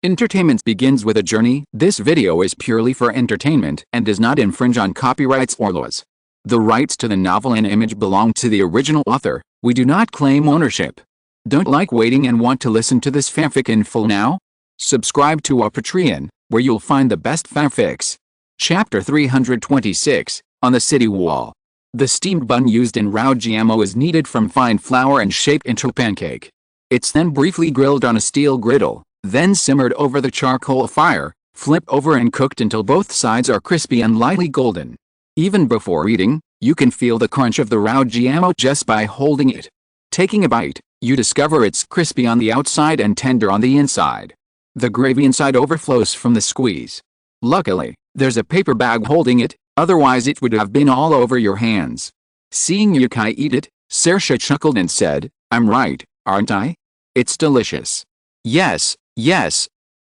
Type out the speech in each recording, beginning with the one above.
Entertainment begins with a journey. This video is purely for entertainment and does not infringe on copyrights or laws. The rights to the novel and image belong to the original author. We do not claim ownership. Don't like waiting and want to listen to this fanfic in full now? Subscribe to our Patreon, where you'll find the best fanfics. Chapter 326, On the City Wall. The steamed bun used in raw GMO is kneaded from fine flour and shaped into a pancake. It's then briefly grilled on a steel griddle, then simmered over the charcoal fire, flip over and cooked until both sides are crispy and lightly golden. Even before eating, you can feel the crunch of the raw GMO just by holding it. Taking a bite, you discover it's crispy on the outside and tender on the inside. The gravy inside overflows from the squeeze. Luckily, there's a paper bag holding it, otherwise it would have been all over your hands. Seeing Yukai eat it, Saoirse chuckled and said, "I'm right, aren't I? It's delicious." Yes.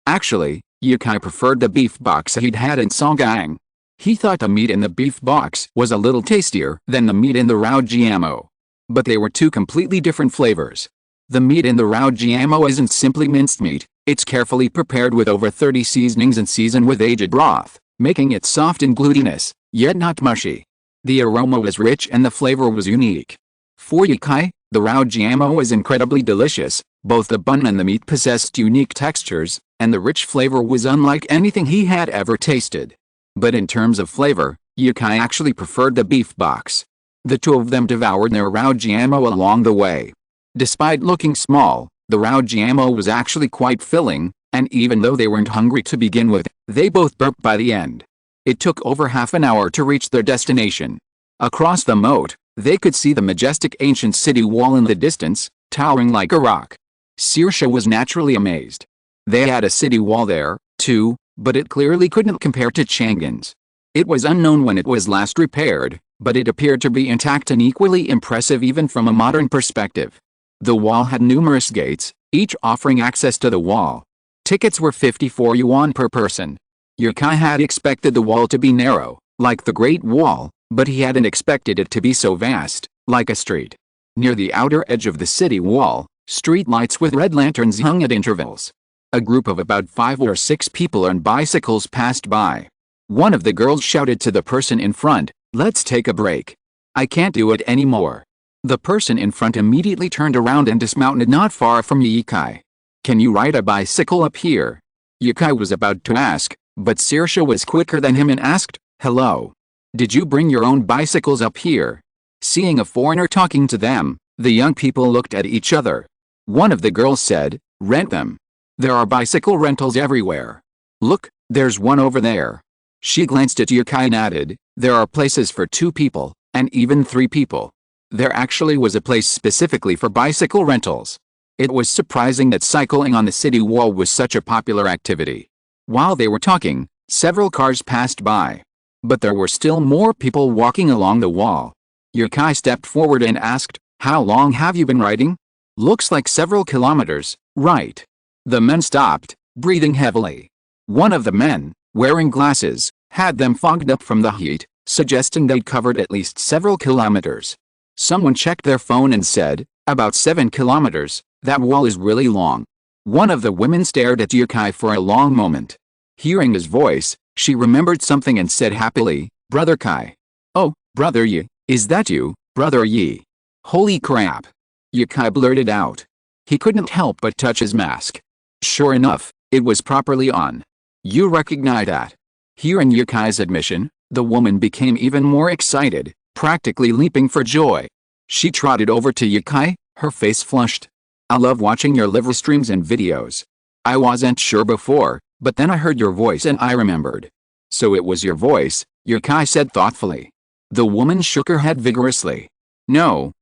Actually, Yukai preferred the beef box he'd had in Songgang. He thought the meat in the beef box was a little tastier than the meat in the raw GMO. But they were two completely different flavors. The meat in the raw GMO isn't simply minced meat, it's carefully prepared with over 30 seasonings and seasoned with aged broth, making it soft and glutinous, yet not mushy. The aroma was rich and the flavor was unique. For Yukai, the raw GMO was incredibly delicious. Both the bun and the meat possessed unique textures, and the rich flavor was unlike anything he had ever tasted. But in terms of flavor, Yukai actually preferred the beef box. The two of them devoured their raw GMO along the way. Despite looking small, the raw GMO was actually quite filling, and even though they weren't hungry to begin with, they both burped by the end. It took over half an hour to reach their destination. Across the moat, they could see the majestic ancient city wall in the distance, towering like a rock. Saoirse was naturally amazed. They had a city wall there, too, but it clearly couldn't compare to Chang'an's. It was unknown when it was last repaired, but it appeared to be intact and equally impressive even from a modern perspective. The wall had numerous gates, each offering access to the wall. Tickets were 54 yuan per person. Yukai had expected the wall to be narrow, like the Great Wall, but he hadn't expected it to be so vast, like a street. Near the outer edge of the city wall, street lights with red lanterns hung at intervals. A group of about 5 or 6 people on bicycles passed by. One of the girls shouted to the person in front, "Let's take a break. I can't do it anymore." The person in front immediately turned around and dismounted not far from Yukai. "Can you ride a bicycle up here?" Yukai was about to ask, but Saoirse was quicker than him and asked, "Hello. Did you bring your own bicycles up here?" Seeing a foreigner talking to them, the young people looked at each other. One of the girls said, "Rent them. There are bicycle rentals everywhere. Look, there's one over there." She glanced at Yukai and added, "There are places for 2 people, and even 3 people. There actually was a place specifically for bicycle rentals." It was surprising that cycling on the city wall was such a popular activity. While they were talking, several cars passed by. But there were still more people walking along the wall. Yukai stepped forward and asked, "How long have you been riding?" "Looks like several kilometers, right?" The men stopped, breathing heavily. One of the men, wearing glasses, had them fogged up from the heat, suggesting they'd covered at least several kilometers. Someone checked their phone and said, "About 7 kilometers, that wall is really long." One of the women stared at Yukai for a long moment. Hearing his voice, she remembered something and said happily, "Brother Kai." "Oh, Brother Yi, is that you, Brother Yi?" "Holy crap." Yukai blurted out. He couldn't help but touch his mask. Sure enough, it was properly on. "You recognize that?" Hearing Yukai's admission, the woman became even more excited, practically leaping for joy. She trotted over to Yukai, her face flushed. "I love watching your live streams and videos. I wasn't sure before, but then I heard your voice and I remembered." "So it was your voice," Yukai said thoughtfully. The woman shook her head vigorously. No,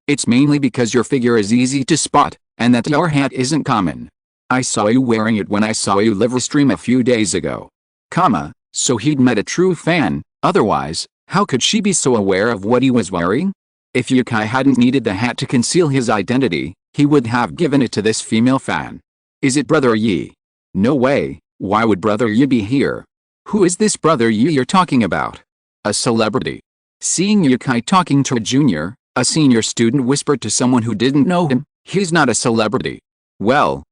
it's mainly because your figure is easy to spot, and that your hat isn't common. I saw you wearing it when I saw you live stream a few days ago." So he'd met a true fan, otherwise, how could she be so aware of what he was wearing? If Yukai hadn't needed the hat to conceal his identity, he would have given it to this female fan. "Is it Brother Yi?" "No way, why would Brother Yi be here?" "Who is this Brother Yi you're talking about?" "A celebrity." Seeing Yukai talking to a junior, a senior student whispered to someone who didn't know him, "He's not a celebrity." Well,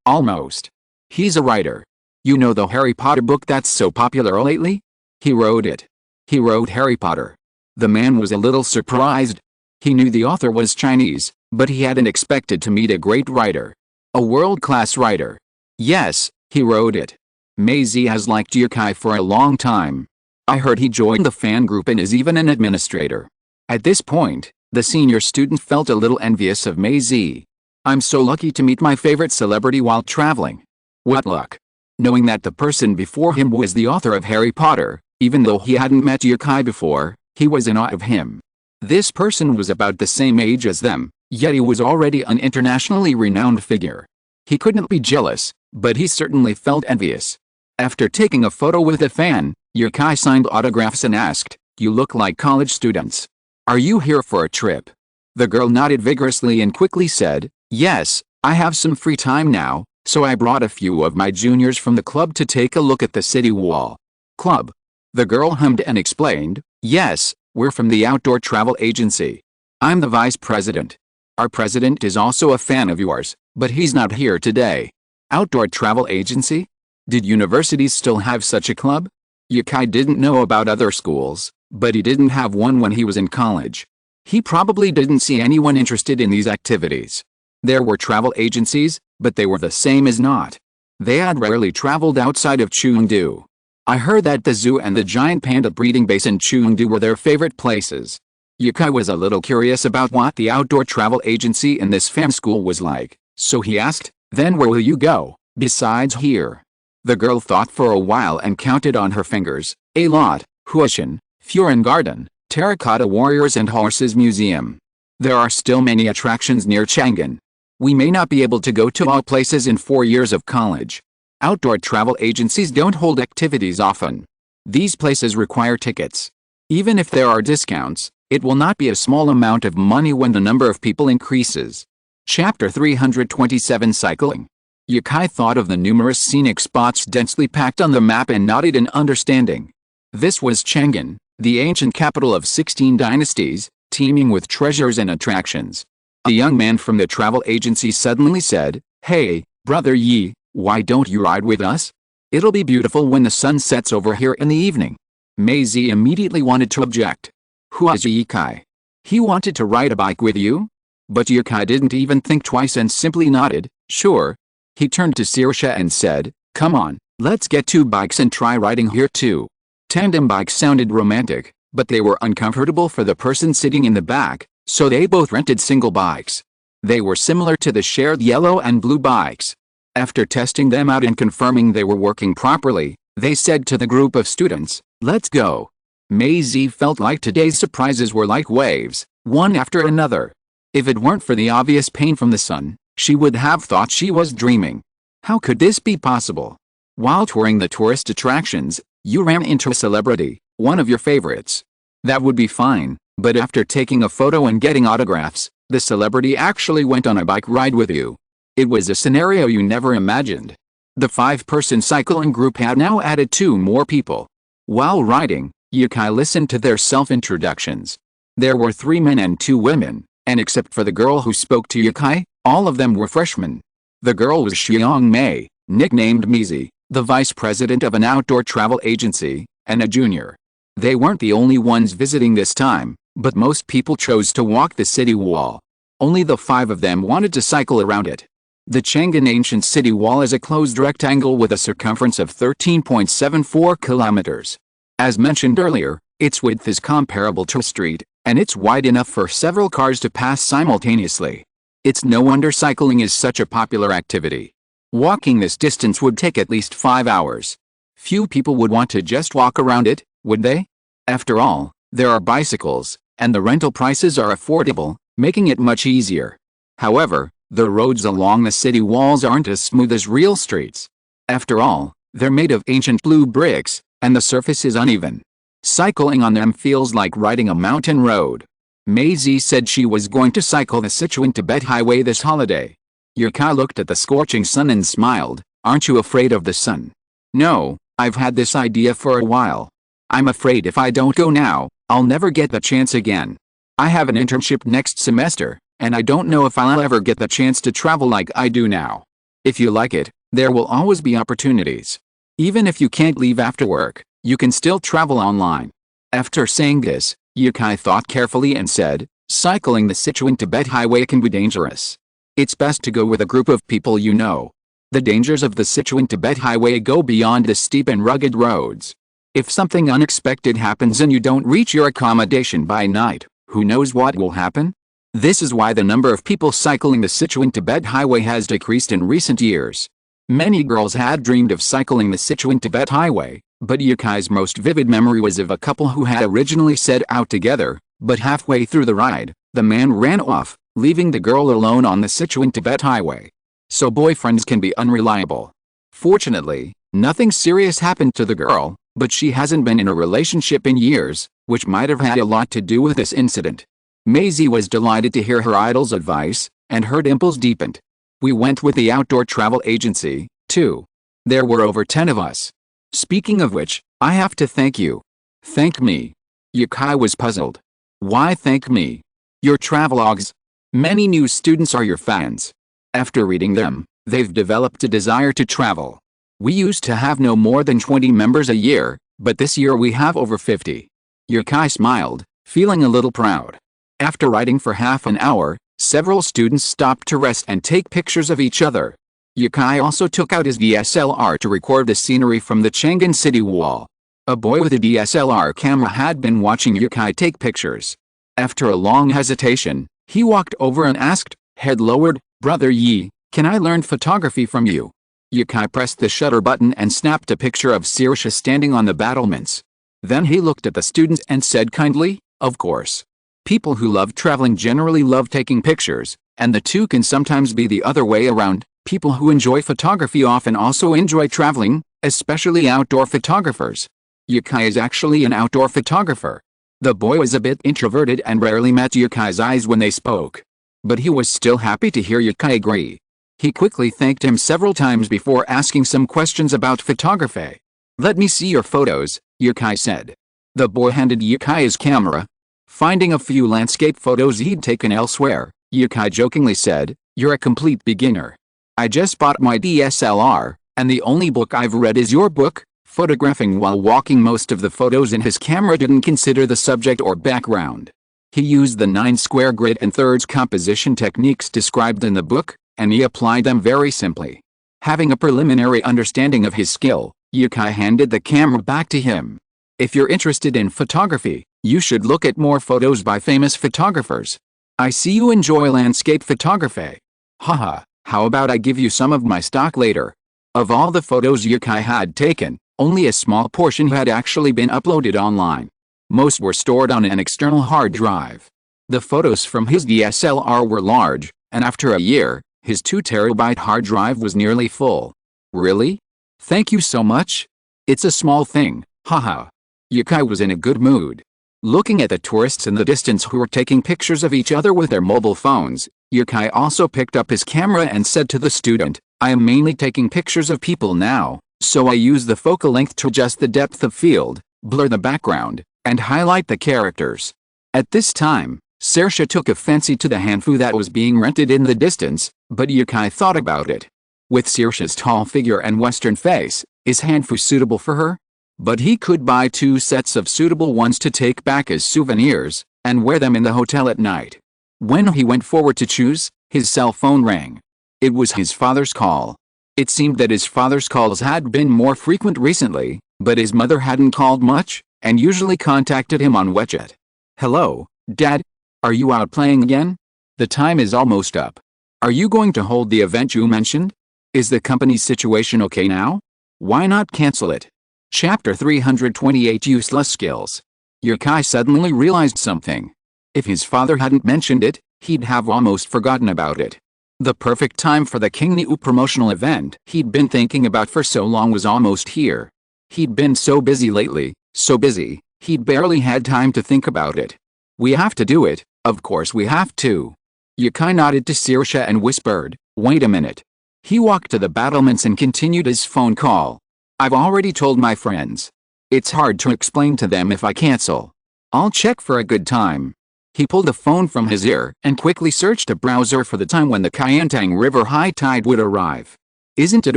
almost. He's a writer. You know the Harry Potter book that's so popular lately? He wrote it. He wrote Harry Potter. The man was a little surprised. He knew the author was Chinese, but he hadn't expected to meet a great writer. A world-class writer. Yes, he wrote it. Maisie has liked Yukai for a long time. I heard he joined the fan group and is even an administrator. At this point, the senior student felt a little envious of Maisie. I'm so lucky to meet my favorite celebrity while traveling. What luck. Knowing that the person before him was the author of Harry Potter, even though he hadn't met Yukai before, he was in awe of him. This person was about the same age as them, yet he was already an internationally renowned figure. He couldn't be jealous, but he certainly felt envious. After taking a photo with a fan, Yukai signed autographs and asked, "You look like college students. Are you here for a trip?" The girl nodded vigorously and quickly said, "Yes, I have some free time now, so I brought a few of my juniors from the club to take a look at the city wall." Club. The girl hummed and explained, "Yes, we're from the outdoor travel agency. I'm the vice president. Our president is also a fan of yours, but he's not here today." Outdoor travel agency? Did universities still have such a club? Yukai didn't know about other schools, but he didn't have one when he was in college. He probably didn't see anyone interested in these activities. There were travel agencies, but they were the same as not. They had rarely traveled outside of Chengdu. I heard that the zoo and the giant panda breeding base in Chengdu were their favorite places. Yukai was a little curious about what the outdoor travel agency in this fam school was like, so he asked, "Then where will you go, besides here?" The girl thought for a while and counted on her fingers. A lot: Huashan, Furen Garden, Terracotta Warriors and Horses Museum. There are still many attractions near Chang'an. We may not be able to go to all places in 4 years of college. Outdoor travel agencies don't hold activities often. These places require tickets. Even if there are discounts, it will not be a small amount of money when the number of people increases. Chapter 327 Cycling. Yukai thought of the numerous scenic spots densely packed on the map and nodded in understanding. This was Chang'an, the ancient capital of 16 dynasties, teeming with treasures and attractions. A young man from the travel agency suddenly said, "Hey, Brother Yi, why don't you ride with us? It'll be beautiful when the sun sets over here in the evening." Maisie immediately wanted to object. "Who is Yukai? He wanted to ride a bike with you?" But Yukai didn't even think twice and simply nodded, "Sure." He turned to Saoirse and said, "Come on, let's get 2 bikes and try riding here too." Tandem bikes sounded romantic, but they were uncomfortable for the person sitting in the back, so they both rented single bikes. They were similar to the shared yellow and blue bikes. After testing them out and confirming they were working properly, they said to the group of students, "Let's go." Maisie felt like today's surprises were like waves, one after another. If it weren't for the obvious pain from the sun, she would have thought she was dreaming. How could this be possible? While touring the tourist attractions, you ran into a celebrity, one of your favorites. That would be fine, but after taking a photo and getting autographs, the celebrity actually went on a bike ride with you. It was a scenario you never imagined. The 5-person cycling group had now added 2 more people. While riding, Yukai listened to their self-introductions. There were 3 men and 2 women, and except for the girl who spoke to Yukai, all of them were freshmen. The girl was Xiang Mei, nicknamed Maisie, the vice president of an outdoor travel agency, and a junior. They weren't the only ones visiting this time, but most people chose to walk the city wall. Only the 5 of them wanted to cycle around it. The Chang'an ancient city wall is a closed rectangle with a circumference of 13.74 kilometers. As mentioned earlier, its width is comparable to a street, and it's wide enough for several cars to pass simultaneously. It's no wonder cycling is such a popular activity. Walking this distance would take at least 5 hours. Few people would want to just walk around it, would they? After all, there are bicycles, and the rental prices are affordable, making it much easier. However, the roads along the city walls aren't as smooth as real streets. After all, they're made of ancient blue bricks, and the surface is uneven. Cycling on them feels like riding a mountain road. Maisie said she was going to cycle the Sichuan-Tibet highway this holiday. Yukai looked at the scorching sun and smiled. "Aren't you afraid of the sun?" "No, I've had this idea for a while. I'm afraid if I don't go now, I'll never get the chance again. I have an internship next semester, and I don't know if I'll ever get the chance to travel like I do now. If you like it, There will always be opportunities. Even if you can't leave after work, you can still travel online. After saying this, Yukai thought carefully and said, cycling the Sichuan-Tibet highway can be dangerous. It's best to go with a group of people you know. The dangers of the Sichuan-Tibet highway go beyond the steep and rugged roads. If something unexpected happens and you don't reach your accommodation by night, who knows what will happen? This is why the number of people cycling the Sichuan-Tibet highway has decreased in recent years. Many girls had dreamed of cycling the Sichuan-Tibet highway, but Yukai's most vivid memory was of a couple who had originally set out together, but halfway through the ride, the man ran off, leaving the girl alone on the Sichuan-Tibet highway. So boyfriends can be unreliable. Fortunately, nothing serious happened to the girl, but she hasn't been in a relationship in years, which might have had a lot to do with this incident. Maisie was delighted to hear her idol's advice, and her dimples deepened. We went with the outdoor travel agency, too. There were over 10 of us. Speaking of which, I have to thank you. Thank me. Yukai was puzzled. Why thank me? Your travelogues. Many new students are your fans. After reading them, they've developed a desire to travel. We used to have no more than 20 members a year, but this year we have over 50. Yukai smiled, feeling a little proud. After writing for half an hour, several students stopped to rest and take pictures of each other. Yukai also took out his DSLR to record the scenery from the Chang'an city wall. A boy with a DSLR camera had been watching Yukai take pictures. After a long hesitation, he walked over and asked, head lowered, Brother Yi, can I learn photography from you? Yukai pressed the shutter button and snapped a picture of Saoirse standing on the battlements. Then he looked at the students and said kindly, of course. People who love traveling generally love taking pictures, and the two can sometimes be the other way around. People who enjoy photography often also enjoy traveling, especially outdoor photographers. Yukai is actually an outdoor photographer. The boy was a bit introverted and rarely met Yukai's eyes when they spoke. But he was still happy to hear Yukai agree. He quickly thanked him several times before asking some questions about photography. Let me see your photos, Yukai said. The boy handed Yukai his camera. Finding a few landscape photos he'd taken elsewhere, Yukai jokingly said, you're a complete beginner. I just bought my DSLR, and the only book I've read is your book. Photographing while walking. Most of the photos in his camera didn't consider the subject or background. He used the 9-square grid and thirds composition techniques described in the book, and he applied them very simply. Having a preliminary understanding of his skill, Yukai handed the camera back to him. If you're interested in photography, you should look at more photos by famous photographers. I see you enjoy landscape photography. Haha, how about I give you some of my stock later? Of all the photos Yukai had taken, only a small portion had actually been uploaded online. Most were stored on an external hard drive. The photos from his DSLR were large, and after a year, his 2-terabyte hard drive was nearly full. Really? Thank you so much? It's a small thing, haha. Yukai was in a good mood. Looking at the tourists in the distance who were taking pictures of each other with their mobile phones, Yukai also picked up his camera and said to the student, I am mainly taking pictures of people now, so I use the focal length to adjust the depth of field, blur the background, and highlight the characters. At this time, Saoirse took a fancy to the hanfu that was being rented in the distance, but Yukai thought about it. With Saoirse's tall figure and western face, is hanfu suitable for her? But he could buy 2 sets of suitable ones to take back as souvenirs, and wear them in the hotel at night. When he went forward to choose, his cell phone rang. It was his father's call. It seemed that his father's calls had been more frequent recently, but his mother hadn't called much, and usually contacted him on WeChat. Hello, Dad? Are you out playing again? The time is almost up. Are you going to hold the event you mentioned? Is the company's situation okay now? Why not cancel it? Chapter 328 Useless Skills. Yukai suddenly realized something. If his father hadn't mentioned it, he'd have almost forgotten about it. The perfect time for the King Niu promotional event he'd been thinking about for so long was almost here. He'd been so busy lately, so busy, he'd barely had time to think about it. We have to do it, of course we have to. Yukai nodded to Saoirse and whispered, wait a minute. He walked to the battlements and continued his phone call. I've already told my friends. It's hard to explain to them if I cancel. I'll check for a good time. He pulled the phone from his ear and quickly searched a browser for the time when the Kayantang River high tide would arrive. Isn't it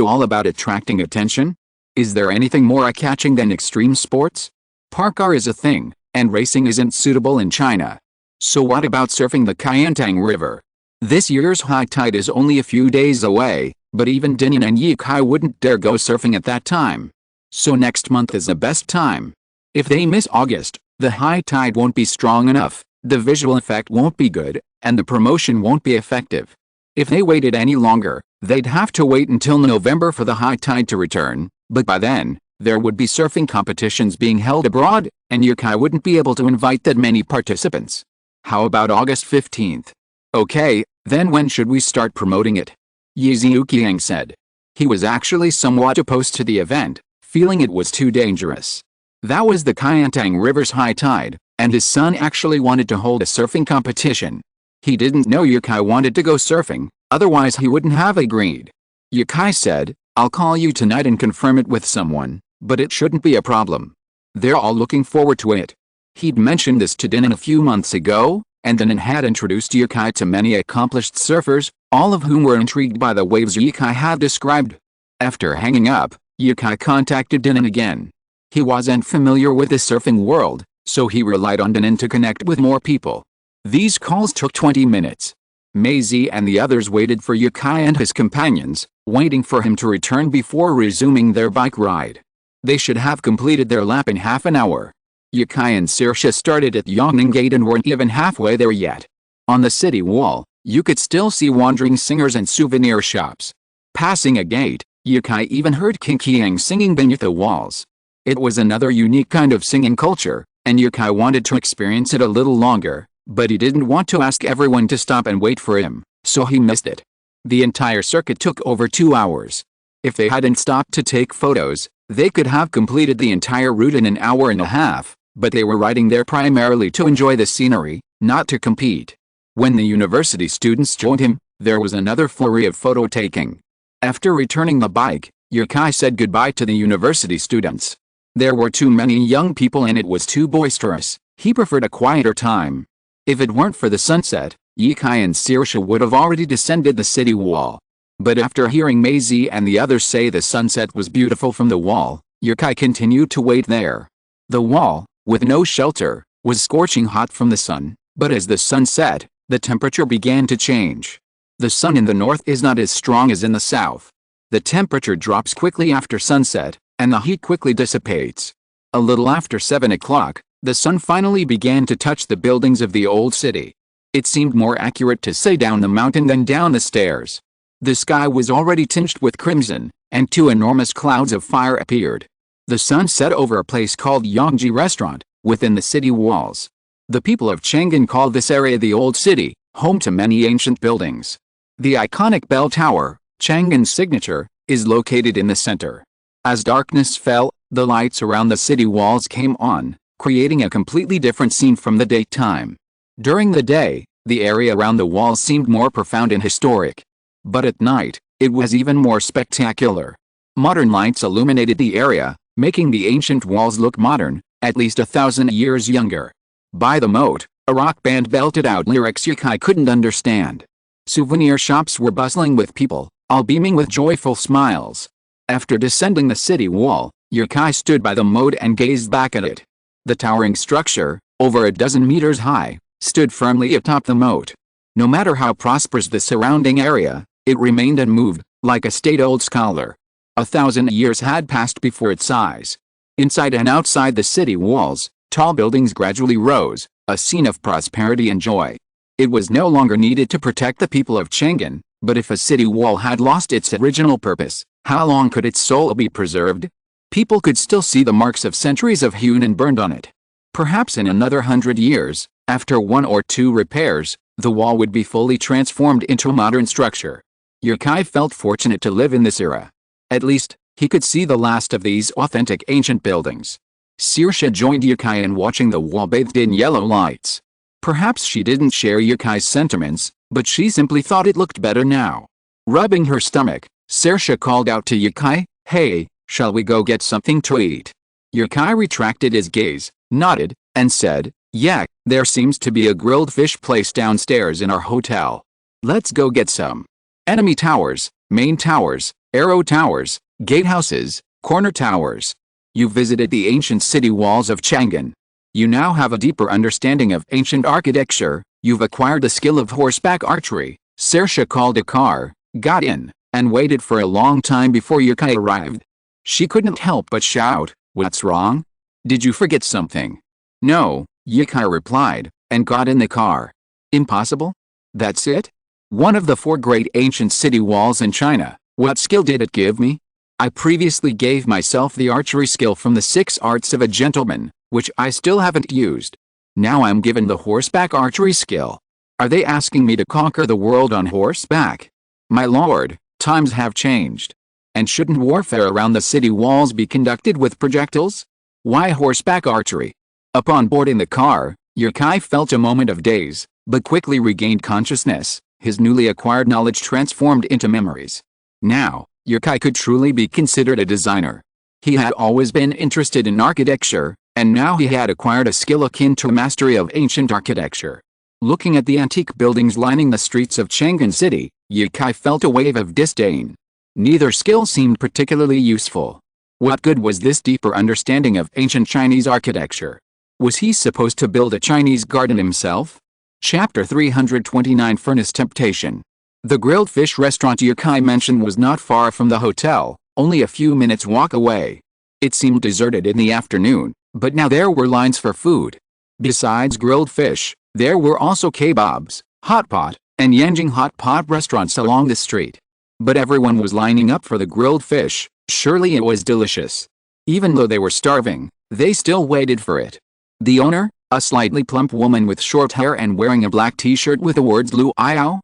all about attracting attention? Is there anything more eye-catching than extreme sports? Parkour is a thing, and racing isn't suitable in China. So what about surfing the Kayantang River? This year's high tide is only a few days away, but even Dinin and Yikai wouldn't dare go surfing at that time. So next month is the best time. If they miss August, the high tide won't be strong enough, the visual effect won't be good, and the promotion won't be effective. If they waited any longer, they'd have to wait until November for the high tide to return, but by then, there would be surfing competitions being held abroad, and Yikai wouldn't be able to invite that many participants. How about August 15th? Okay, then when should we start promoting it? Ye Ziuqiang said. He was actually somewhat opposed to the event, feeling it was too dangerous. That was the Kayantang River's high tide, and his son actually wanted to hold a surfing competition. He didn't know Yikai wanted to go surfing, otherwise he wouldn't have agreed. Yikai said, I'll call you tonight and confirm it with someone, but it shouldn't be a problem. They're all looking forward to it. He'd mentioned this to Dinin a few months ago, and Dinin had introduced Yikai to many accomplished surfers, all of whom were intrigued by the waves Yikai had described. After hanging up, Yikai contacted Dinin again. He wasn't familiar with the surfing world, so he relied on Dinin to connect with more people. These calls took 20 minutes. Maisie and the others waited for Yikai and his companions, waiting for him to return before resuming their bike ride. They should have completed their lap in half an hour. Yikai and Saoirse started at Yongning Gate and weren't even halfway there yet. On the city wall, you could still see wandering singers and souvenir shops. Passing a gate, Yikai even heard Qingqiang singing beneath the walls. It was another unique kind of singing culture, and Yikai wanted to experience it a little longer, but he didn't want to ask everyone to stop and wait for him, so he missed it. The entire circuit took over 2 hours. If they hadn't stopped to take photos, they could have completed the entire route in an hour and a half, but they were riding there primarily to enjoy the scenery, not to compete. When the university students joined him, there was another flurry of photo taking. After returning the bike, Yikai said goodbye to the university students. There were too many young people and it was too boisterous. He preferred a quieter time. If it weren't for the sunset, Yikai and Saoirse would have already descended the city wall. But after hearing Maisie and the others say the sunset was beautiful from the wall, Yikai continued to wait there. The wall, with no shelter, was scorching hot from the sun, but as the sun set, the temperature began to change. The sun in the north is not as strong as in the south. The temperature drops quickly after sunset, and the heat quickly dissipates. A little after 7 o'clock, the sun finally began to touch the buildings of the old city. It seemed more accurate to say down the mountain than down the stairs. The sky was already tinged with crimson, and 2 enormous clouds of fire appeared. The sun set over a place called Yongji Restaurant, within the city walls. The people of Chang'an call this area the Old City, home to many ancient buildings. The iconic bell tower, Chang'an's signature, is located in the center. As darkness fell, the lights around the city walls came on, creating a completely different scene from the daytime. During the day, the area around the walls seemed more profound and historic. But at night, it was even more spectacular. Modern lights illuminated the area, making the ancient walls look modern, at least 1,000 years younger. By the moat, a rock band belted out lyrics Yikai couldn't understand. Souvenir shops were bustling with people, all beaming with joyful smiles. After descending the city wall, Yikai stood by the moat and gazed back at it. The towering structure, over a dozen meters high, stood firmly atop the moat. No matter how prosperous the surrounding area, it remained unmoved, like a state-old scholar. 1,000 years had passed before its size. Inside and outside the city walls, tall buildings gradually rose, a scene of prosperity and joy. It was no longer needed to protect the people of Chang'an, but if a city wall had lost its original purpose, how long could its soul be preserved? People could still see the marks of centuries of hewn and burned on it. Perhaps in another 100 years, after 1 or 2 repairs, the wall would be fully transformed into a modern structure. Yikai felt fortunate to live in this era. At least, he could see the last of these authentic ancient buildings. Saoirse joined Yikai in watching the wall bathed in yellow lights. Perhaps she didn't share Yukai's sentiments, but she simply thought it looked better now. Rubbing her stomach, Saoirse called out to Yikai, "Hey, shall we go get something to eat?" Yikai retracted his gaze, nodded, and said, "Yeah, there seems to be a grilled fish place downstairs in our hotel. Let's go get some." Enemy towers, main towers, arrow towers, gatehouses, corner towers. You visited the ancient city walls of Chang'an. You now have a deeper understanding of ancient architecture. You've acquired the skill of horseback archery. Saoirse called a car, got in, and waited for a long time before Yukai arrived. She couldn't help but shout, "What's wrong? Did you forget something?" "No," Yukai replied, and got in the car. "Impossible? That's it? One of the 4 great ancient city walls in China. What skill did it give me? I previously gave myself the archery skill from the 6 arts of a gentleman, which I still haven't used. Now I'm given the horseback archery skill. Are they asking me to conquer the world on horseback? My lord, times have changed. And shouldn't warfare around the city walls be conducted with projectiles? Why horseback archery?" Upon boarding the car, Yukai felt a moment of daze, but quickly regained consciousness. His newly acquired knowledge transformed into memories. Now, Yukai could truly be considered a designer. He had always been interested in architecture, and now he had acquired a skill akin to mastery of ancient architecture. Looking at the antique buildings lining the streets of Chang'an City, Yukai felt a wave of disdain. Neither skill seemed particularly useful. What good was this deeper understanding of ancient Chinese architecture? Was he supposed to build a Chinese garden himself? Chapter 329 Furnace Temptation. The grilled fish restaurant Yukai mentioned was not far from the hotel, only a few minutes' walk away. It seemed deserted in the afternoon, but now there were lines for food. Besides grilled fish, there were also kebabs, hot pot, and Yanjing hot pot restaurants along the street. But everyone was lining up for the grilled fish. Surely it was delicious. Even though they were starving, they still waited for it. The owner, a slightly plump woman with short hair and wearing a black t-shirt with the words Lu Ayao,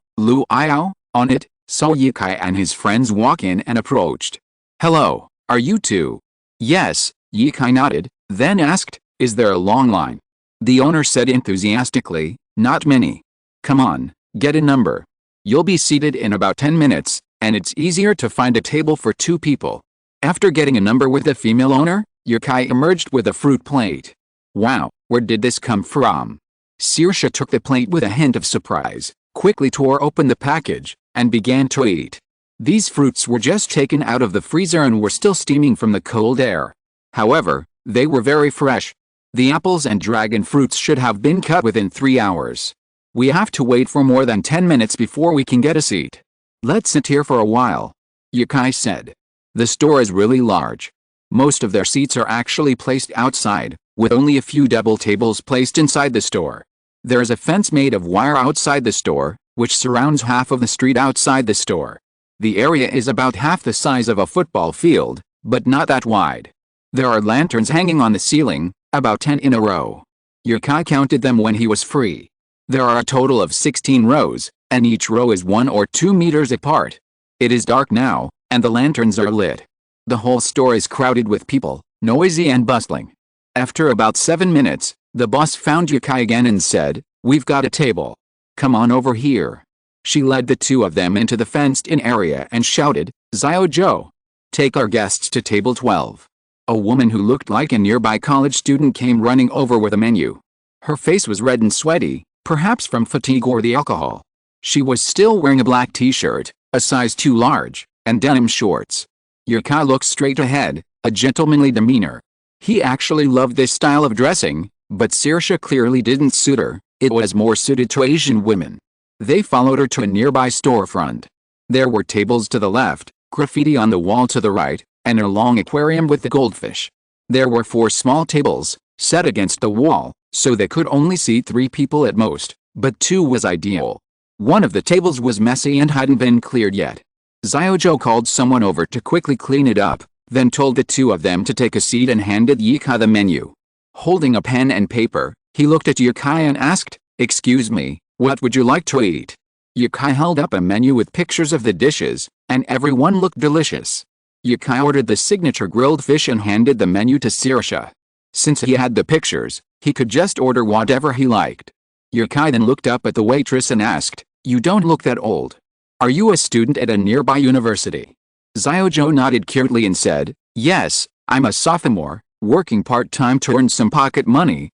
on it, saw Yukai and his friends walk in and approached. "Hello, are you two?" "Yes," Yukai nodded, then asked, "Is there a long line?" The owner said enthusiastically, "Not many. Come on, get a number. You'll be seated in about 10 minutes, and it's easier to find a table for 2 people. After getting a number with the female owner, Yukai emerged with a fruit plate. "Wow, where did this come from?" Saoirse took the plate with a hint of surprise, quickly tore open the package, and began to eat. These fruits were just taken out of the freezer and were still steaming from the cold air. However, they were very fresh. The apples and dragon fruits should have been cut within 3 hours. "We have to wait for more than 10 minutes before we can get a seat. Let's sit here for a while," Yukai said. The store is really large. Most of their seats are actually placed outside, with only a few double tables placed inside the store. There is a fence made of wire outside the store, which surrounds half of the street outside the store. The area is about half the size of a football field, but not that wide. There are lanterns hanging on the ceiling, about 10 in a row. Yukai counted them when he was free. There are a total of 16 rows, and each row is 1 or 2 meters apart. It is dark now, and the lanterns are lit. The whole store is crowded with people, noisy and bustling. After about 7 minutes, the boss found Yukai again and said, "We've got a table. Come on over here." She led the 2 of them into the fenced-in area and shouted, "Xiao Zhou, take our guests to table 12. A woman who looked like a nearby college student came running over with a menu. Her face was red and sweaty, perhaps from fatigue or the alcohol. She was still wearing a black t-shirt, a size too large, and denim shorts. Yukai looked straight ahead, a gentlemanly demeanor. He actually loved this style of dressing, but Saoirse clearly didn't suit her. It was more suited to Asian women. They followed her to a nearby storefront. There were tables to the left, graffiti on the wall to the right, and a long aquarium with the goldfish. There were 4 small tables, set against the wall, so they could only seat 3 people at most, but 2 was ideal. One of the tables was messy and hadn't been cleared yet. Xiaozhou called someone over to quickly clean it up, then told the 2 of them to take a seat and handed Yukai the menu. Holding a pen and paper, he looked at Yukai and asked, "Excuse me, what would you like to eat?" Yukai held up a menu with pictures of the dishes, and everyone looked delicious. Yukai ordered the signature grilled fish and handed the menu to Saoirse. Since he had the pictures, he could just order whatever he liked. Yukai then looked up at the waitress and asked, "You don't look that old. Are you a student at a nearby university?" Xiaozhou nodded curtly and said, "Yes, I'm a sophomore, working part-time to earn some pocket money."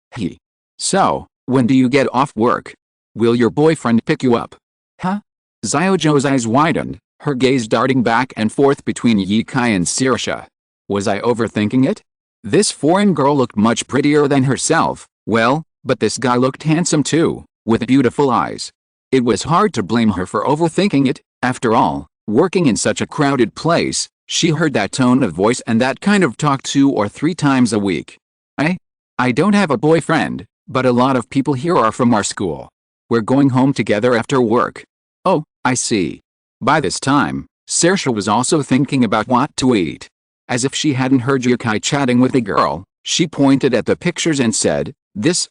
"So, when do you get off work? Will your boyfriend pick you up?" "Huh?" Xiaozhou's eyes widened, her gaze darting back and forth between Yikai and Saoirse. Was I overthinking it? This foreign girl looked much prettier than herself, well, but this guy looked handsome too, with beautiful eyes. It was hard to blame her for overthinking it. After all, working in such a crowded place, she heard that tone of voice and that kind of talk 2 or 3 times a week. I don't have a boyfriend, but a lot of people here are from our school. We're going home together after work. Oh, I see. By this time, Saoirse was also thinking about what to eat. As if she hadn't heard Yikai chatting with the girl, she pointed at the pictures and said, this,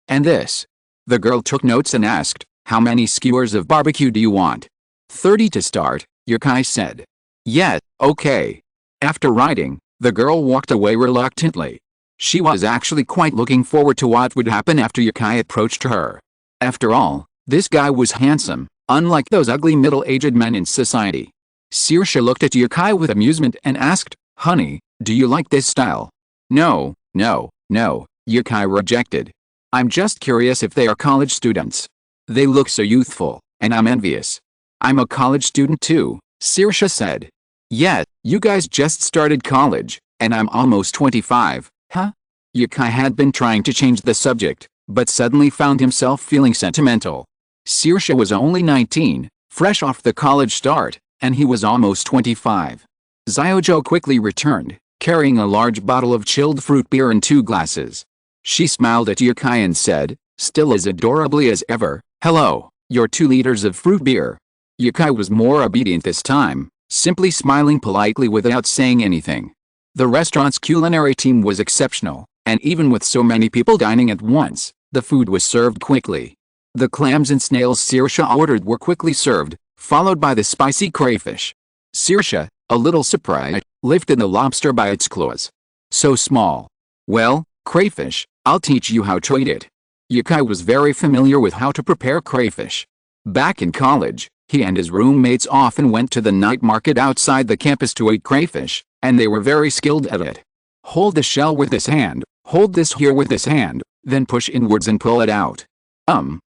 and this. The girl took notes and asked, how many skewers of barbecue do you want? 30 to start, Yikai said. Yeah, okay. After writing, the girl walked away reluctantly. She was actually quite looking forward to what would happen after Yikai approached her. After all, this guy was handsome, unlike those ugly middle-aged men in society. Saoirse looked at Yikai with amusement and asked, honey, do you like this style? No, Yikai rejected. I'm just curious if they are college students. They look so youthful, and I'm envious. I'm a college student too, Saoirse said. Yeah, you guys just started college, and I'm almost 25, huh? Yikai had been trying to change the subject, but suddenly found himself feeling sentimental. Saoirse was only 19, fresh off the college start, and he was almost 25. Xiaoju quickly returned, carrying a large bottle of chilled fruit beer and 2 glasses. She smiled at Yikai and said, still as adorably as ever, hello, your 2 liters of fruit beer. Yikai was more obedient this time, simply smiling politely without saying anything. The restaurant's culinary team was exceptional, and even with so many people dining at once, the food was served quickly. The clams and snails Saoirse ordered were quickly served, followed by the spicy crayfish. Saoirse, a little surprised, lifted the lobster by its claws. So small. Well, crayfish, I'll teach you how to eat it. Yikai was very familiar with how to prepare crayfish. Back in college, he and his roommates often went to the night market outside the campus to eat crayfish, and they were very skilled at it. Hold the shell with this hand, hold this here with this hand, then push inwards and pull it out.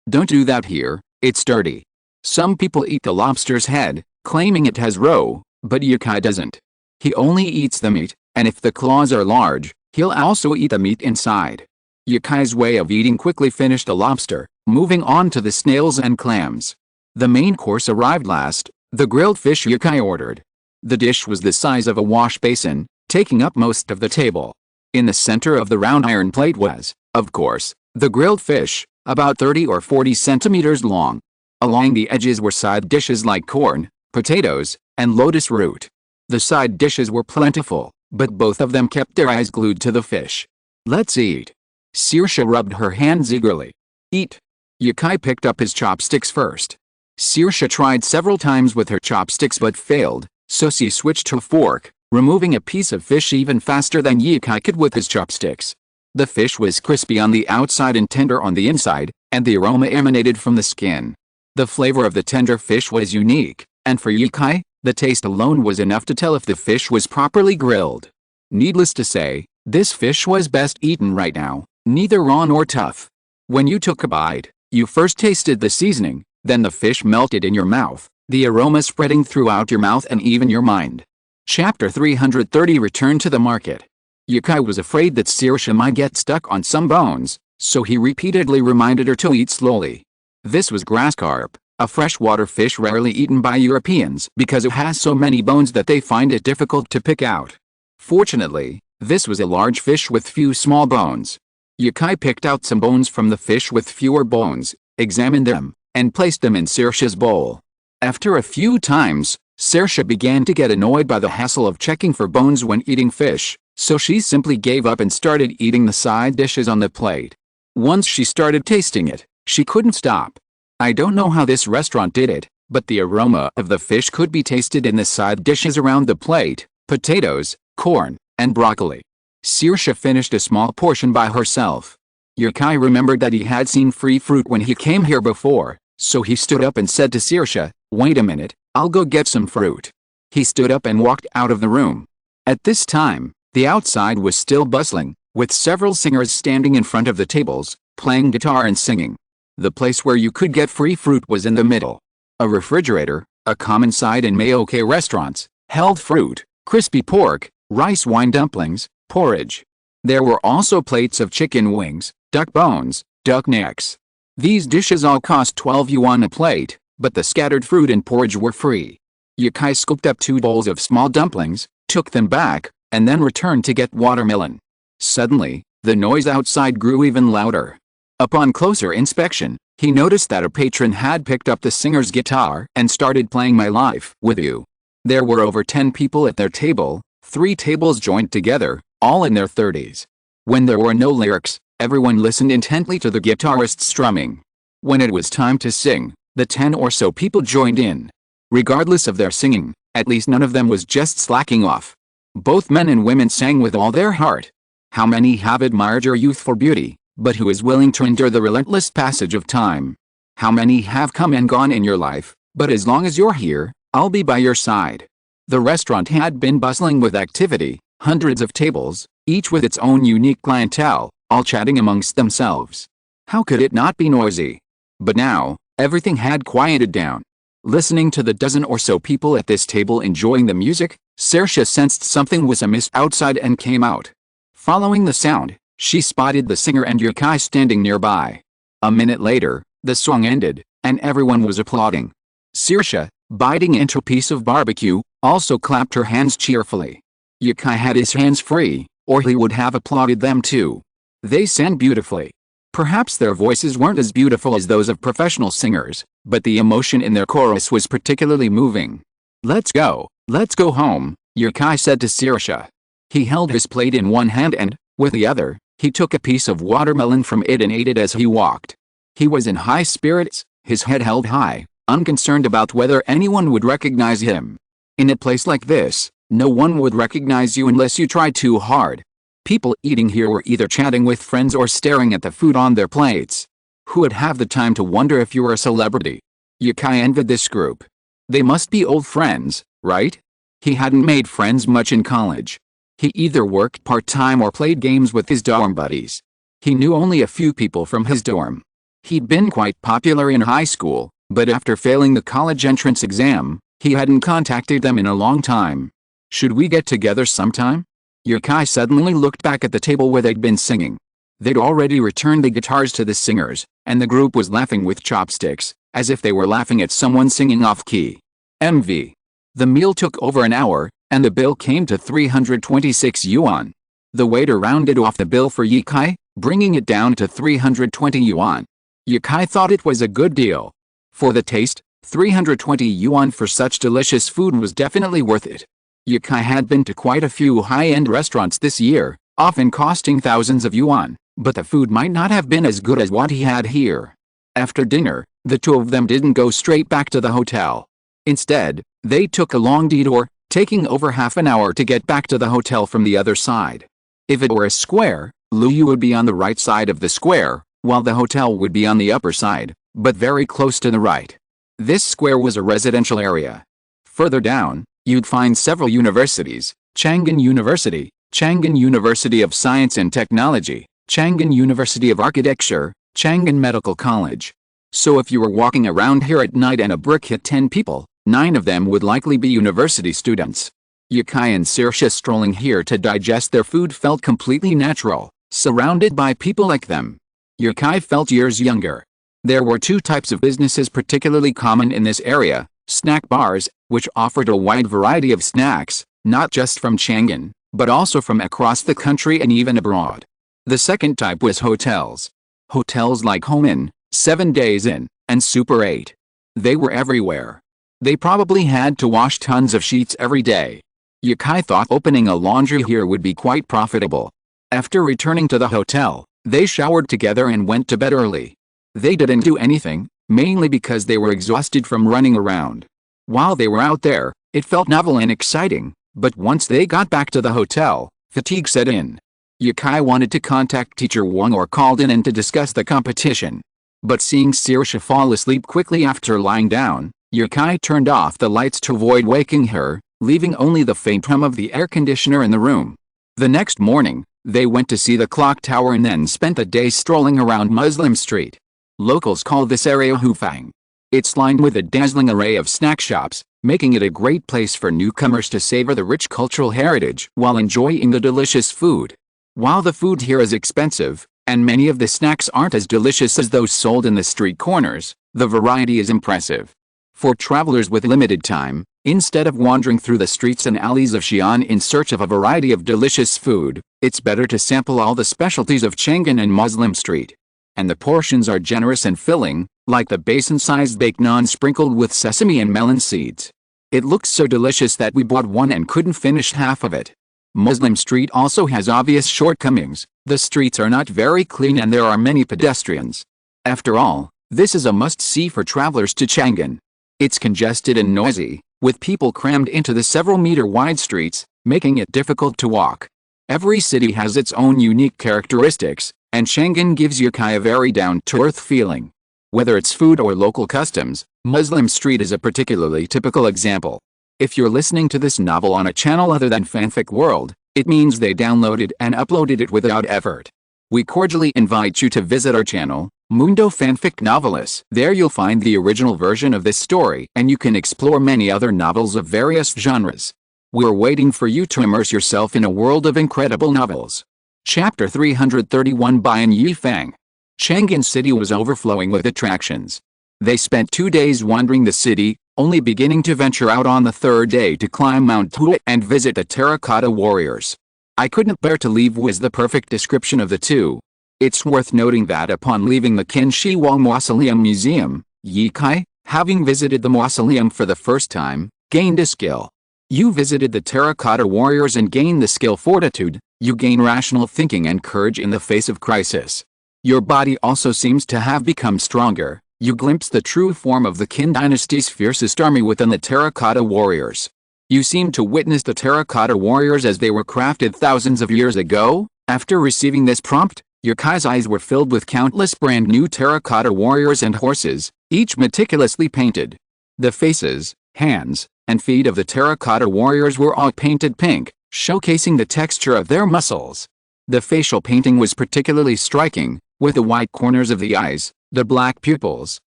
Don't do that here, it's dirty. Some people eat the lobster's head, claiming it has roe, but Yikai doesn't. He only eats the meat, and if the claws are large, he'll also eat the meat inside. Yikai's way of eating quickly finished the lobster, moving on to the snails and clams. The main course arrived last, the grilled fish Yikai ordered. The dish was the size of a wash basin, taking up most of the table. In the center of the round iron plate was, of course, the grilled fish, about 30 or 40 centimeters long. Along the edges were side dishes like corn, potatoes, and lotus root. The side dishes were plentiful, but both of them kept their eyes glued to the fish. Let's eat. Saoirse rubbed her hands eagerly. Eat. Yikai picked up his chopsticks first. Saoirse tried several times with her chopsticks but failed, so she switched to a fork, removing a piece of fish even faster than Yikai could with his chopsticks. The fish was crispy on the outside and tender on the inside, and the aroma emanated from the skin. The flavor of the tender fish was unique, and for Yikai, the taste alone was enough to tell if the fish was properly grilled. Needless to say, this fish was best eaten right now, neither raw nor tough. When you took a bite, you first tasted the seasoning, then the fish melted in your mouth, the aroma spreading throughout your mouth and even your mind. Chapter 330 Return to the Market. Yikai was afraid that Saoirse might get stuck on some bones, so he repeatedly reminded her to eat slowly. This was grass carp, a freshwater fish rarely eaten by Europeans because it has so many bones that they find it difficult to pick out. Fortunately, this was a large fish with few small bones. Yikai picked out some bones from the fish with fewer bones, examined them, and placed them in Saoirse's bowl. After a few times, Saoirse began to get annoyed by the hassle of checking for bones when eating fish, so she simply gave up and started eating the side dishes on the plate. Once she started tasting it, she couldn't stop. I don't know how this restaurant did it, but the aroma of the fish could be tasted in the side dishes around the plate: potatoes, corn, and broccoli. Saoirse finished a small portion by herself. Yikai remembered that he had seen free fruit when he came here before, so he stood up and said to Saoirse, "Wait a minute, I'll go get some fruit." He stood up and walked out of the room. At this time, the outside was still bustling, with several singers standing in front of the tables, playing guitar and singing. The place where you could get free fruit was in the middle. A refrigerator, a common sight in mediocre restaurants, held fruit, crispy pork, rice wine dumplings, porridge. There were also plates of chicken wings, duck bones, duck necks. These dishes all cost 12 yuan a plate, but the scattered fruit and porridge were free. Yukai scooped up 2 bowls of small dumplings, took them back, and then returned to get watermelon. Suddenly, the noise outside grew even louder. Upon closer inspection, he noticed that a patron had picked up the singer's guitar and started playing My Life with You. There were over 10 people at their table, 3 tables joined together, all in their 30s. When there were no lyrics, everyone listened intently to the guitarist's strumming. When it was time to sing, the 10 or so people joined in. Regardless of their singing, at least none of them was just slacking off. Both men and women sang with all their heart. How many have admired your youthful beauty, but who is willing to endure the relentless passage of time? How many have come and gone in your life, but as long as you're here, I'll be by your side. The restaurant had been bustling with activity, hundreds of tables, each with its own unique clientele, all chatting amongst themselves. How could it not be noisy? But now, everything had quieted down. Listening to the dozen or so people at this table enjoying the music, Saoirse sensed something was amiss outside and came out. Following the sound, she spotted the singer and Yukai standing nearby. A minute later, the song ended, and everyone was applauding. Saoirse, biting into a piece of barbecue, also clapped her hands cheerfully. Yukai had his hands free, or he would have applauded them too. They sang beautifully. Perhaps their voices weren't as beautiful as those of professional singers, but the emotion in their chorus was particularly moving. Let's go home, Yukai said to Saoirse. He held his plate in one hand and, with the other, he took a piece of watermelon from it and ate it as he walked. He was in high spirits, his head held high, unconcerned about whether anyone would recognize him. In a place like this, no one would recognize you unless you tried too hard. People eating here were either chatting with friends or staring at the food on their plates. Who would have the time to wonder if you were a celebrity? Yukai envied this group. They must be old friends, right? He hadn't made friends much in college. He either worked part-time or played games with his dorm buddies. He knew only a few people from his dorm. He'd been quite popular in high school, but after failing the college entrance exam, he hadn't contacted them in a long time. Should we get together sometime? Yukai suddenly looked back at the table where they'd been singing. They'd already returned the guitars to the singers, and the group was laughing with chopsticks, as if they were laughing at someone singing off-key. MV. The meal took over an hour, and the bill came to 326 yuan. The waiter rounded off the bill for Yukai, bringing it down to 320 yuan. Yukai thought it was a good deal. For the taste, 320 yuan for such delicious food was definitely worth it. Yukai had been to quite a few high-end restaurants this year, often costing thousands of yuan, but the food might not have been as good as what he had here. After dinner, the two of them didn't go straight back to the hotel. Instead, they took a long detour, taking over half an hour to get back to the hotel from the other side. If it were a square, Luyu would be on the right side of the square, while the hotel would be on the upper side, but very close to the right. This square was a residential area. Further down, you'd find several universities: Chang'an University, Chang'an University of Science and Technology, Chang'an University of Architecture, Chang'an Medical College. So if you were walking around here at night and a brick hit 10 people, 9 of them would likely be university students. Yukai and Saoirse strolling here to digest their food felt completely natural, surrounded by people like them. Yukai felt years younger. There were 2 types of businesses particularly common in this area: snack bars, which offered a wide variety of snacks, not just from Chang'an, but also from across the country and even abroad. The second type was hotels. Hotels like Home Inn, 7 Days Inn, and Super 8. They were everywhere. They probably had to wash tons of sheets every day. Yukai thought opening a laundry here would be quite profitable. After returning to the hotel, they showered together and went to bed early. They didn't do anything, mainly because they were exhausted from running around. While they were out there, it felt novel and exciting, but once they got back to the hotel, fatigue set in. Yukai wanted to contact teacher Wang or called in to discuss the competition. But seeing Saoirse fall asleep quickly after lying down, Yukai turned off the lights to avoid waking her, leaving only the faint hum of the air conditioner in the room. The next morning, they went to see the clock tower and then spent the day strolling around Muslim Street. Locals call this area Hufang. It's lined with a dazzling array of snack shops, making it a great place for newcomers to savor the rich cultural heritage while enjoying the delicious food. While the food here is expensive, and many of the snacks aren't as delicious as those sold in the street corners, the variety is impressive. For travelers with limited time, instead of wandering through the streets and alleys of Xi'an in search of a variety of delicious food, it's better to sample all the specialties of Chang'an and Muslim Street. And the portions are generous and filling, like the basin-sized baked naan sprinkled with sesame and melon seeds. It looks so delicious that we bought one and couldn't finish half of it. Muslim Street also has obvious shortcomings. The streets are not very clean and there are many pedestrians. After all, this is a must-see for travelers to Chang'an. It's congested and noisy, with people crammed into the several-meter-wide streets, making it difficult to walk. Every city has its own unique characteristics, and Chang'an gives Yukai a very down-to-earth feeling. Whether it's food or local customs, Muslim Street is a particularly typical example. If you're listening to this novel on a channel other than Fanfic World, it means they downloaded and uploaded it without effort. We cordially invite you to visit our channel, Mundo Fanfic Novelis. There you'll find the original version of this story and you can explore many other novels of various genres. We're waiting for you to immerse yourself in a world of incredible novels. Chapter 331 by An Yifang. Chang'an City was overflowing with attractions. They spent 2 days wandering the city, only beginning to venture out on the third day to climb Mount Tua and visit the Terracotta Warriors. I couldn't bear to leave was the perfect description of the two. It's worth noting that upon leaving the Qinshi Wall Mausoleum Museum, Yi Kai, having visited the mausoleum for the first time, gained a skill. You visited the Terracotta Warriors and gained the skill Fortitude. You gain rational thinking and courage in the face of crisis. Your body also seems to have become stronger. You glimpse the true form of the Qin dynasty's fiercest army within the Terracotta Warriors. You seem to witness the Terracotta Warriors as they were crafted thousands of years ago. After receiving this prompt, Yukai's eyes were filled with countless brand new Terracotta Warriors and horses, each meticulously painted. The faces, hands, and feet of the Terracotta Warriors were all painted pink, showcasing the texture of their muscles. The facial painting was particularly striking, with the white corners of the eyes, the black pupils,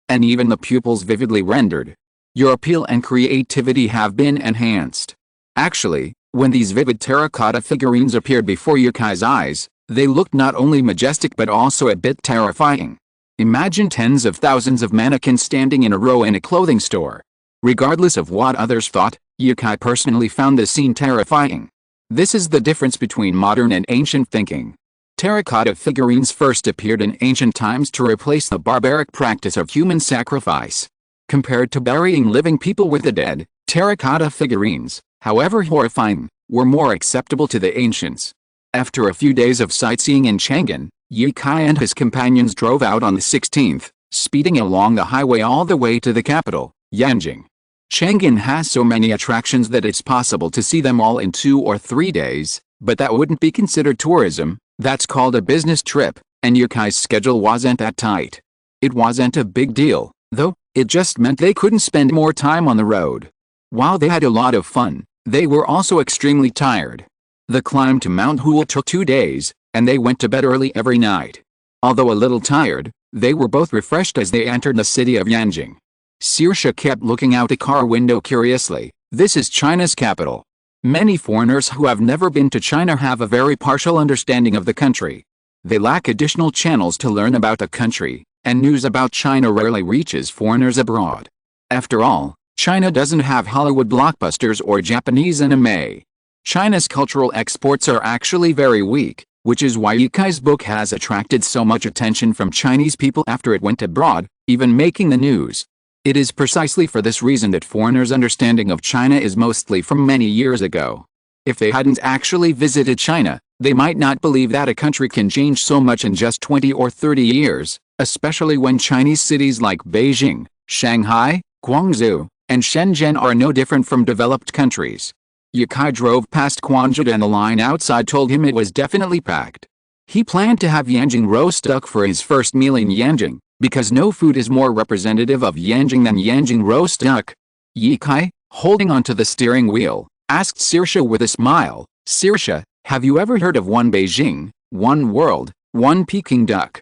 and even the pupils vividly rendered. Your appeal and creativity have been enhanced. Actually, when these vivid terracotta figurines appeared before Yukai's eyes, they looked not only majestic but also a bit terrifying. Imagine tens of thousands of mannequins standing in a row in a clothing store. Regardless of what others thought, Yukai personally found the scene terrifying. This is the difference between modern and ancient thinking. Terracotta figurines first appeared in ancient times to replace the barbaric practice of human sacrifice. Compared to burying living people with the dead, terracotta figurines, however horrifying, were more acceptable to the ancients. After a few days of sightseeing in Chang'an, Yi Kai and his companions drove out on the 16th, speeding along the highway all the way to the capital, Yanjing. Chang'an has so many attractions that it's possible to see them all in 2 or 3 days, but that wouldn't be considered tourism. That's called a business trip, and Yukai's schedule wasn't that tight. It wasn't a big deal, though. It just meant they couldn't spend more time on the road. While they had a lot of fun, they were also extremely tired. The climb to Mount Hua took 2 days, and they went to bed early every night. Although a little tired, they were both refreshed as they entered the city of Yanjing. Saoirse kept looking out a car window curiously. This is China's capital. Many foreigners who have never been to China have a very partial understanding of the country. They lack additional channels to learn about the country, and news about China rarely reaches foreigners abroad. After all, China doesn't have Hollywood blockbusters or Japanese anime. China's cultural exports are actually very weak, which is why Yukai's book has attracted so much attention from Chinese people after it went abroad, even making the news. It is precisely for this reason that foreigners' understanding of China is mostly from many years ago. If they hadn't actually visited China, they might not believe that a country can change so much in just 20 or 30 years, especially when Chinese cities like Beijing, Shanghai, Guangzhou, and Shenzhen are no different from developed countries. Yukai drove past Quanzhou and the line outside told him it was definitely packed. He planned to have Yanjing roast duck for his first meal in Yanjing, because no food is more representative of Yanjing than Yanjing roast duck. Yi Kai, holding onto the steering wheel, asked Saoirse with a smile, "Saoirse, have you ever heard of one Beijing, one world, one Peking duck?"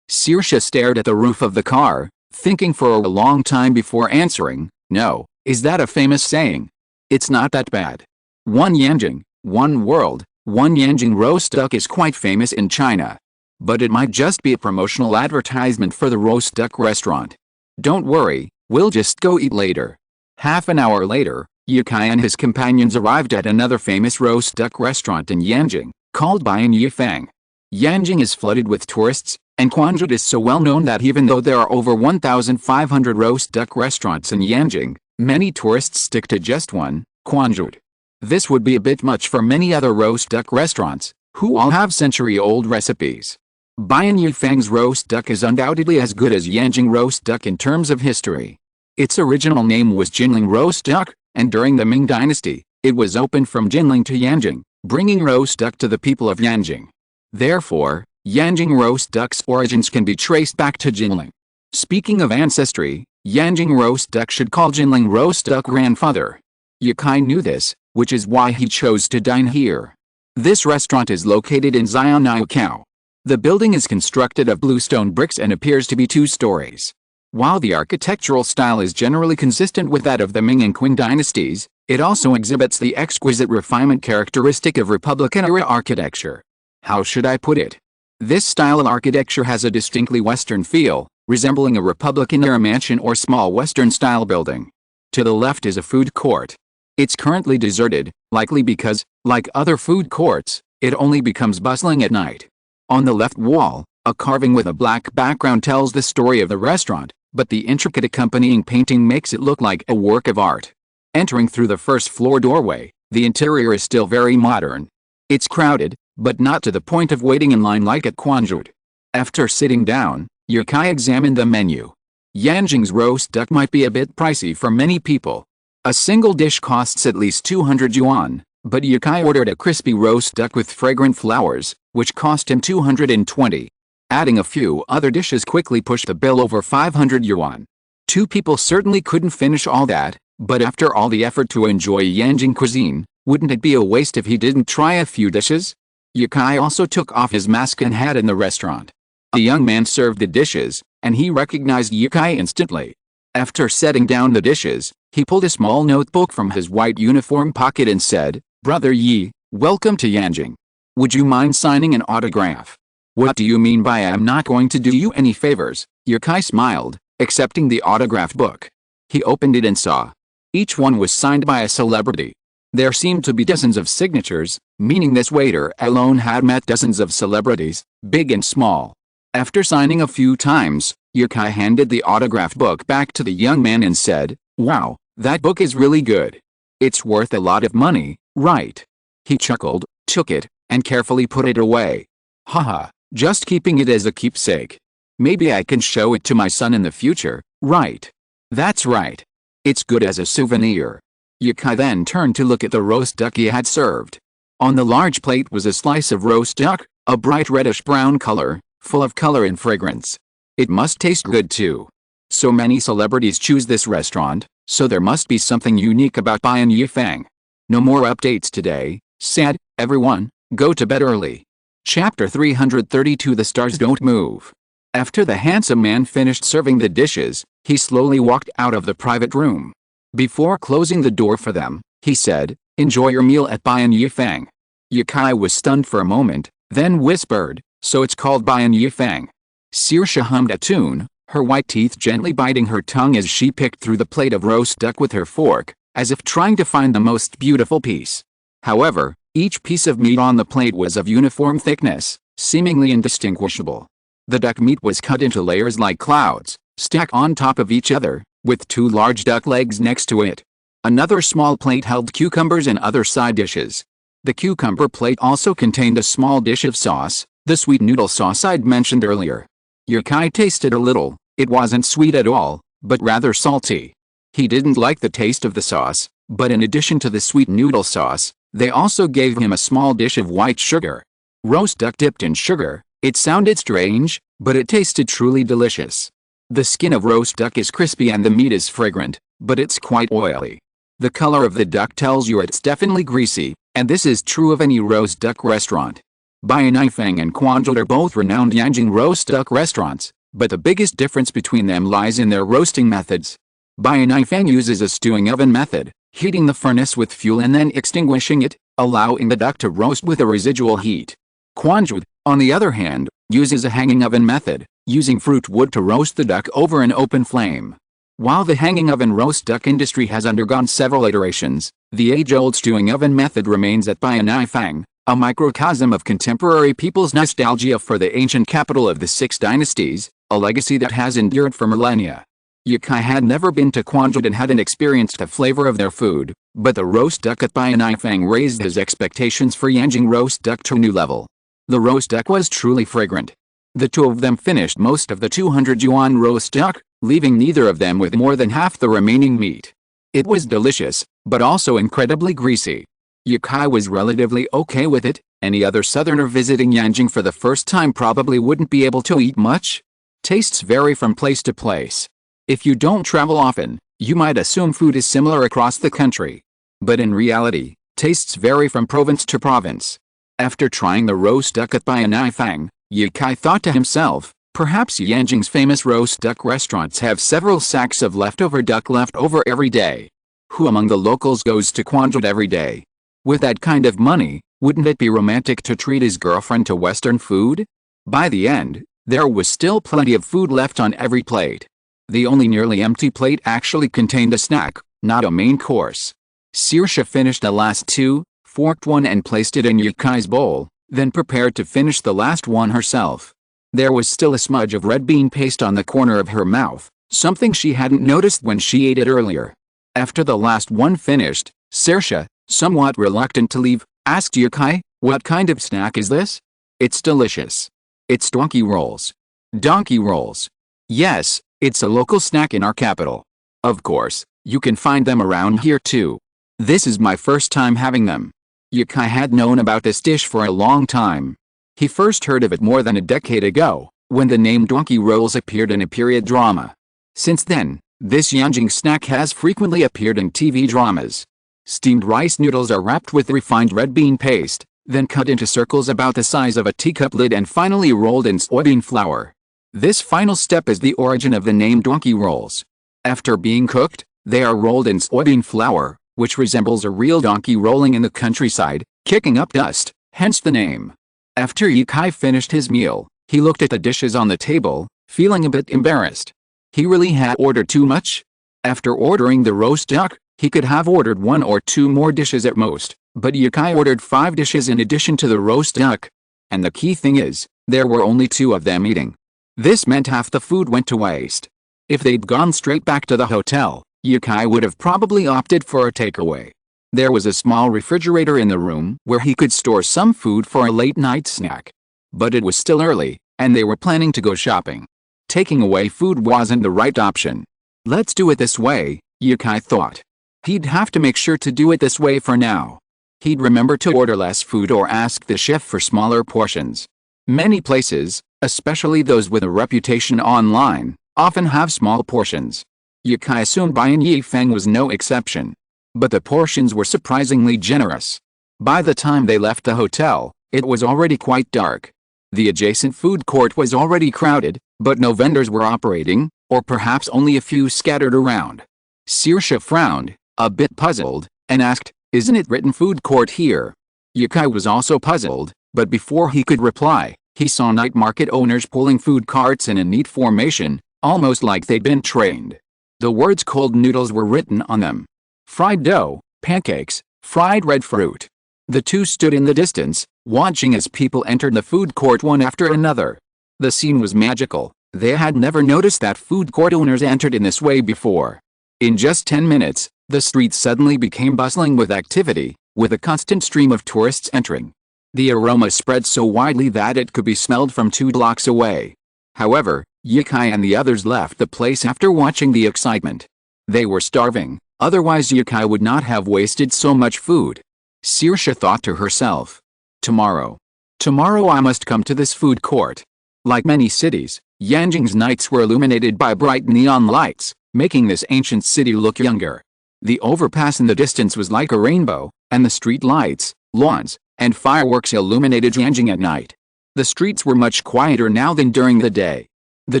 Saoirse stared at the roof of the car, Thinking for a long time before answering, no, is that a famous saying? It's not that bad. One Yanjing, one world, one Yanjing roast duck is quite famous in China. But it might just be a promotional advertisement for the roast duck restaurant. Don't worry, we'll just go eat later. Half an hour later, Yukai and his companions arrived at another famous roast duck restaurant in Yanjing, called Bayan Yifang. Yanjing is flooded with tourists, and Quanzhou is so well known that even though there are over 1,500 roast duck restaurants in Yanjing, many tourists stick to just one, Quanzhou. This would be a bit much for many other roast duck restaurants, who all have century-old recipes. Bayan Yifang's roast duck is undoubtedly as good as Yanjing roast duck in terms of history. Its original name was Jinling roast duck, and during the Ming dynasty, it was opened from Jinling to Yanjing, bringing roast duck to the people of Yanjing. Therefore, Yanjing roast duck's origins can be traced back to Jinling. Speaking of ancestry, Yanjing roast duck should call Jinling roast duck grandfather. Yukai knew this, which is why he chose to dine here. This restaurant is located in Xianyukiao. The building is constructed of bluestone bricks and appears to be 2 stories. While the architectural style is generally consistent with that of the Ming and Qing dynasties, it also exhibits the exquisite refinement characteristic of Republican-era architecture. How should I put it? This style of architecture has a distinctly Western feel, resembling a Republican-era mansion or small Western-style building. To the left is a food court. It's currently deserted, likely because, like other food courts, it only becomes bustling at night. On the left wall, a carving with a black background tells the story of the restaurant, but the intricate accompanying painting makes it look like a work of art. Entering through the first-floor doorway, the interior is still very modern. It's crowded, but not to the point of waiting in line like at Quanzhou. After sitting down, Yukai examined the menu. Yanjing's roast duck might be a bit pricey for many people. A single dish costs at least 200 yuan, but Yukai ordered a crispy roast duck with fragrant flowers, which cost him 220. Adding a few other dishes quickly pushed the bill over 500 yuan. 2 people certainly couldn't finish all that, but after all the effort to enjoy Yanjing cuisine, wouldn't it be a waste if he didn't try a few dishes? Yukai also took off his mask and hat in the restaurant. A young man served the dishes, and he recognized Yukai instantly. After setting down the dishes, he pulled a small notebook from his white uniform pocket and said, "Brother Yi, welcome to Yanjing. Would you mind signing an autograph?" "What do you mean by I'm not going to do you any favors?" Yukai smiled, accepting the autograph book. He opened it and saw. Each one was signed by a celebrity. There seemed to be dozens of signatures, meaning this waiter alone had met dozens of celebrities, big and small. After signing a few times, Yukai handed the autograph book back to the young man and said, "Wow, that book is really good. It's worth a lot of money, right?" He chuckled, took it, and carefully put it away. "Haha, just keeping it as a keepsake. Maybe I can show it to my son in the future, right?" "That's right. It's good as a souvenir." Yukai then turned to look at the roast duck he had served. On the large plate was a slice of roast duck, a bright reddish-brown color, full of color and fragrance. It must taste good too. So many celebrities choose this restaurant, so there must be something unique about Bayan Yifang. No more updates today, sad, everyone, go to bed early. Chapter 332 The Stars Don't Move. After the handsome man finished serving the dishes, he slowly walked out of the private room. Before closing the door for them, he said, "Enjoy your meal at Bayan Yifang." Yukai was stunned for a moment, then whispered, "So it's called Bayan Yifang." Saoirse hummed a tune, her white teeth gently biting her tongue as she picked through the plate of roast duck with her fork, as if trying to find the most beautiful piece. However, each piece of meat on the plate was of uniform thickness, seemingly indistinguishable. The duck meat was cut into layers like clouds, stacked on top of each other, with 2 large duck legs next to it. Another small plate held cucumbers and other side dishes. The cucumber plate also contained a small dish of sauce, the sweet noodle sauce I'd mentioned earlier. Yukai tasted a little. It wasn't sweet at all, but rather salty. He didn't like the taste of the sauce, but in addition to the sweet noodle sauce, they also gave him a small dish of white sugar. Roast duck dipped in sugar. It sounded strange, but it tasted truly delicious. The skin of roast duck is crispy and the meat is fragrant, but it's quite oily. The color of the duck tells you it's definitely greasy, and this is true of any roast duck restaurant. Bayan Yifang and Quanzhou are both renowned Yanjing roast duck restaurants, But the biggest difference between them lies in their roasting methods. Bayanifang uses a stewing oven method, heating the furnace with fuel and then extinguishing it, allowing the duck to roast with a residual heat. Quanjud, on the other hand, uses a hanging oven method, using fruit wood to roast the duck over an open flame. While the hanging oven roast duck industry has undergone several iterations, the age-old stewing oven method remains at Bayanifang, a microcosm of contemporary people's nostalgia for the ancient capital of the Six Dynasties, a legacy that has endured for millennia. Yukai had never been to Quanjud and hadn't experienced the flavor of their food, but the roast duck at Bayanifang raised his expectations for Yanjing roast duck to a new level. The roast duck was truly fragrant. The two of them finished most of the 200 yuan roast duck, leaving neither of them with more than half the remaining meat. It was delicious, but also incredibly greasy. Yukai was relatively okay with it. Any other southerner visiting Yanjing for the first time probably wouldn't be able to eat much. Tastes vary from place to place. If you don't travel often, you might assume food is similar across the country. But in reality, tastes vary from province to province. After trying the roast duck at Bayanifang, Yukai thought to himself, perhaps Yanjing's famous roast duck restaurants have several sacks of leftover duck left over every day. Who among the locals goes to Quanjud every day? With that kind of money, wouldn't it be romantic to treat his girlfriend to Western food? By the end, there was still plenty of food left on every plate. The only nearly empty plate actually contained a snack, not a main course. Saoirse finished the last two, forked one and placed it in Yukai's bowl, then prepared to finish the last one herself. There was still a smudge of red bean paste on the corner of her mouth, something she hadn't noticed when she ate it earlier. After the last one finished, Saoirse, somewhat reluctant to leave, asked Yukai, "What kind of snack is this?" "It's delicious. It's donkey rolls." "Donkey rolls?" "Yes, it's a local snack in our capital. Of course, you can find them around here too. This is my first time having them." Yukai had known about this dish for a long time. He first heard of it more than a decade ago, when the name donkey rolls appeared in a period drama. Since then, this Yanjing snack has frequently appeared in TV dramas. Steamed rice noodles are wrapped with refined red bean paste, then cut into circles about the size of a teacup lid and finally rolled in soybean flour. This final step is the origin of the name donkey rolls. After being cooked, they are rolled in soybean flour, which resembles a real donkey rolling in the countryside, kicking up dust, hence the name. After Yukai finished his meal, he looked at the dishes on the table, feeling a bit embarrassed. He really had ordered too much? After ordering the roast duck, he could have ordered 1 or 2 more dishes at most, but Yukai ordered 5 dishes in addition to the roast duck. And the key thing is, there were only 2 of them eating. This meant half the food went to waste. If they'd gone straight back to the hotel, Yukai would have probably opted for a takeaway. There was a small refrigerator in the room where he could store some food for a late-night snack. But it was still early, and they were planning to go shopping. Taking away food wasn't the right option. Let's do it this way, Yukai thought. He'd have to make sure to do it this way for now. He'd remember to order less food or ask the chef for smaller portions. Many places, especially those with a reputation online, often have small portions. Yukai assumed Bayanifang was no exception. But the portions were surprisingly generous. By the time they left the hotel, it was already quite dark. The adjacent food court was already crowded, but no vendors were operating, or perhaps only a few scattered around. Saoirse frowned, a bit puzzled, and asked, "Isn't it written food court here?" Yukai was also puzzled, but before he could reply, he saw night market owners pulling food carts in a neat formation, almost like they'd been trained. The words cold noodles were written on them. Fried dough, pancakes, fried red fruit. The two stood in the distance, watching as people entered the food court one after another. The scene was magical. They had never noticed that food court owners entered in this way before. In just 10 minutes, the streets suddenly became bustling with activity, with a constant stream of tourists entering. The aroma spread so widely that it could be smelled from 2 blocks away. However, Yukai and the others left the place after watching the excitement. They were starving, otherwise Yukai would not have wasted so much food. Saoirse thought to herself. Tomorrow I must come to this food court. Like many cities, Yanjing's nights were illuminated by bright neon lights, making this ancient city look younger. The overpass in the distance was like a rainbow, and the street lights, lawns, and fireworks illuminated Yanjing at night. The streets were much quieter now than during the day. The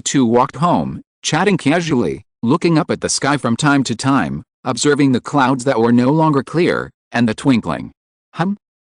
two walked home, chatting casually, looking up at the sky from time to time, observing the clouds that were no longer clear, and the twinkling.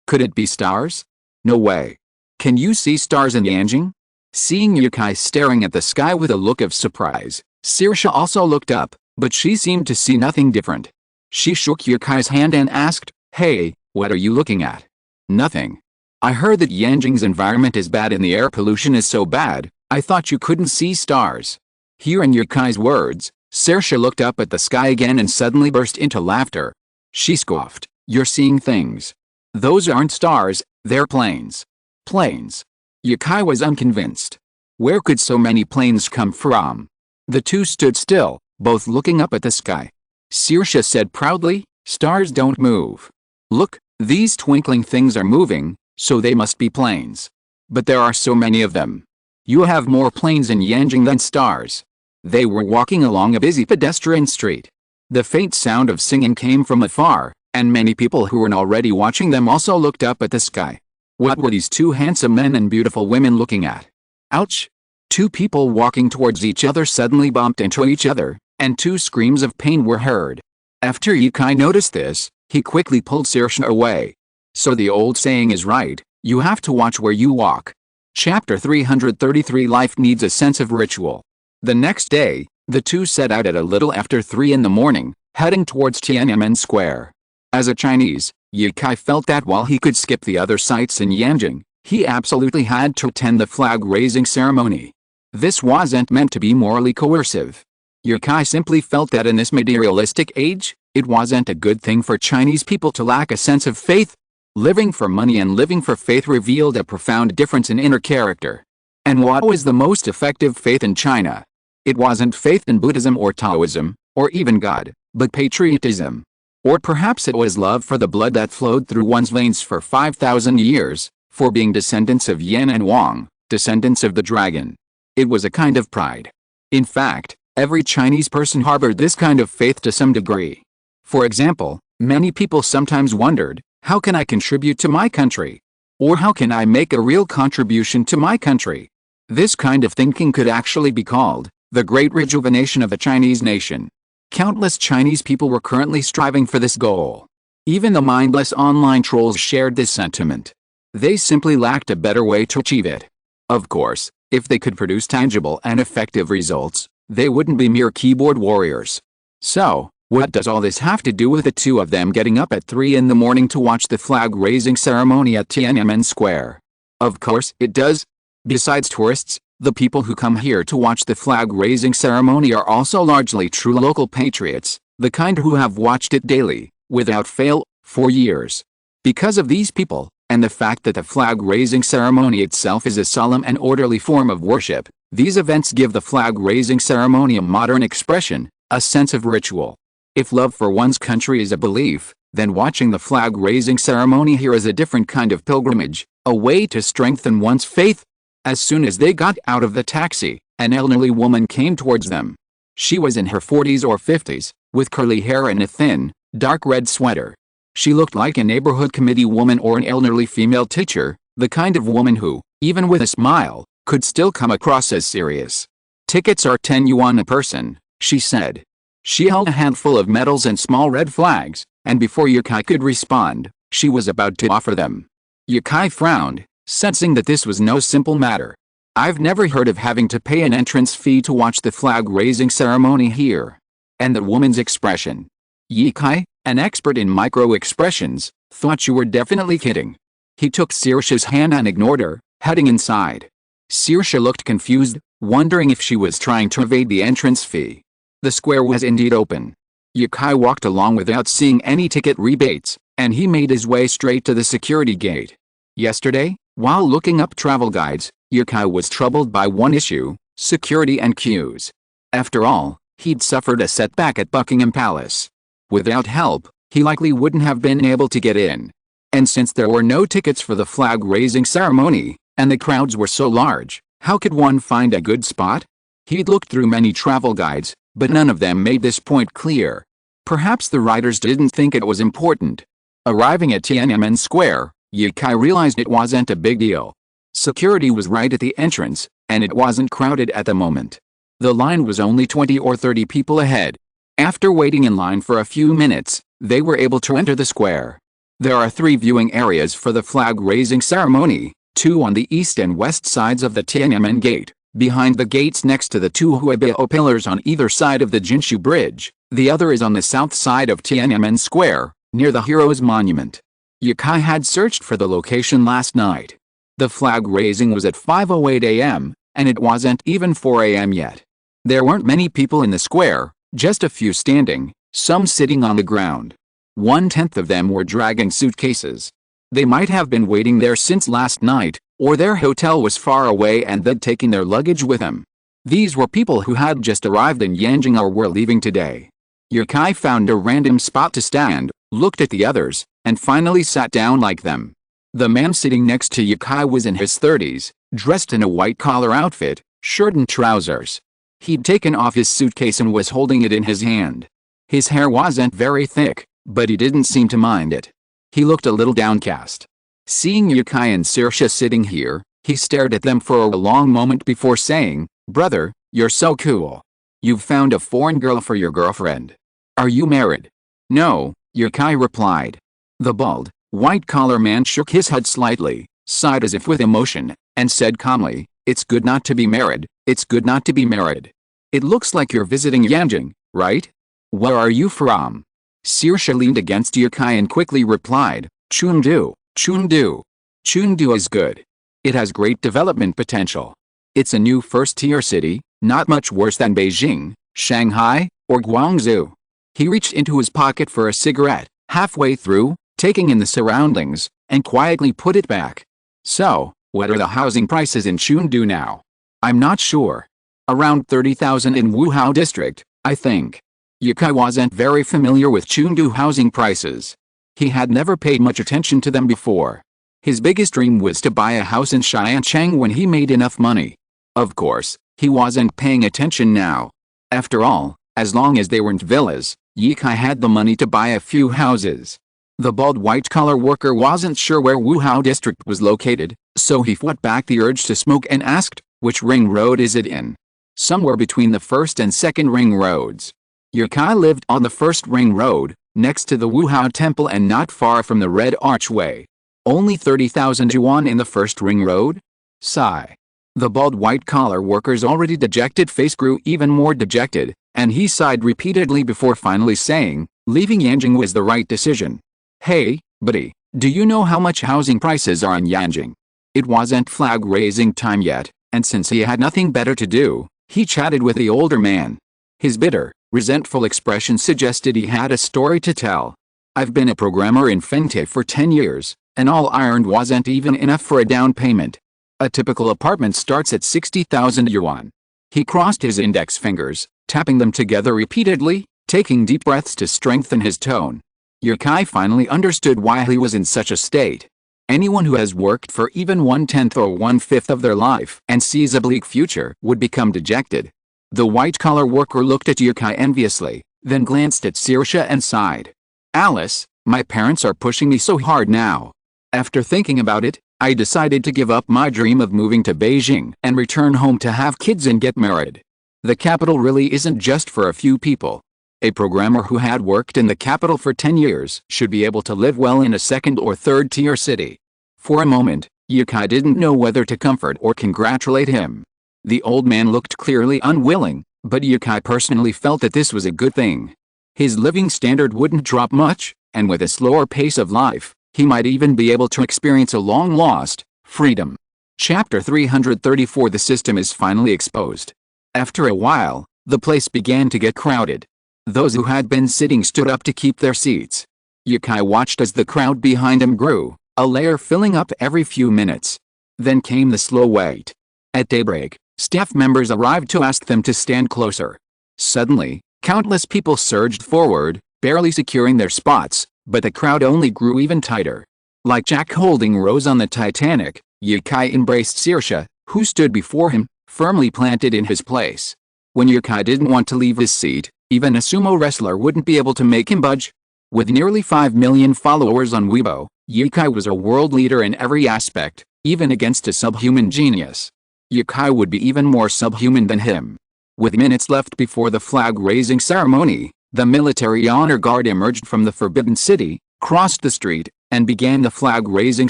Could it be stars? No way. Can you see stars in Yanjing? Seeing Yukai staring at the sky with a look of surprise, Saoirse also looked up, but she seemed to see nothing different. She shook Yukai's hand and asked, "Hey, what are you looking at?" "Nothing. I heard that Yanjing's environment is bad and the air pollution is so bad, I thought you couldn't see stars." Hearing Yukai's words, Saoirse looked up at the sky again and suddenly burst into laughter. She scoffed, "You're seeing things. Those aren't stars, they're planes." Planes. Yukai was unconvinced. Where could so many planes come from? The two stood still, both looking up at the sky. Saoirse said proudly, "Stars don't move. Look, these twinkling things are moving, so they must be planes. But there are so many of them. You have more planes in Yanjing than stars." They were walking along a busy pedestrian street. The faint sound of singing came from afar, and many people who were already watching them also looked up at the sky. What were these two handsome men and beautiful women looking at? Ouch! Two people walking towards each other suddenly bumped into each other, and two screams of pain were heard. After Yukai noticed this, he quickly pulled Saoirse away. So the old saying is right, you have to watch where you walk. Chapter 333 Life needs a sense of ritual. The next day, the two set out at a little after 3 in the morning, heading towards Tiananmen Square. As a Chinese, Yukai felt that while he could skip the other sites in Yanjing, he absolutely had to attend the flag-raising ceremony. This wasn't meant to be morally coercive. Yukai simply felt that in this materialistic age, it wasn't a good thing for Chinese people to lack a sense of faith. Living for money and living for faith revealed a profound difference in inner character. And what was the most effective faith in China? It wasn't faith in Buddhism or Taoism, or even God, but patriotism. Or perhaps it was love for the blood that flowed through one's veins for 5,000 years, for being descendants of Yin and Wang, descendants of the dragon. It was a kind of pride. In fact, every Chinese person harbored this kind of faith to some degree. For example, many people sometimes wondered, how can I contribute to my country? Or how can I make a real contribution to my country? This kind of thinking could actually be called the Great Rejuvenation of the Chinese nation. Countless Chinese people were currently striving for this goal. Even the mindless online trolls shared this sentiment. They simply lacked a better way to achieve it. Of course, if they could produce tangible and effective results, they wouldn't be mere keyboard warriors. So, what does all this have to do with the two of them getting up at 3 in the morning to watch the flag-raising ceremony at Tiananmen Square? Of course it does. Besides tourists, the people who come here to watch the flag-raising ceremony are also largely true local patriots, the kind who have watched it daily, without fail, for years. Because of these people, and the fact that the flag-raising ceremony itself is a solemn and orderly form of worship, these events give the flag-raising ceremony a modern expression, a sense of ritual. If love for one's country is a belief, then watching the flag-raising ceremony here is a different kind of pilgrimage, a way to strengthen one's faith. As soon as they got out of the taxi, an elderly woman came towards them. She was in her 40s or 50s, with curly hair and a thin, dark red sweater. She looked like a neighborhood committee woman or an elderly female teacher, the kind of woman who, even with a smile, could still come across as serious. "Tickets are 10 yuan a person," she said. She held a handful of medals and small red flags, and before Yukai could respond, she was about to offer them. Yukai frowned, sensing that this was no simple matter. "I've never heard of having to pay an entrance fee to watch the flag-raising ceremony here." And the woman's expression. Yukai, an expert in micro-expressions, thought you were definitely kidding. He took Saoirse's hand and ignored her, heading inside. Saoirse looked confused, wondering if she was trying to evade the entrance fee. The square was indeed open. Yukai walked along without seeing any ticket rebates, and he made his way straight to the security gate. Yesterday, while looking up travel guides, Yukai was troubled by one issue: security and queues. After all, he'd suffered a setback at Buckingham Palace. Without help, he likely wouldn't have been able to get in. And since there were no tickets for the flag-raising ceremony, and the crowds were so large, how could one find a good spot? He'd looked through many travel guides, but none of them made this point clear. Perhaps the writers didn't think it was important. Arriving at Tiananmen Square, Yukai realized it wasn't a big deal. Security was right at the entrance, and it wasn't crowded at the moment. The line was only 20 or 30 people ahead. After waiting in line for a few minutes, they were able to enter the square. There are 3 viewing areas for the flag-raising ceremony, 2 on the east and west sides of the Tiananmen Gate. Behind the gates next to the 2 Huaibao pillars on either side of the Jinshu Bridge, the other is on the south side of Tiananmen Square, near the Heroes Monument. Yukai had searched for the location last night. The flag raising was at 5:08 a.m., and it wasn't even 4 a.m. yet. There weren't many people in the square, just a few standing, some sitting on the ground. 1/10 of them were dragging suitcases. They might have been waiting there since last night, or their hotel was far away and they'd taken their luggage with them. These were people who had just arrived in Yanjing or were leaving today. Yukai found a random spot to stand, looked at the others, and finally sat down like them. The man sitting next to Yukai was in his 30s, dressed in a white-collar outfit, shirt and trousers. He'd taken off his suitcase and was holding it in his hand. His hair wasn't very thick, but he didn't seem to mind it. He looked a little downcast. Seeing Yukai and Saoirse sitting here, he stared at them for a long moment before saying, "Brother, you're so cool. You've found a foreign girl for your girlfriend. Are you married?" "No," Yukai replied. The bald, white-collar man shook his head slightly, sighed as if with emotion, and said calmly, "It's good not to be married, it's good not to be married. It looks like you're visiting Yanjing, right? Where are you from?" Saoirse leaned against Yukai and quickly replied, "Chengdu, Chengdu. Chengdu is good. It has great development potential. It's a new first-tier city, not much worse than Beijing, Shanghai, or Guangzhou." He reached into his pocket for a cigarette, halfway through, taking in the surroundings, and quietly put it back. "So, what are the housing prices in Chengdu now?" "I'm not sure. Around 30,000 in Wuhao district, I think." Yukai wasn't very familiar with Chengdu housing prices. He had never paid much attention to them before. His biggest dream was to buy a house in Xiancheng when he made enough money. Of course, he wasn't paying attention now. After all, as long as they weren't villas, Yukai had the money to buy a few houses. The bald white-collar worker wasn't sure where Wuhao district was located, so he fought back the urge to smoke and asked, "Which ring road is it in?" "Somewhere between the first and second ring roads." Yukai lived on the first ring road, next to the Wuhao temple and not far from the Red Archway. "Only 30,000 yuan in the first ring road?" Sigh. The bald white-collar worker's already dejected face grew even more dejected, and he sighed repeatedly before finally saying, "Leaving Yanjing was the right decision." "Hey, buddy, do you know how much housing prices are in Yanjing?" It wasn't flag-raising time yet, and since he had nothing better to do, he chatted with the older man. His bitter, resentful expression suggested he had a story to tell. "I've been a programmer in Fengte for 10 years, and all I earned wasn't even enough for a down payment. A typical apartment starts at 60,000 yuan. He crossed his index fingers, tapping them together repeatedly, taking deep breaths to strengthen his tone. Yukai finally understood why he was in such a state. Anyone who has worked for even 1/10 or 1/5 of their life and sees a bleak future would become dejected. The white-collar worker looked at Yukai enviously, then glanced at Saoirse and sighed. "Alice, my parents are pushing me so hard now. After thinking about it, I decided to give up my dream of moving to Beijing and return home to have kids and get married. The capital really isn't just for a few people. A programmer who had worked in the capital for 10 years should be able to live well in a second or third-tier city." For a moment, Yukai didn't know whether to comfort or congratulate him. The old man looked clearly unwilling, but Yukai personally felt that this was a good thing. His living standard wouldn't drop much, and with a slower pace of life, he might even be able to experience a long-lost freedom. Chapter 334. The system is finally exposed. After a while, the place began to get crowded. Those who had been sitting stood up to keep their seats. Yukai watched as the crowd behind him grew, a layer filling up every few minutes. Then came the slow wait. At daybreak, staff members arrived to ask them to stand closer. Suddenly, countless people surged forward, barely securing their spots, but the crowd only grew even tighter. Like Jack holding Rose on the Titanic, Yukai embraced Saoirse, who stood before him, firmly planted in his place. When Yukai didn't want to leave his seat, even a sumo wrestler wouldn't be able to make him budge. With nearly 5 million followers on Weibo, Yukai was a world leader in every aspect, even against a subhuman genius. Yukai would be even more subhuman than him. With minutes left before the flag-raising ceremony, the military honor guard emerged from the Forbidden City, crossed the street, and began the flag-raising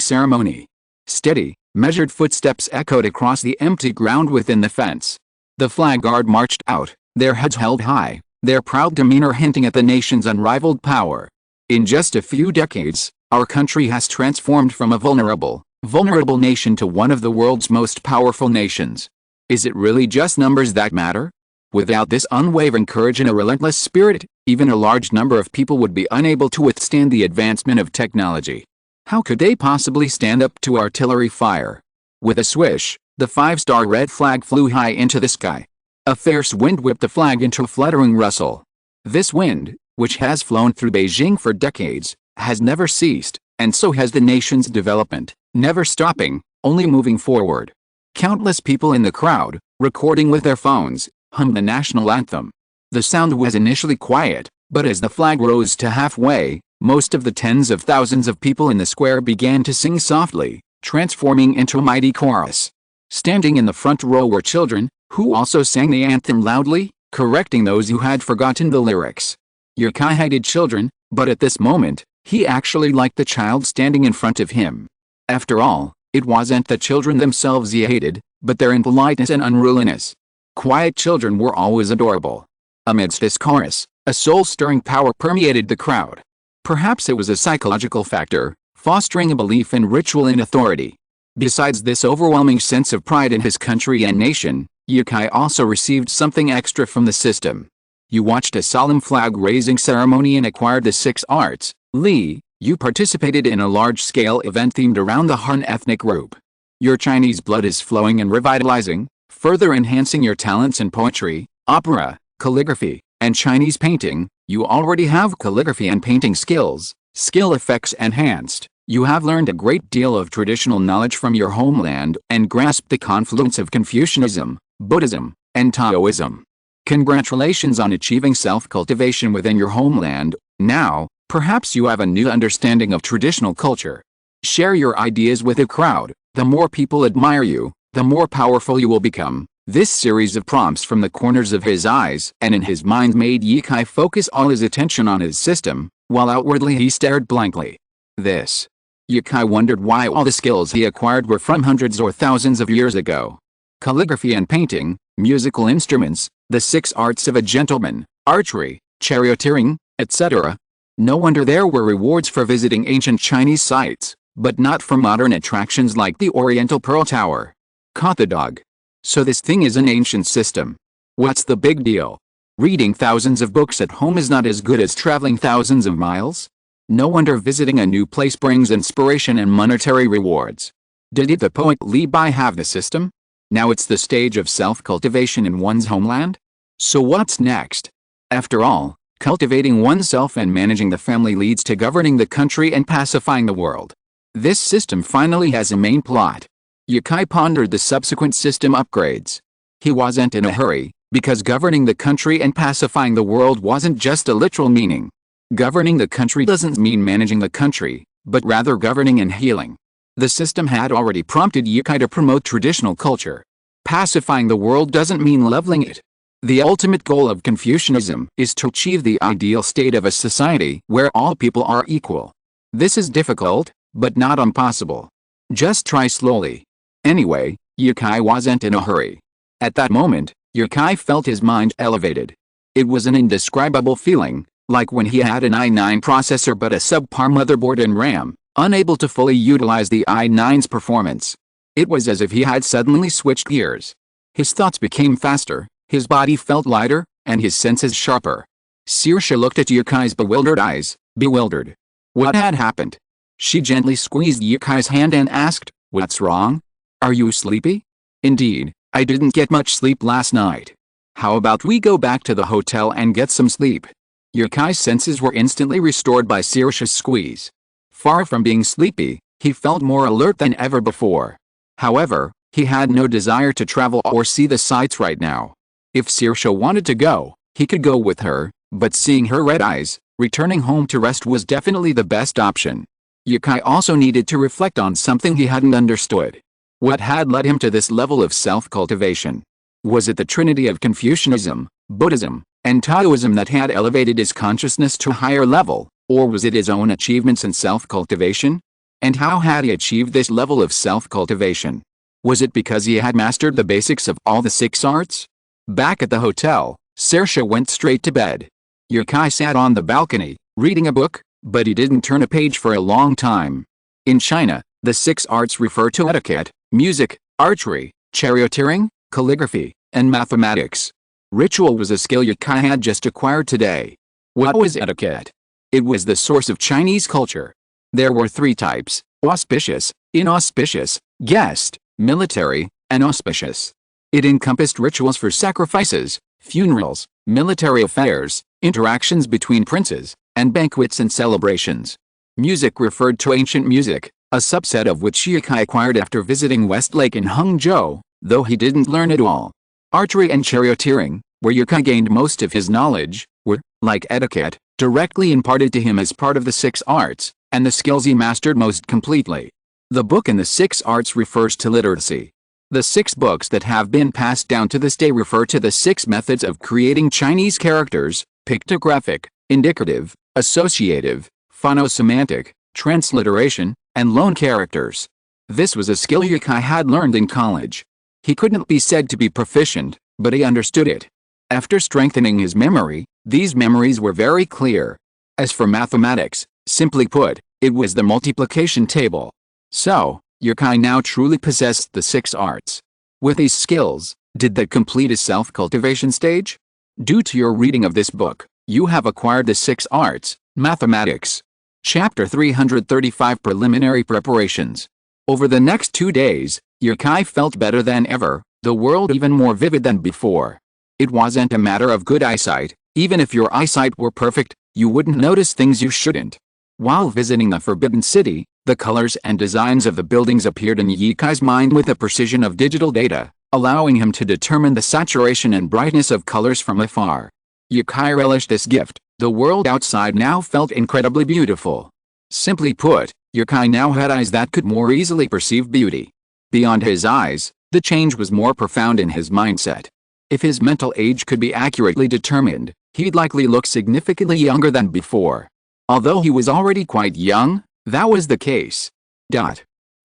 ceremony. Steady, measured footsteps echoed across the empty ground within the fence. The flag guard marched out, their heads held high, their proud demeanor hinting at the nation's unrivaled power. In just a few decades, our country has transformed from a vulnerable nation to one of the world's most powerful nations. Is it really just numbers that matter? Without this unwavering courage and a relentless spirit, even a large number of people would be unable to withstand the advancement of technology. How could they possibly stand up to artillery fire? With a swish, the 5-star red flag flew high into the sky. A fierce wind whipped the flag into a fluttering rustle. This wind, which has flown through Beijing for decades, has never ceased, and so has the nation's development, never stopping, only moving forward. Countless people in the crowd, recording with their phones, hummed the national anthem. The sound was initially quiet, but as the flag rose to halfway, most of the tens of thousands of people in the square began to sing softly, transforming into a mighty chorus. Standing in the front row were children, who also sang the anthem loudly, correcting those who had forgotten the lyrics. Yukai hated children, but at this moment, he actually liked the child standing in front of him. After all, it wasn't the children themselves he hated, but their impoliteness and unruliness. Quiet children were always adorable. Amidst this chorus, a soul-stirring power permeated the crowd. Perhaps it was a psychological factor, fostering a belief in ritual and authority. Besides this overwhelming sense of pride in his country and nation, Yukai also received something extra from the system. You watched a solemn flag-raising ceremony and acquired the 6 arts. Li, you participated in a large-scale event themed around the Han ethnic group. Your Chinese blood is flowing and revitalizing, further enhancing your talents in poetry, opera, calligraphy, and Chinese painting. You already have calligraphy and painting skills, skill effects enhanced. You have learned a great deal of traditional knowledge from your homeland and grasped the confluence of Confucianism, Buddhism, and Taoism. Congratulations on achieving self-cultivation within your homeland. Now, perhaps you have a new understanding of traditional culture. Share your ideas with the crowd. The more people admire you, the more powerful you will become. This series of prompts from the corners of his eyes and in his mind made Yukai focus all his attention on his system, while outwardly he stared blankly. Yukai wondered why all the skills he acquired were from hundreds or thousands of years ago. Calligraphy and painting, musical instruments, the 6 arts of a gentleman, archery, charioteering, etc. No wonder there were rewards for visiting ancient Chinese sites, but not for modern attractions like the Oriental Pearl Tower. Caught the dog. So this thing is an ancient system. What's the big deal? Reading thousands of books at home is not as good as traveling thousands of miles? No wonder visiting a new place brings inspiration and monetary rewards. Did the poet Li Bai have the system? Now it's the stage of self-cultivation in one's homeland? So what's next? After all, cultivating oneself and managing the family leads to governing the country and pacifying the world. This system finally has a main plot. Yukai pondered the subsequent system upgrades. He wasn't in a hurry, because governing the country and pacifying the world wasn't just a literal meaning. Governing the country doesn't mean managing the country, but rather governing and healing. The system had already prompted Yukai to promote traditional culture. Pacifying the world doesn't mean leveling it. The ultimate goal of Confucianism is to achieve the ideal state of a society where all people are equal. This is difficult, but not impossible. Just try slowly. Anyway, Yukai wasn't in a hurry. At that moment, Yukai felt his mind elevated. It was an indescribable feeling, like when he had an i9 processor but a subpar motherboard and RAM, unable to fully utilize the i9's performance. It was as if he had suddenly switched gears. His thoughts became faster, his body felt lighter, and his senses sharper. Saoirse looked at Yukai's bewildered eyes, bewildered. What had happened? She gently squeezed Yukai's hand and asked, "What's wrong? Are you sleepy?" "Indeed, I didn't get much sleep last night. How about we go back to the hotel and get some sleep?" Yukai's senses were instantly restored by Saoirse's squeeze. Far from being sleepy, he felt more alert than ever before. However, he had no desire to travel or see the sights right now. If Saoirse wanted to go, he could go with her, but seeing her red eyes, returning home to rest was definitely the best option. Yukai also needed to reflect on something he hadn't understood. What had led him to this level of self-cultivation? Was it the trinity of Confucianism, Buddhism, and Taoism that had elevated his consciousness to a higher level, or was it his own achievements in self-cultivation? And how had he achieved this level of self-cultivation? Was it because he had mastered the basics of all the 6 arts? Back at the hotel, Saoirse went straight to bed. Yukai sat on the balcony, reading a book, but he didn't turn a page for a long time. In China, the 6 arts refer to etiquette, music, archery, charioteering, calligraphy, and mathematics. Ritual was a skill Yukai had just acquired today. What was etiquette? It was the source of Chinese culture. There were 3 types: auspicious, inauspicious, guest, military, and auspicious. It encompassed rituals for sacrifices, funerals, military affairs, interactions between princes, and banquets and celebrations. Music referred to ancient music, a subset of which Yukai acquired after visiting Westlake in Hangzhou, though he didn't learn it all. Archery and charioteering, where Yukai gained most of his knowledge, were, like etiquette, directly imparted to him as part of the 6 arts, and the skills he mastered most completely. The book in the 6 arts refers to literacy. The 6 books that have been passed down to this day refer to the 6 methods of creating Chinese characters: pictographic, indicative, associative, phonosemantic, transliteration, and loan characters. This was a skill Yukai had learned in college. He couldn't be said to be proficient, but he understood it. After strengthening his memory, these memories were very clear. As for mathematics, simply put, it was the multiplication table. So, Yukai now truly possessed the 6 arts. With these skills, did that complete his self-cultivation stage? Due to your reading of this book, you have acquired the 6 arts, mathematics. Chapter 335 Preliminary Preparations. Over the next 2 days, Yukai felt better than ever, the world even more vivid than before. It wasn't a matter of good eyesight. Even if your eyesight were perfect, you wouldn't notice things you shouldn't. While visiting the Forbidden City, the colors and designs of the buildings appeared in Yukai's mind with the precision of digital data, allowing him to determine the saturation and brightness of colors from afar. Yukai relished this gift. The world outside now felt incredibly beautiful. Simply put, Yukai now had eyes that could more easily perceive beauty. Beyond his eyes, the change was more profound in his mindset. If his mental age could be accurately determined, he'd likely look significantly younger than before. Although he was already quite young, that was the case.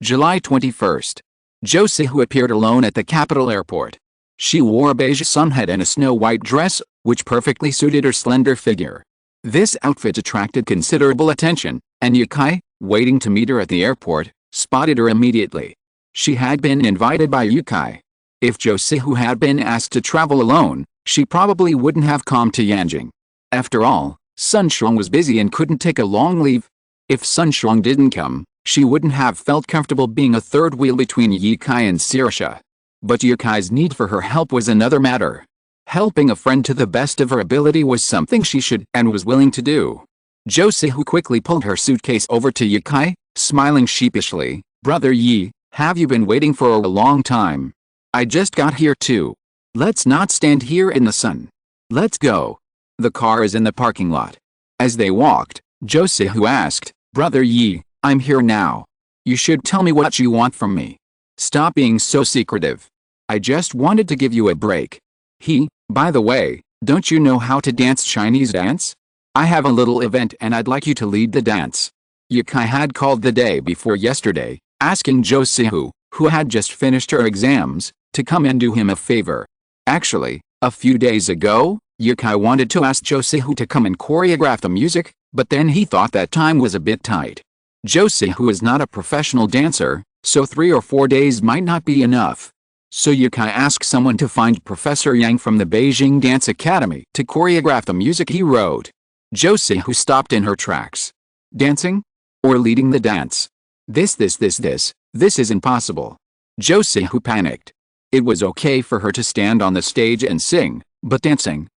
July 21st. Josie, who appeared alone at the capital airport. She wore a beige sunhead and a snow-white dress, which perfectly suited her slender figure. This outfit attracted considerable attention, and Yukai, waiting to meet her at the airport, spotted her immediately. She had been invited by Yukai. If Josie had been asked to travel alone, she probably wouldn't have come to Yanjing. After all, Sun Shuang was busy and couldn't take a long leave. If Sun Shuang didn't come, she wouldn't have felt comfortable being a third wheel between Yukai and Saoirse. But Yukai's need for her help was another matter. Helping a friend to the best of her ability was something she should and was willing to do. Josie quickly pulled her suitcase over to Yukai, smiling sheepishly. "Brother Yi, have you been waiting for a long time? I just got here too. Let's not stand here in the sun. Let's go. The car is in the parking lot." As they walked, Josie asked, "Brother Yi, I'm here now. You should tell me what you want from me. Stop being so secretive. I just wanted to give you a break." By the way, don't you know how to dance Chinese dance? I have a little event and I'd like you to lead the dance. Yukai had called the day before yesterday, asking Josie, who had just finished her exams, to come and do him a favor. Actually, a few days ago, Yukai wanted to ask Josie to come and choreograph the music, but then he thought that time was a bit tight. Josie is not a professional dancer, so 3 or 4 days might not be enough. So Yukai asked someone to find Professor Yang from the Beijing Dance Academy to choreograph the music he wrote. Josie stopped in her tracks. Dancing? Or leading the dance? This is impossible. Josie panicked. It was okay for her to stand on the stage and sing, but dancing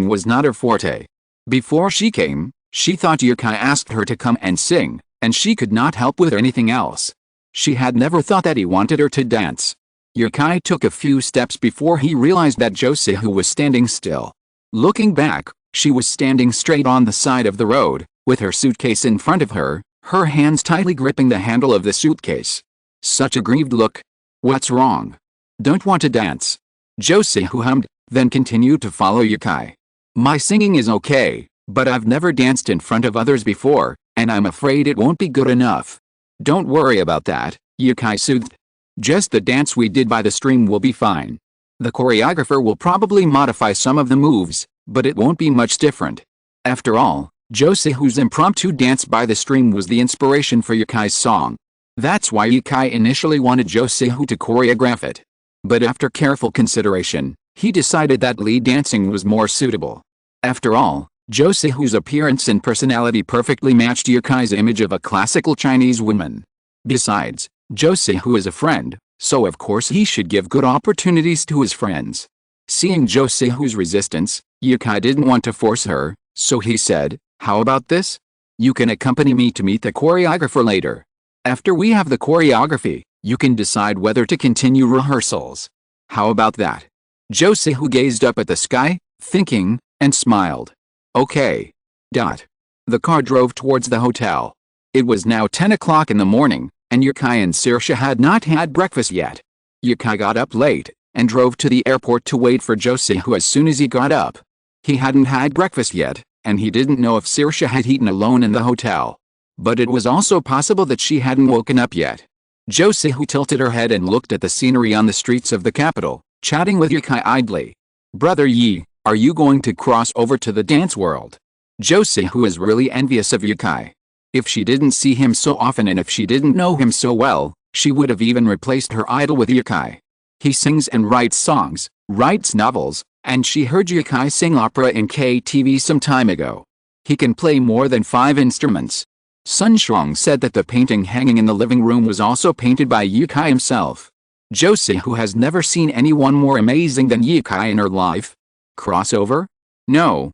was not her forte. Before she came, she thought Yukai asked her to come and sing, and she could not help with anything else. She had never thought that he wanted her to dance. Yukai took a few steps before he realized that Josie was standing still. Looking back, she was standing straight on the side of the road, with her suitcase in front of her, her hands tightly gripping the handle of the suitcase. Such a grieved look. What's wrong? Don't want to dance? Josie who hummed, then continued to follow Yukai. My singing is okay, but I've never danced in front of others before, and I'm afraid it won't be good enough. Don't worry about that, Yukai soothed. Just the dance we did by the stream will be fine. The choreographer will probably modify some of the moves, but it won't be much different. After all, Josie whose impromptu dance by the stream was the inspiration for Yukai's song. That's why Yukai initially wanted Josie who to choreograph it. But after careful consideration, he decided that lead dancing was more suitable. After all, Josie whose appearance and personality perfectly matched Yukai's image of a classical Chinese woman. Besides, Josie who is a friend, so of course he should give good opportunities to his friends. Seeing Josie whose resistance, Yukai didn't want to force her, so he said, how about this? You can accompany me to meet the choreographer later. After we have the choreography, you can decide whether to continue rehearsals. How about that? Josie who gazed up at the sky, thinking, and smiled. Okay. The car drove towards the hotel. It was now 10 o'clock in the morning, and Yukai and Saoirse had not had breakfast yet. Yukai got up late, and drove to the airport to wait for Josie who as soon as he got up. He hadn't had breakfast yet, and he didn't know if Saoirse had eaten alone in the hotel. But it was also possible that she hadn't woken up yet. Josie who tilted her head and looked at the scenery on the streets of the capital, chatting with Yukai idly. Brother Yi, are you going to cross over to the dance world? Josie who is really envious of Yukai. If she didn't see him so often and if she didn't know him so well, she would have even replaced her idol with Yukai. He sings and writes songs, writes novels, and she heard Yukai sing opera in KTV some time ago. He can play more than 5 instruments. Sun Shuang said that the painting hanging in the living room was also painted by Yukai himself. Josie who has never seen anyone more amazing than Yukai in her life. Crossover? No.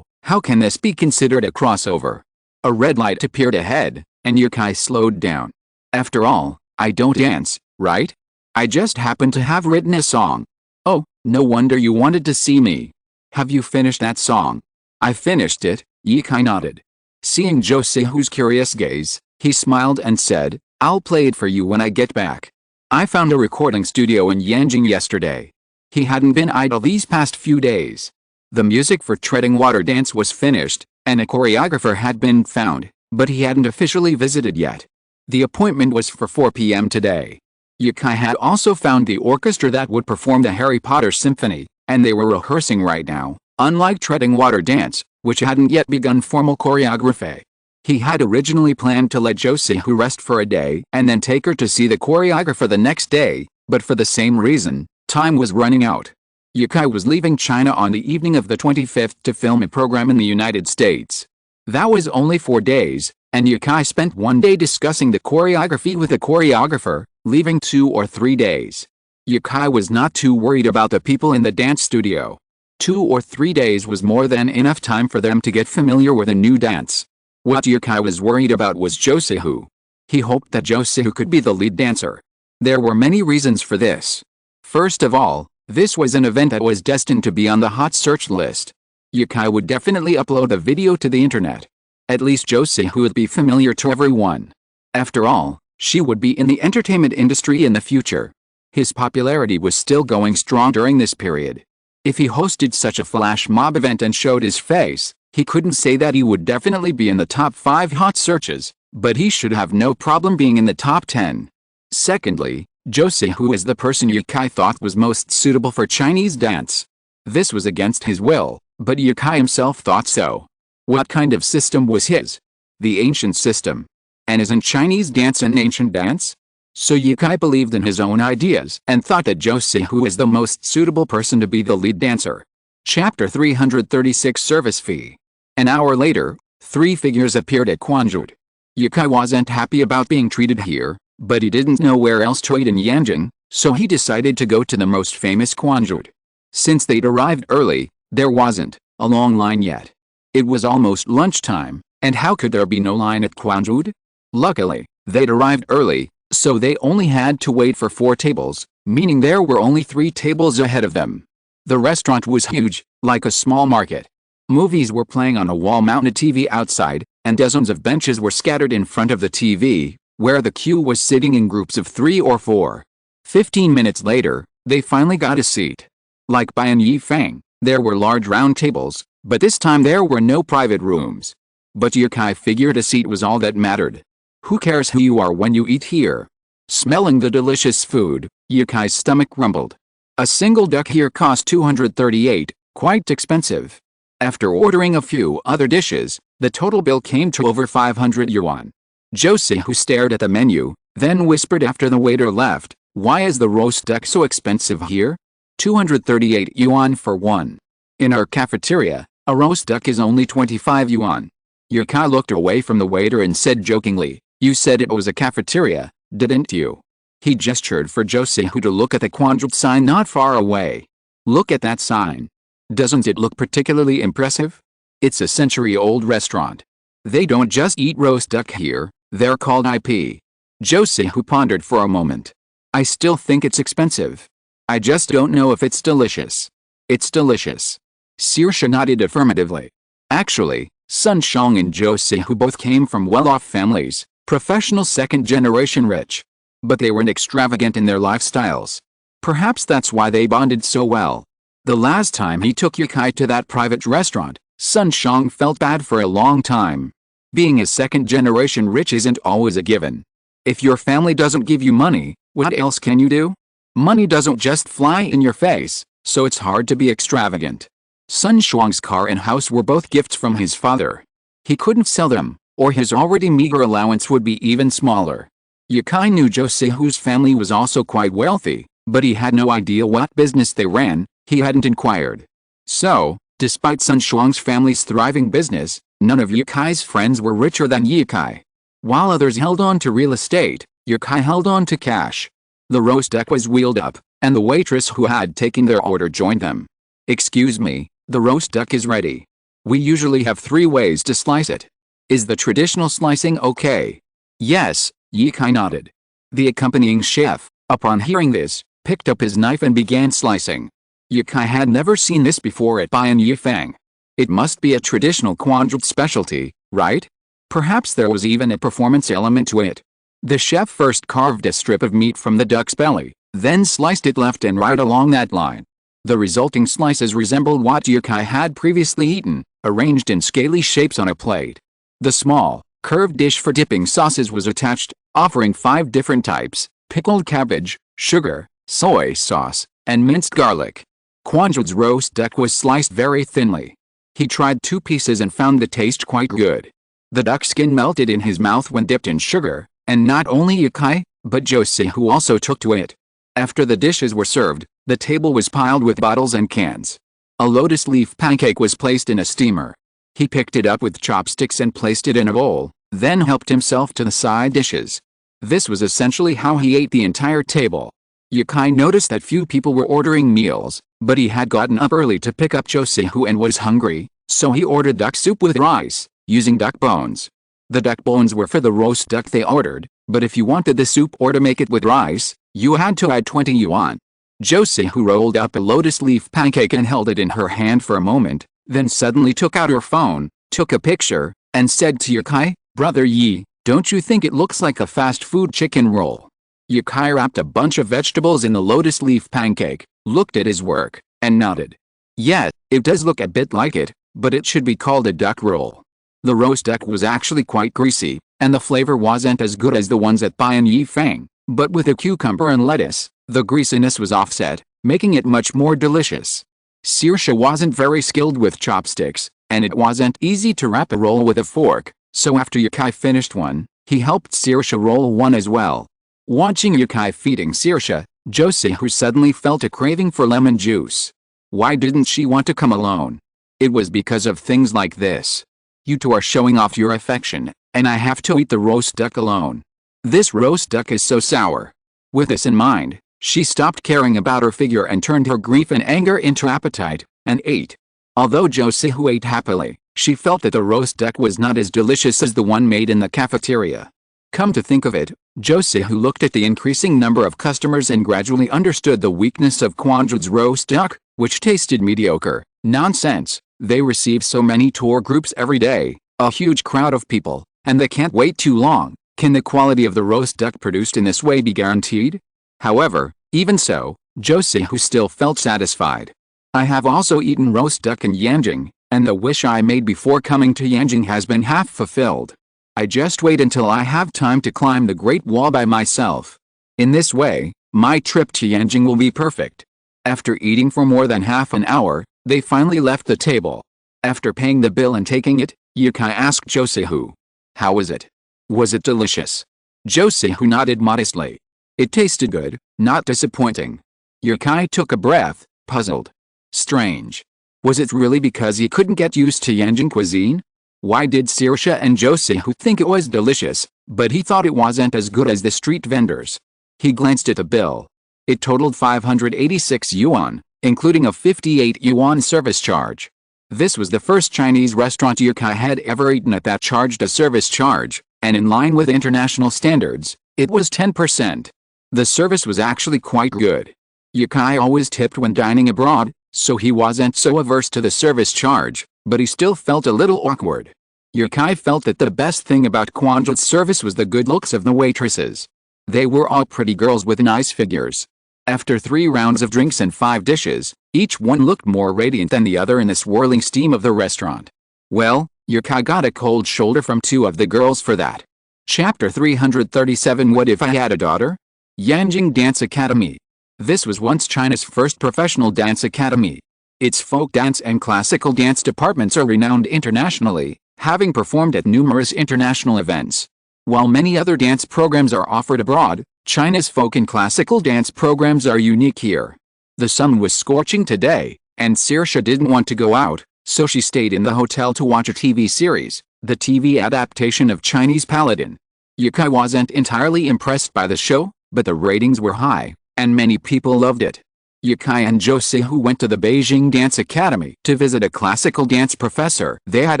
How can this be considered a crossover? A red light appeared ahead, and Yukai slowed down. After all, I don't dance, right? I just happen to have written a song. Oh, no wonder you wanted to see me. Have you finished that song? I finished it, Yukai nodded. Seeing Josie whose curious gaze, he smiled and said, I'll play it for you when I get back. I found a recording studio in Yanjing yesterday. He hadn't been idle these past few days. The music for Treading Water Dance was finished, and a choreographer had been found, but he hadn't officially visited yet. The appointment was for 4 p.m. today. Yukai had also found the orchestra that would perform the Harry Potter Symphony, and they were rehearsing right now, unlike Treading Water Dance, which hadn't yet begun formal choreography. He had originally planned to let Josie who rest for a day and then take her to see the choreographer the next day, but for the same reason, time was running out. Yukai was leaving China on the evening of the 25th to film a program in the United States. That was only 4 days, and Yukai spent 1 day discussing the choreography with the choreographer, leaving 2 or 3 days. Yukai was not too worried about the people in the dance studio. 2 or 3 days was more than enough time for them to get familiar with a new dance. What Yukai was worried about was Josie who. He hoped that Josie who could be the lead dancer. There were many reasons for this. First of all, this was an event that was destined to be on the hot search list. Yukai would definitely upload a video to the internet. At least Josie who would be familiar to everyone. After all, she would be in the entertainment industry in the future. His popularity was still going strong during this period. If he hosted such a flash mob event and showed his face, he couldn't say that he would definitely be in the top 5 hot searches, but he should have no problem being in the top 10. Secondly, Josie who is the person Yukai thought was most suitable for Chinese dance. This was against his will, but Yukai himself thought so. What kind of system was his? The ancient system. And isn't Chinese dance an ancient dance? So Yukai believed in his own ideas and thought that Josie who is the most suitable person to be the lead dancer. Chapter 336 Service Fee. An hour later, 3 figures appeared at Quanzhou. Yukai wasn't happy about being treated here, but he didn't know where else to eat in Yanjing, so he decided to go to the most famous Quanzhou. Since they'd arrived early, there wasn't a long line yet. It was almost lunchtime, and how could there be no line at Quanzhou? Luckily, they'd arrived early, so they only had to wait for 4 tables, meaning there were only 3 tables ahead of them. The restaurant was huge, like a small market. Movies were playing on a wall-mounted TV outside, and dozens of benches were scattered in front of the TV, where the queue was sitting in groups of 3 or 4. 15 minutes later, they finally got a seat. Like Ban Yifeng, there were large round tables, but this time there were no private rooms. But Yukai figured a seat was all that mattered. Who cares who you are when you eat here? Smelling the delicious food, Yukai's stomach rumbled. A single duck here cost 238, quite expensive. After ordering a few other dishes, the total bill came to over 500 yuan. Josie, who stared at the menu, then whispered after the waiter left, "Why is the roast duck so expensive here? 238 yuan for one. In our cafeteria, a roast duck is only 25 yuan. Yukai looked away from the waiter and said jokingly, "You said it was a cafeteria, didn't you?" He gestured for Josie to look at the quadrat sign not far away. "Look at that sign. Doesn't it look particularly impressive? It's a century-old restaurant. They don't just eat roast duck here, they're called IP." Josie pondered for a moment. "I still think it's expensive. I just don't know if it's delicious." "It's delicious." Saoirse nodded affirmatively. Actually, Sun Xiang and Josie both came from well-off families, professional second-generation rich. But they weren't extravagant in their lifestyles. Perhaps that's why they bonded so well. The last time he took Yukai to that private restaurant, Sun Xiang felt bad for a long time. Being a second-generation rich isn't always a given. If your family doesn't give you money, what else can you do? Money doesn't just fly in your face, so it's hard to be extravagant. Sun Xiang's car and house were both gifts from his father. He couldn't sell them, or his already meager allowance would be even smaller. Yukai knew Josei's family was also quite wealthy, but he had no idea what business they ran. He hadn't inquired. So, despite Sun Xiang's family's thriving business, none of Yukai's friends were richer than Yukai. While others held on to real estate, Yukai held on to cash. The roast duck was wheeled up, and the waitress who had taken their order joined them. "Excuse me, the roast duck is ready. We usually have 3 ways to slice it. Is the traditional slicing okay?" "Yes," Yukai nodded. The accompanying chef, upon hearing this, picked up his knife and began slicing. Yukai had never seen this before at Ban Yifeng. It must be a traditional quadrat specialty, right? Perhaps there was even a performance element to it. The chef first carved a strip of meat from the duck's belly, then sliced it left and right along that line. The resulting slices resembled what Yukai had previously eaten, arranged in scaly shapes on a plate. The small, curved dish for dipping sauces was attached, offering 5 different types: pickled cabbage, sugar, soy sauce, and minced garlic. Quadrat's roast duck was sliced very thinly. He tried 2 pieces and found the taste quite good. The duck skin melted in his mouth when dipped in sugar, and not only Yukai, but Josie also took to it. After the dishes were served, the table was piled with bottles and cans. A lotus leaf pancake was placed in a steamer. He picked it up with chopsticks and placed it in a bowl, then helped himself to the side dishes. This was essentially how he ate the entire table. Yukai noticed that few people were ordering meals, but he had gotten up early to pick up Josie and was hungry, so he ordered duck soup with rice, using duck bones. The duck bones were for the roast duck they ordered, but if you wanted the soup or to make it with rice, you had to add 20 yuan. Josie rolled up a lotus leaf pancake and held it in her hand for a moment, then suddenly took out her phone, took a picture, and said to Yukai, "Brother Yi, don't you think it looks like a fast food chicken roll?" Yukai wrapped a bunch of vegetables in the lotus leaf pancake, looked at his work, and nodded. "Yeah, it does look a bit like it, but it should be called a duck roll." The roast duck was actually quite greasy, and the flavor wasn't as good as the ones at Ban Yifeng, but with a cucumber and lettuce, the greasiness was offset, making it much more delicious. Saoirse wasn't very skilled with chopsticks, and it wasn't easy to wrap a roll with a fork, so after Yukai finished one, he helped Saoirse roll one as well. Watching Yukai feeding Saoirse, Josie suddenly felt a craving for lemon juice. Why didn't she want to come alone? It was because of things like this. "You two are showing off your affection, and I have to eat the roast duck alone. This roast duck is so sour." With this in mind, she stopped caring about her figure and turned her grief and anger into appetite, and ate. Although Josie ate happily, she felt that the roast duck was not as delicious as the one made in the cafeteria. Come to think of it, Josie looked at the increasing number of customers and gradually understood the weakness of Quadrat's roast duck, which tasted mediocre. Nonsense, they receive so many tour groups every day, a huge crowd of people, and they can't wait too long. Can the quality of the roast duck produced in this way be guaranteed? However, even so, Josihu still felt satisfied. I have also eaten roast duck in Yanjing, and the wish I made before coming to Yanjing has been half fulfilled. I just wait until I have time to climb the Great Wall by myself. In this way, my trip to Yanjing will be perfect. After eating for more than half an hour, they finally left the table. After paying the bill and taking it, Yukai asked Josihu, "How was it? Was it delicious?" Josihu nodded modestly. It tasted good, not disappointing. Yukai took a breath, puzzled. Strange. Was it really because he couldn't get used to Yanjing cuisine? Why did Saoirse and Josihu think it was delicious, but he thought it wasn't as good as the street vendors? He glanced at the bill. It totaled 586 yuan, including a 58 yuan service charge. This was the first Chinese restaurant Yukai had ever eaten at that charged a service charge, and in line with international standards, it was 10%. The service was actually quite good. Yukai always tipped when dining abroad, so he wasn't so averse to the service charge, but he still felt a little awkward. Yukai felt that the best thing about Quanzhou's service was the good looks of the waitresses. They were all pretty girls with nice figures. After 3 rounds of drinks and 5 dishes, each one looked more radiant than the other in the swirling steam of the restaurant. Well, Yukai got a cold shoulder from 2 of the girls for that. Chapter 337 What if I had a daughter? Yanjing Dance Academy. This was once China's first professional dance academy. Its folk dance and classical dance departments are renowned internationally, having performed at numerous international events. While many other dance programs are offered abroad, China's folk and classical dance programs are unique here. The sun was scorching today, and Saoirse didn't want to go out, so she stayed in the hotel to watch a TV series, the TV adaptation of Chinese Paladin. Yukai wasn't entirely impressed by the show, but the ratings were high, and many people loved it. Yukai and Josihu went to the Beijing Dance Academy to visit a classical dance professor they had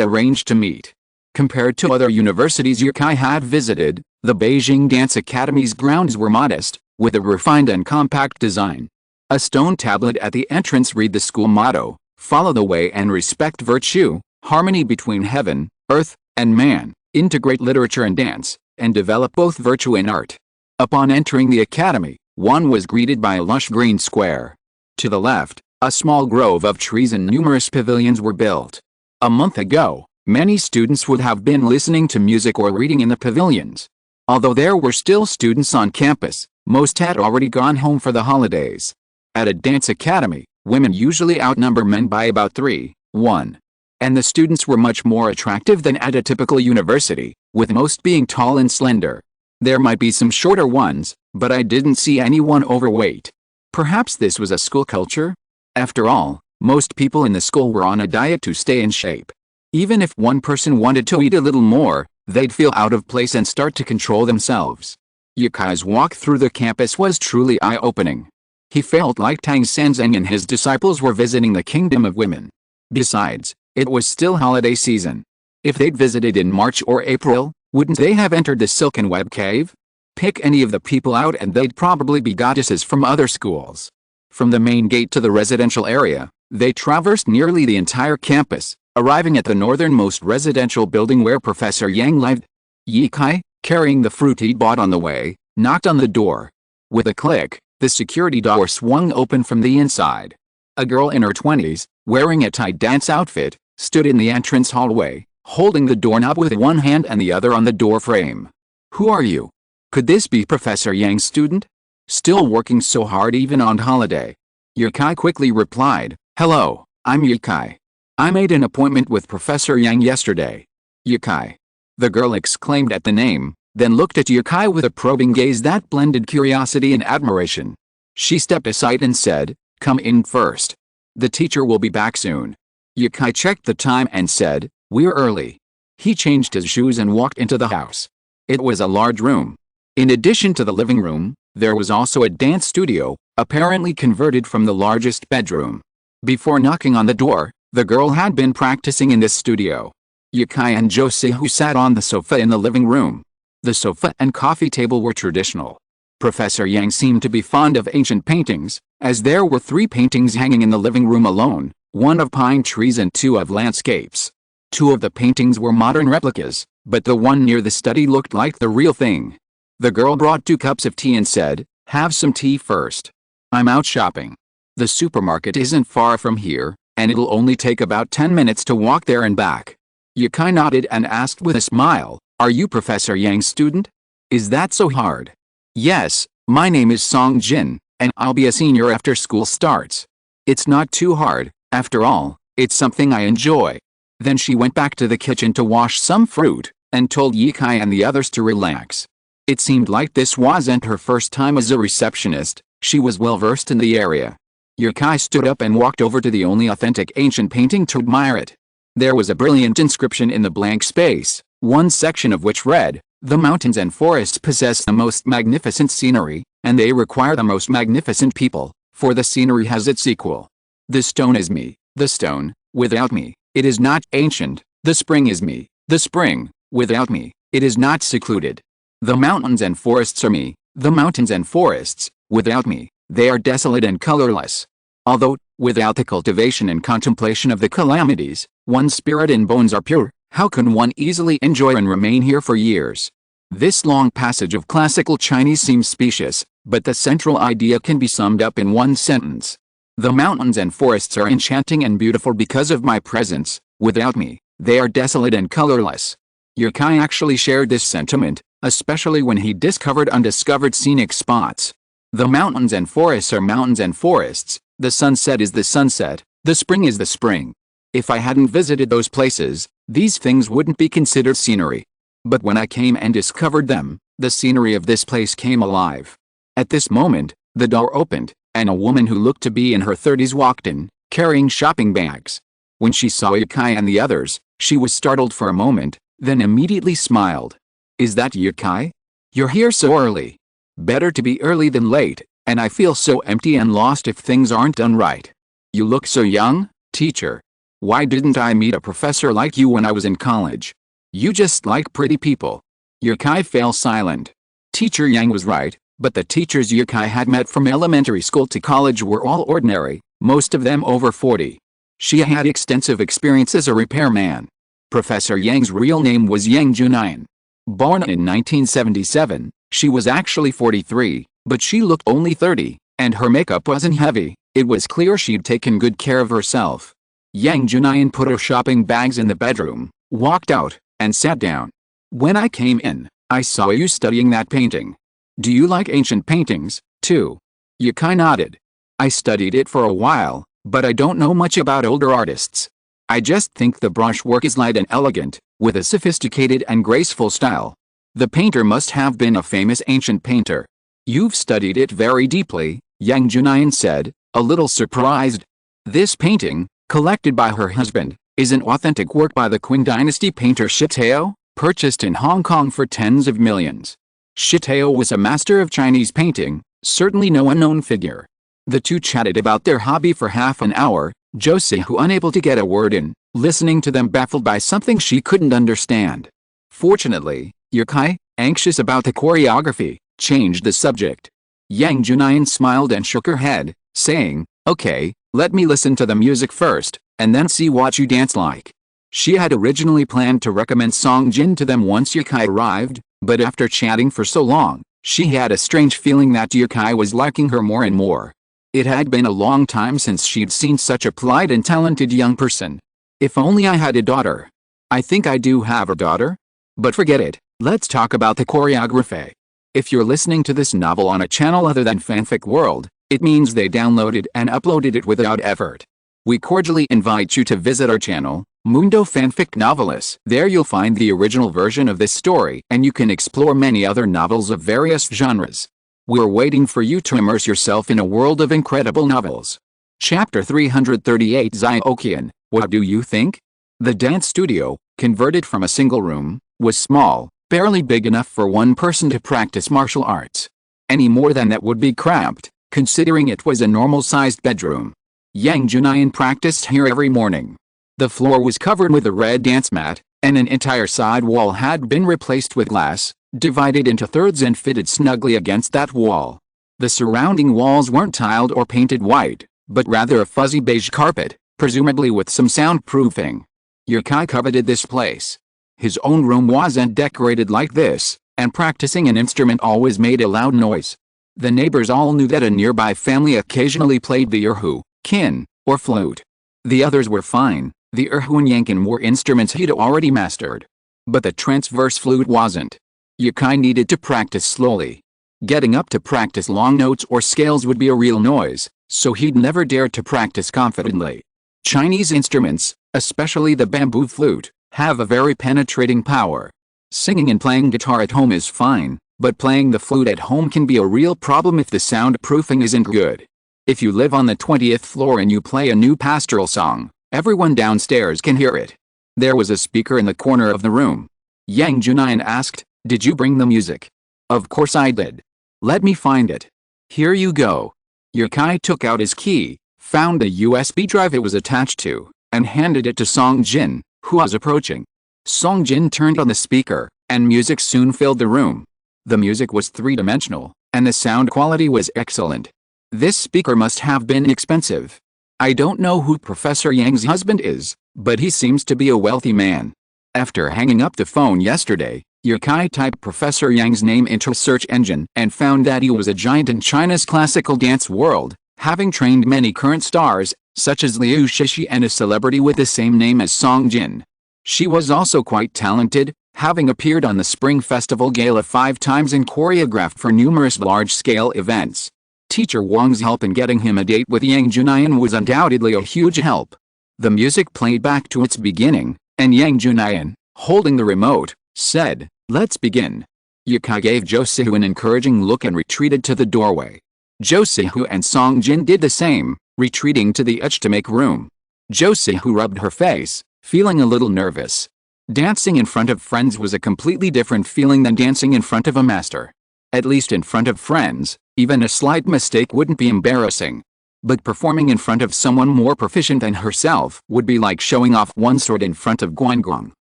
arranged to meet. Compared to other universities Yukai had visited, the Beijing Dance Academy's grounds were modest, with a refined and compact design. A stone tablet at the entrance read the school motto, "Follow the way and respect virtue, harmony between heaven, earth, and man, integrate literature and dance, and develop both virtue and art." Upon entering the academy, one was greeted by a lush green square. To the left, a small grove of trees and numerous pavilions were built. A month ago, many students would have been listening to music or reading in the pavilions. Although there were still students on campus, most had already gone home for the holidays. At a dance academy, women usually outnumber men by about 3-1. And the students were much more attractive than at a typical university, with most being tall and slender. There might be some shorter ones, but I didn't see anyone overweight. Perhaps this was a school culture? After all, most people in the school were on a diet to stay in shape. Even if one person wanted to eat a little more, they'd feel out of place and start to control themselves. Yukai's walk through the campus was truly eye-opening. He felt like Tang Sanzeng and his disciples were visiting the kingdom of women. Besides, it was still holiday season. If they'd visited in March or April, wouldn't they have entered the silken web cave? Pick any of the people out and they'd probably be goddesses from other schools. From the main gate to the residential area, they traversed nearly the entire campus, arriving at the northernmost residential building where Professor Yang lived. Yukai, carrying the fruit he'd bought on the way, knocked on the door. With a click, the security door swung open from the inside. A girl in her 20s, wearing a tight dance outfit, stood in the entrance hallway, holding the doorknob with one hand and the other on the door frame. "Who are you? Could this be Professor Yang's student? Still working so hard even on holiday?" Yukai quickly replied, "Hello, I'm Yukai. I made an appointment with Professor Yang yesterday." "Yukai?" the girl exclaimed at the name, then looked at Yukai with a probing gaze that blended curiosity and admiration. She stepped aside and said, "Come in first. The teacher will be back soon." Yukai checked the time and said, "We're early." He changed his shoes and walked into the house. It was a large room. In addition to the living room, there was also a dance studio, apparently converted from the largest bedroom. Before knocking on the door, the girl had been practicing in this studio. Yukai and Josihu sat on the sofa in the living room. The sofa and coffee table were traditional. Professor Yang seemed to be fond of ancient paintings, as there were 3 paintings hanging in the living room alone, 1 of pine trees and 2 of landscapes. 2 of the paintings were modern replicas, but the one near the study looked like the real thing. The girl brought 2 cups of tea and said, Have some tea first. I'm out shopping. The supermarket isn't far from here, and it'll only take about 10 minutes to walk there and back. Yukai nodded and asked with a smile, "Are you Professor Yang's student? Is that so hard?" "Yes, my name is Song Jin, and I'll be a senior after school starts. It's not too hard, after all, it's something I enjoy." Then she went back to the kitchen to wash some fruit, and told Yukai and the others to relax. It seemed like this wasn't her first time as a receptionist. She was well versed in the area. Yukai stood up and walked over to the only authentic ancient painting to admire it. There was a brilliant inscription in the blank space, one section of which read, "The mountains and forests possess the most magnificent scenery, and they require the most magnificent people, for the scenery has its equal. The stone is me, the stone, without me, it is not ancient, the spring is me, the spring, without me, it is not secluded. The mountains and forests are me, the mountains and forests, without me, they are desolate and colorless. Although, without the cultivation and contemplation of the calamities, one's spirit and bones are pure, how can one easily enjoy and remain here for years?" This long passage of classical Chinese seems specious, but the central idea can be summed up in one sentence. The mountains and forests are enchanting and beautiful because of my presence, without me, they are desolate and colorless. Yukai actually shared this sentiment, especially when he discovered undiscovered scenic spots. The mountains and forests are mountains and forests, the sunset is the sunset, the spring is the spring. If I hadn't visited those places, these things wouldn't be considered scenery. But when I came and discovered them, the scenery of this place came alive. At this moment, the door opened, and a woman who looked to be in her 30s walked in, carrying shopping bags. When she saw Yukai and the others, she was startled for a moment, then immediately smiled. "Is that Yukai? You're here so early. Better to be early than late, and I feel so empty and lost if things aren't done right. You look so young, teacher. Why didn't I meet a professor like you when I was in college? You just like pretty people." Yukai fell silent. Teacher Yang was right, but the teachers Yukai had met from elementary school to college were all ordinary, most of them over 40. She had extensive experience as a repairman. Professor Yang's real name was Yang Junayan. Born in 1977, she was actually 43, but she looked only 30, and her makeup wasn't heavy. It was clear she'd taken good care of herself. Yang Junayan put her shopping bags in the bedroom, walked out, and sat down. "When I came in, I saw you studying that painting. Do you like ancient paintings, too?" Yukai nodded. "I studied it for a while, but I don't know much about older artists. I just think the brushwork is light and elegant, with a sophisticated and graceful style. The painter must have been a famous ancient painter." "You've studied it very deeply," Yang Junayan said, a little surprised. "This painting, collected by her husband, is an authentic work by the Qing dynasty painter Shitao, purchased in Hong Kong for tens of millions. Shitao was a master of Chinese painting, certainly no unknown figure." The two chatted about their hobby for half an hour, Josie, who unable to get a word in, listening to them baffled by something she couldn't understand. Fortunately, Yukai, anxious about the choreography, changed the subject. Yang Junayan smiled and shook her head, saying, "Okay, let me listen to the music first, and then see what you dance like." She had originally planned to recommend Song Jin to them once Yukai arrived, but after chatting for so long, she had a strange feeling that Yukai was liking her more and more. It had been a long time since she'd seen such a polite and talented young person. "If only I had a daughter. I think I do have a daughter. But forget it, let's talk about the choreography." If you're listening to this novel on a channel other than Fanfic World, it means they downloaded and uploaded it without effort. We cordially invite you to visit our channel, Mundo Fanfic Novelis. There you'll find the original version of this story, and you can explore many other novels of various genres. We're waiting for you to immerse yourself in a world of incredible novels. Chapter 338 Ziokian, what do you think? The dance studio, converted from a single room, was small, barely big enough for one person to practice martial arts. Any more than that would be cramped, considering it was a normal-sized bedroom. Yang Junayan practiced here every morning. The floor was covered with a red dance mat, and an entire side wall had been replaced with glass, divided into thirds and fitted snugly against that wall. The surrounding walls weren't tiled or painted white, but rather a fuzzy beige carpet, presumably with some soundproofing. Yukai coveted this place. His own room wasn't decorated like this, and practicing an instrument always made a loud noise. The neighbors all knew that a nearby family occasionally played the erhu, kin, or flute. The others were fine. The erhu and yankin were instruments he'd already mastered. But the transverse flute wasn't. Yukai needed to practice slowly. Getting up to practice long notes or scales would be a real noise, so he'd never dared to practice confidently. Chinese instruments, especially the bamboo flute, have a very penetrating power. Singing and playing guitar at home is fine, but playing the flute at home can be a real problem if the soundproofing isn't good. If you live on the 20th floor and you play a new pastoral song, everyone downstairs can hear it. There was a speaker in the corner of the room. Yang Junayan asked, "Did you bring the music?" "Of course I did. Let me find it. Here you go." Yukai took out his key, found the USB drive it was attached to, and handed it to Song Jin, who was approaching. Song Jin turned on the speaker, and music soon filled the room. The music was three-dimensional, and the sound quality was excellent. This speaker must have been expensive. I don't know who Professor Yang's husband is, but he seems to be a wealthy man. After hanging up the phone yesterday, Yukai typed Professor Yang's name into a search engine and found that he was a giant in China's classical dance world, having trained many current stars, such as Liu Shishi and a celebrity with the same name as Song Jin. She was also quite talented, having appeared on the Spring Festival Gala 5 times and choreographed for numerous large-scale events. Teacher Wang's help in getting him a date with Yang Junayan was undoubtedly a huge help. The music played back to its beginning, and Yang Junayan, holding the remote, said, "Let's begin." Yukai gave Jo Sihu an encouraging look and retreated to the doorway. Jo Sihu and Song Jin did the same, retreating to the edge to make room. Jo Sihu rubbed her face, feeling a little nervous. Dancing in front of friends was a completely different feeling than dancing in front of a master. At least in front of friends, even a slight mistake wouldn't be embarrassing. But performing in front of someone more proficient than herself would be like showing off one sword in front of Guangguang.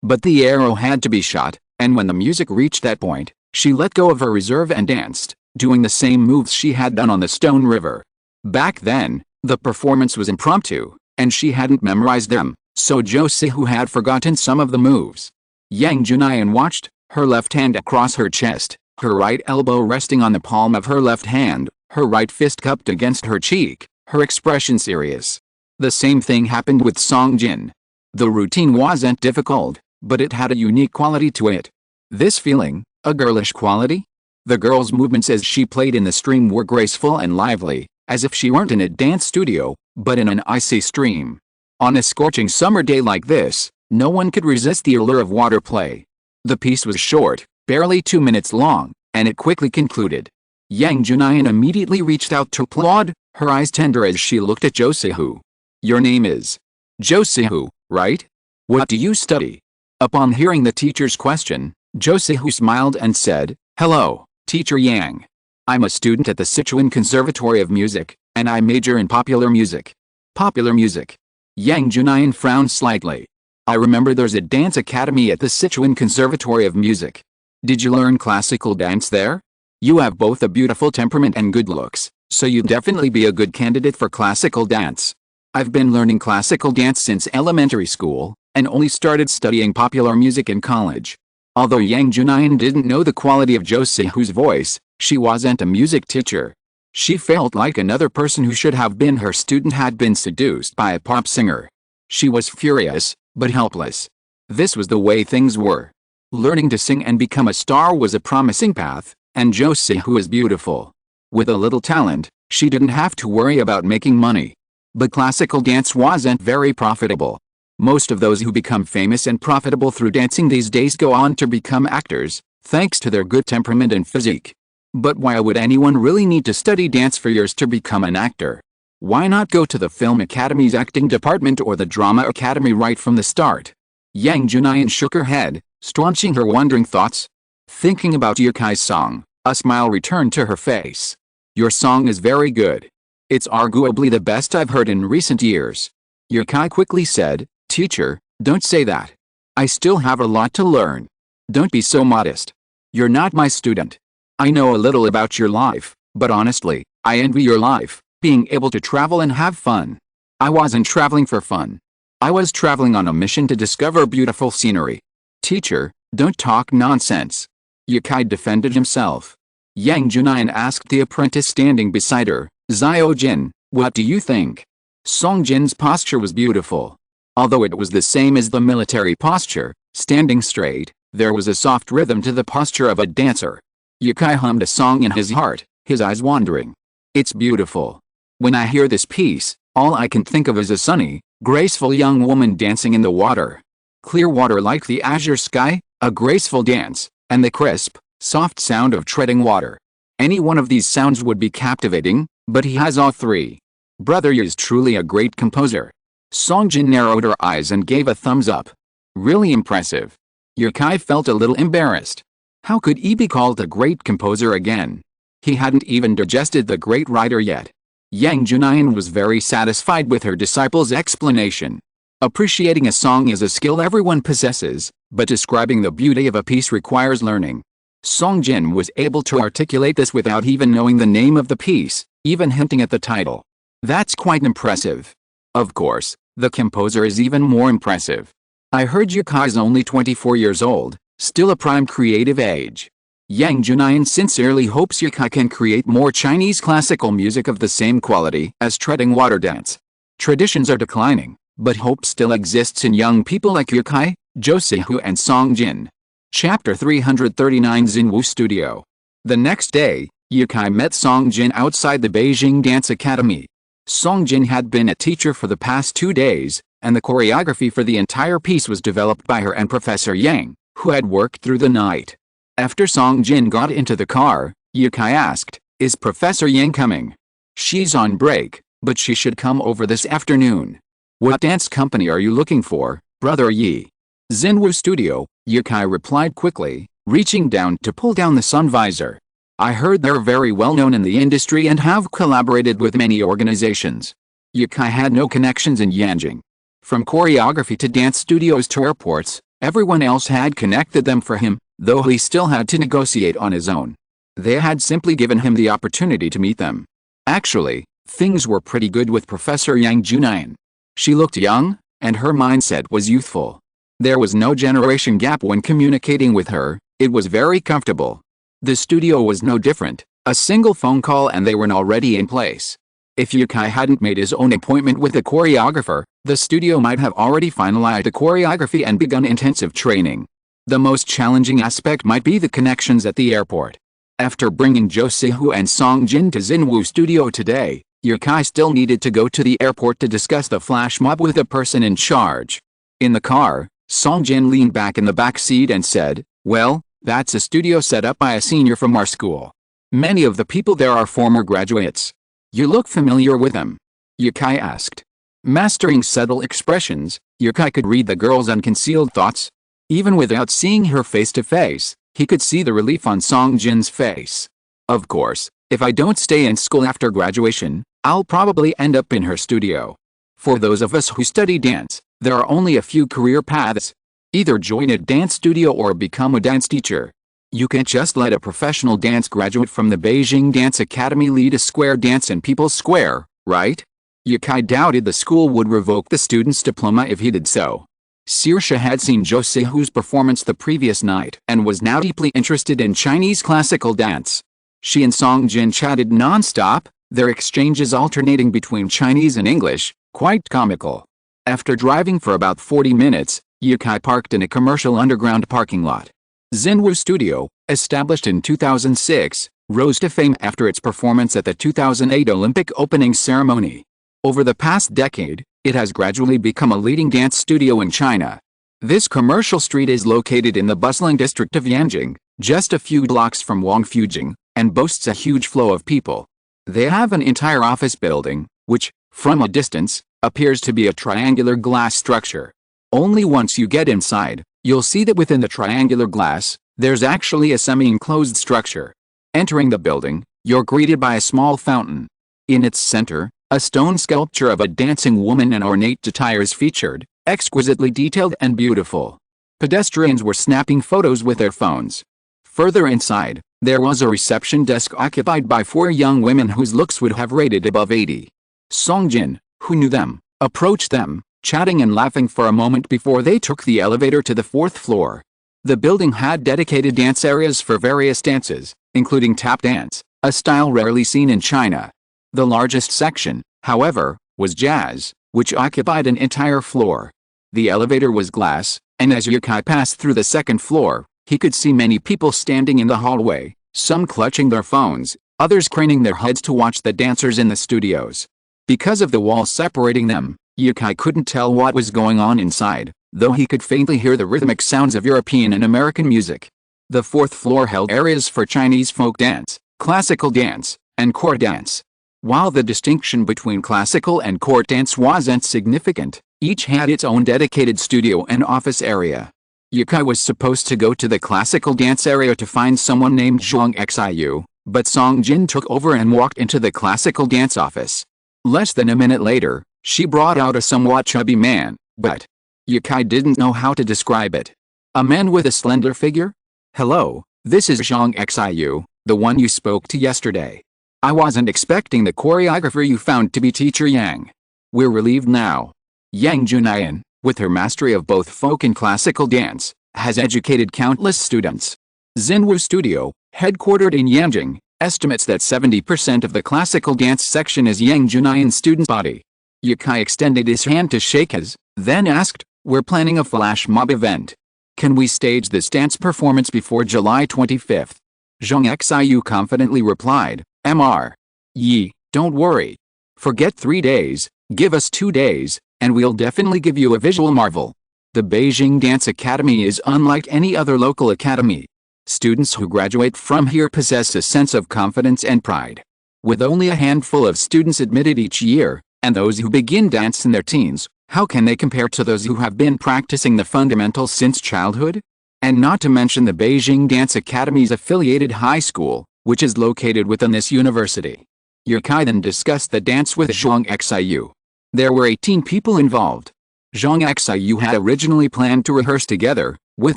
But the arrow had to be shot, and when the music reached that point, she let go of her reserve and danced, doing the same moves she had done on the Stone River. Back then, the performance was impromptu, and she hadn't memorized them, so Jo Sihu had forgotten some of the moves. Yang Junayan watched, her left hand across her chest, her right elbow resting on the palm of her left hand, her right fist cupped against her cheek, her expression serious. The same thing happened with Song Jin. The routine wasn't difficult, but it had a unique quality to it. This feeling, a girlish quality? The girl's movements as she played in the stream were graceful and lively, as if she weren't in a dance studio, but in an icy stream. On a scorching summer day like this, no one could resist the allure of water play. The piece was short, barely 2 minutes long, and it quickly concluded. Yang Junayan immediately reached out to applaud, her eyes tender as she looked at Jo Sihu. "Your name is Jo Sihu, right? What do you study?" Upon hearing the teacher's question, Jo Sihu smiled and said, "Hello, Teacher Yang. I'm a student at the Sichuan Conservatory of Music, and I major in popular music." Popular music? Yang Junayan frowned slightly. "I remember there's a dance academy at the Sichuan Conservatory of Music. Did you learn classical dance there? You have both a beautiful temperament and good looks, so you'd definitely be a good candidate for classical dance." "I've been learning classical dance since elementary school, and only started studying popular music in college." Although Yang Junayan didn't know the quality of Jo Sihu's voice, she wasn't a music teacher. She felt like another person who should have been her student had been seduced by a pop singer. She was furious, but helpless. This was the way things were. Learning to sing and become a star was a promising path, and Jo Sihu is beautiful. With a little talent, she didn't have to worry about making money. But classical dance wasn't very profitable. Most of those who become famous and profitable through dancing these days go on to become actors, thanks to their good temperament and physique. But why would anyone really need to study dance for years to become an actor? Why not go to the Film Academy's acting department or the Drama Academy right from the start? Yang Junayan shook her head, staunching her wandering thoughts. Thinking about Yukai's song, a smile returned to her face. "Your song is very good. It's arguably the best I've heard in recent years." Yukai quickly said, "Teacher, don't say that. I still have a lot to learn. Don't be so modest. You're not my student. I know a little about your life, but honestly, I envy your life, being able to travel and have fun. I wasn't traveling for fun. I was traveling on a mission to discover beautiful scenery." "Teacher, don't talk nonsense." Yukai defended himself. Yang Junyan asked the apprentice standing beside her. Xiao Jin, what do you think? Song Jin's posture was beautiful. Although it was the same as the military posture, standing straight, there was a soft rhythm to the posture of a dancer. Yukai hummed a song in his heart, his eyes wandering. It's beautiful. When I hear this piece, all I can think of is a sunny, graceful young woman dancing in the water. Clear water like the azure sky, a graceful dance, and the crisp, soft sound of treading water. Any one of these sounds would be captivating, but he has all three. Brother Yi is truly a great composer. Song Jin narrowed her eyes and gave a thumbs up. Really impressive. Yukai felt a little embarrassed. How could he be called a great composer again? He hadn't even digested the great writer yet. Yang Junyan was very satisfied with her disciple's explanation. Appreciating a song is a skill everyone possesses, but describing the beauty of a piece requires learning. Song Jin was able to articulate this without even knowing the name of the piece, even hinting at the title. That's quite impressive. Of course, the composer is even more impressive. I heard Yukai's only 24 years old, still a prime creative age. Yang Junyan sincerely hopes Yukai can create more Chinese classical music of the same quality as treading water dance. Traditions are declining, but hope still exists in young people like Yukai, Josihu and Song Jin. Chapter 339 Xinwu Studio. The next day, Yukai met Song Jin outside the Beijing Dance Academy. Song Jin had been a teacher for the past 2 days, and the choreography for the entire piece was developed by her and Professor Yang, who had worked through the night. After Song Jin got into the car, Yukai asked, "Is Professor Yang coming?" "She's on break, but she should come over this afternoon." "What dance company are you looking for, Brother Yi?" "Xinwu Studio," Yukai replied quickly, reaching down to pull down the sun visor. "I heard they're very well known in the industry and have collaborated with many organizations." Yukai had no connections in Yanjing. From choreography to dance studios to airports, everyone else had connected them for him, though he still had to negotiate on his own. They had simply given him the opportunity to meet them. Actually, things were pretty good with Professor Yang Junyan. She looked young, and her mindset was youthful. There was no generation gap when communicating with her, it was very comfortable. The studio was no different, a single phone call and they were already in place. If Yukai hadn't made his own appointment with a choreographer, the studio might have already finalized the choreography and begun intensive training. The most challenging aspect might be the connections at the airport. After bringing Josihu and Song Jin to Xinwu Studio today, Yukai still needed to go to the airport to discuss the flash mob with the person in charge. In the car, Song Jin leaned back in the back seat and said, "Well, that's a studio set up by a senior from our school. Many of the people there are former graduates. You look familiar with them?" Yukai asked. Mastering subtle expressions, Yukai could read the girl's unconcealed thoughts. Even without seeing her face to face, he could see the relief on Song Jin's face. "Of course, if I don't stay in school after graduation, I'll probably end up in her studio. For those of us who study dance, there are only a few career paths. Either join a dance studio or become a dance teacher. You can't just let a professional dance graduate from the Beijing Dance Academy lead a square dance in People's Square, right?" Yukai doubted the school would revoke the student's diploma if he did so. Saoirse had seen Josihu's performance the previous night and was now deeply interested in Chinese classical dance. She and Song Jin chatted non-stop, their exchanges alternating between Chinese and English, quite comical. After driving for about 40 minutes, Yukai parked in a commercial underground parking lot. Xinwu Studio, established in 2006, rose to fame after its performance at the 2008 Olympic opening ceremony. Over the past decade, it has gradually become a leading dance studio in China. This commercial street is located in the bustling district of Yanjing, just a few blocks from Wangfujing, and boasts a huge flow of people. They have an entire office building, which, from a distance, appears to be a triangular glass structure. Only once you get inside, you'll see that within the triangular glass, there's actually a semi-enclosed structure. Entering the building, you're greeted by a small fountain. In its center, a stone sculpture of a dancing woman in ornate attire is featured, exquisitely detailed and beautiful. Pedestrians were snapping photos with their phones. Further inside, there was a reception desk occupied by 4 young women whose looks would have rated above 80. Song Jin, who knew them, approached them, chatting and laughing for a moment before they took the elevator to the 4th floor. The building had dedicated dance areas for various dances, including tap dance, a style rarely seen in China. The largest section, however, was jazz, which occupied an entire floor. The elevator was glass, and as Yukai passed through the second floor, he could see many people standing in the hallway, some clutching their phones, others craning their heads to watch the dancers in the studios. Because of the wall separating them, Yukai couldn't tell what was going on inside, though he could faintly hear the rhythmic sounds of European and American music. The fourth floor held areas for Chinese folk dance, classical dance, and court dance. While the distinction between classical and court dance wasn't significant, each had its own dedicated studio and office area. Yukai was supposed to go to the classical dance area to find someone named Zhang Xiu, but Song Jin took over and walked into the classical dance office. Less than a minute later, she brought out a somewhat chubby man, but Yukai didn't know how to describe it. A man with a slender figure? Hello, this is Zhang Xiu, the one you spoke to yesterday. I wasn't expecting the choreographer you found to be Teacher Yang. We're relieved now. Yang Junayan, with her mastery of both folk and classical dance, has educated countless students. Xinwu Studio, headquartered in Yanjing, estimates that 70% of the classical dance section is Yang Junayan's student body. Yukai extended his hand to shake his, then asked, "We're planning a flash mob event. Can we stage this dance performance before July 25th? Zhang Xiu confidently replied, "Mr. Yi, don't worry. Forget 3 days, give us 2 days, and we'll definitely give you a visual marvel." The Beijing Dance Academy is unlike any other local academy. Students who graduate from here possess a sense of confidence and pride. With only a handful of students admitted each year, and those who begin dance in their teens, how can they compare to those who have been practicing the fundamentals since childhood? And not to mention the Beijing Dance Academy's affiliated high school, which is located within this university. Yukai then discussed the dance with Zhang Xiu. There were 18 people involved. Zhang Xiu had originally planned to rehearse together, with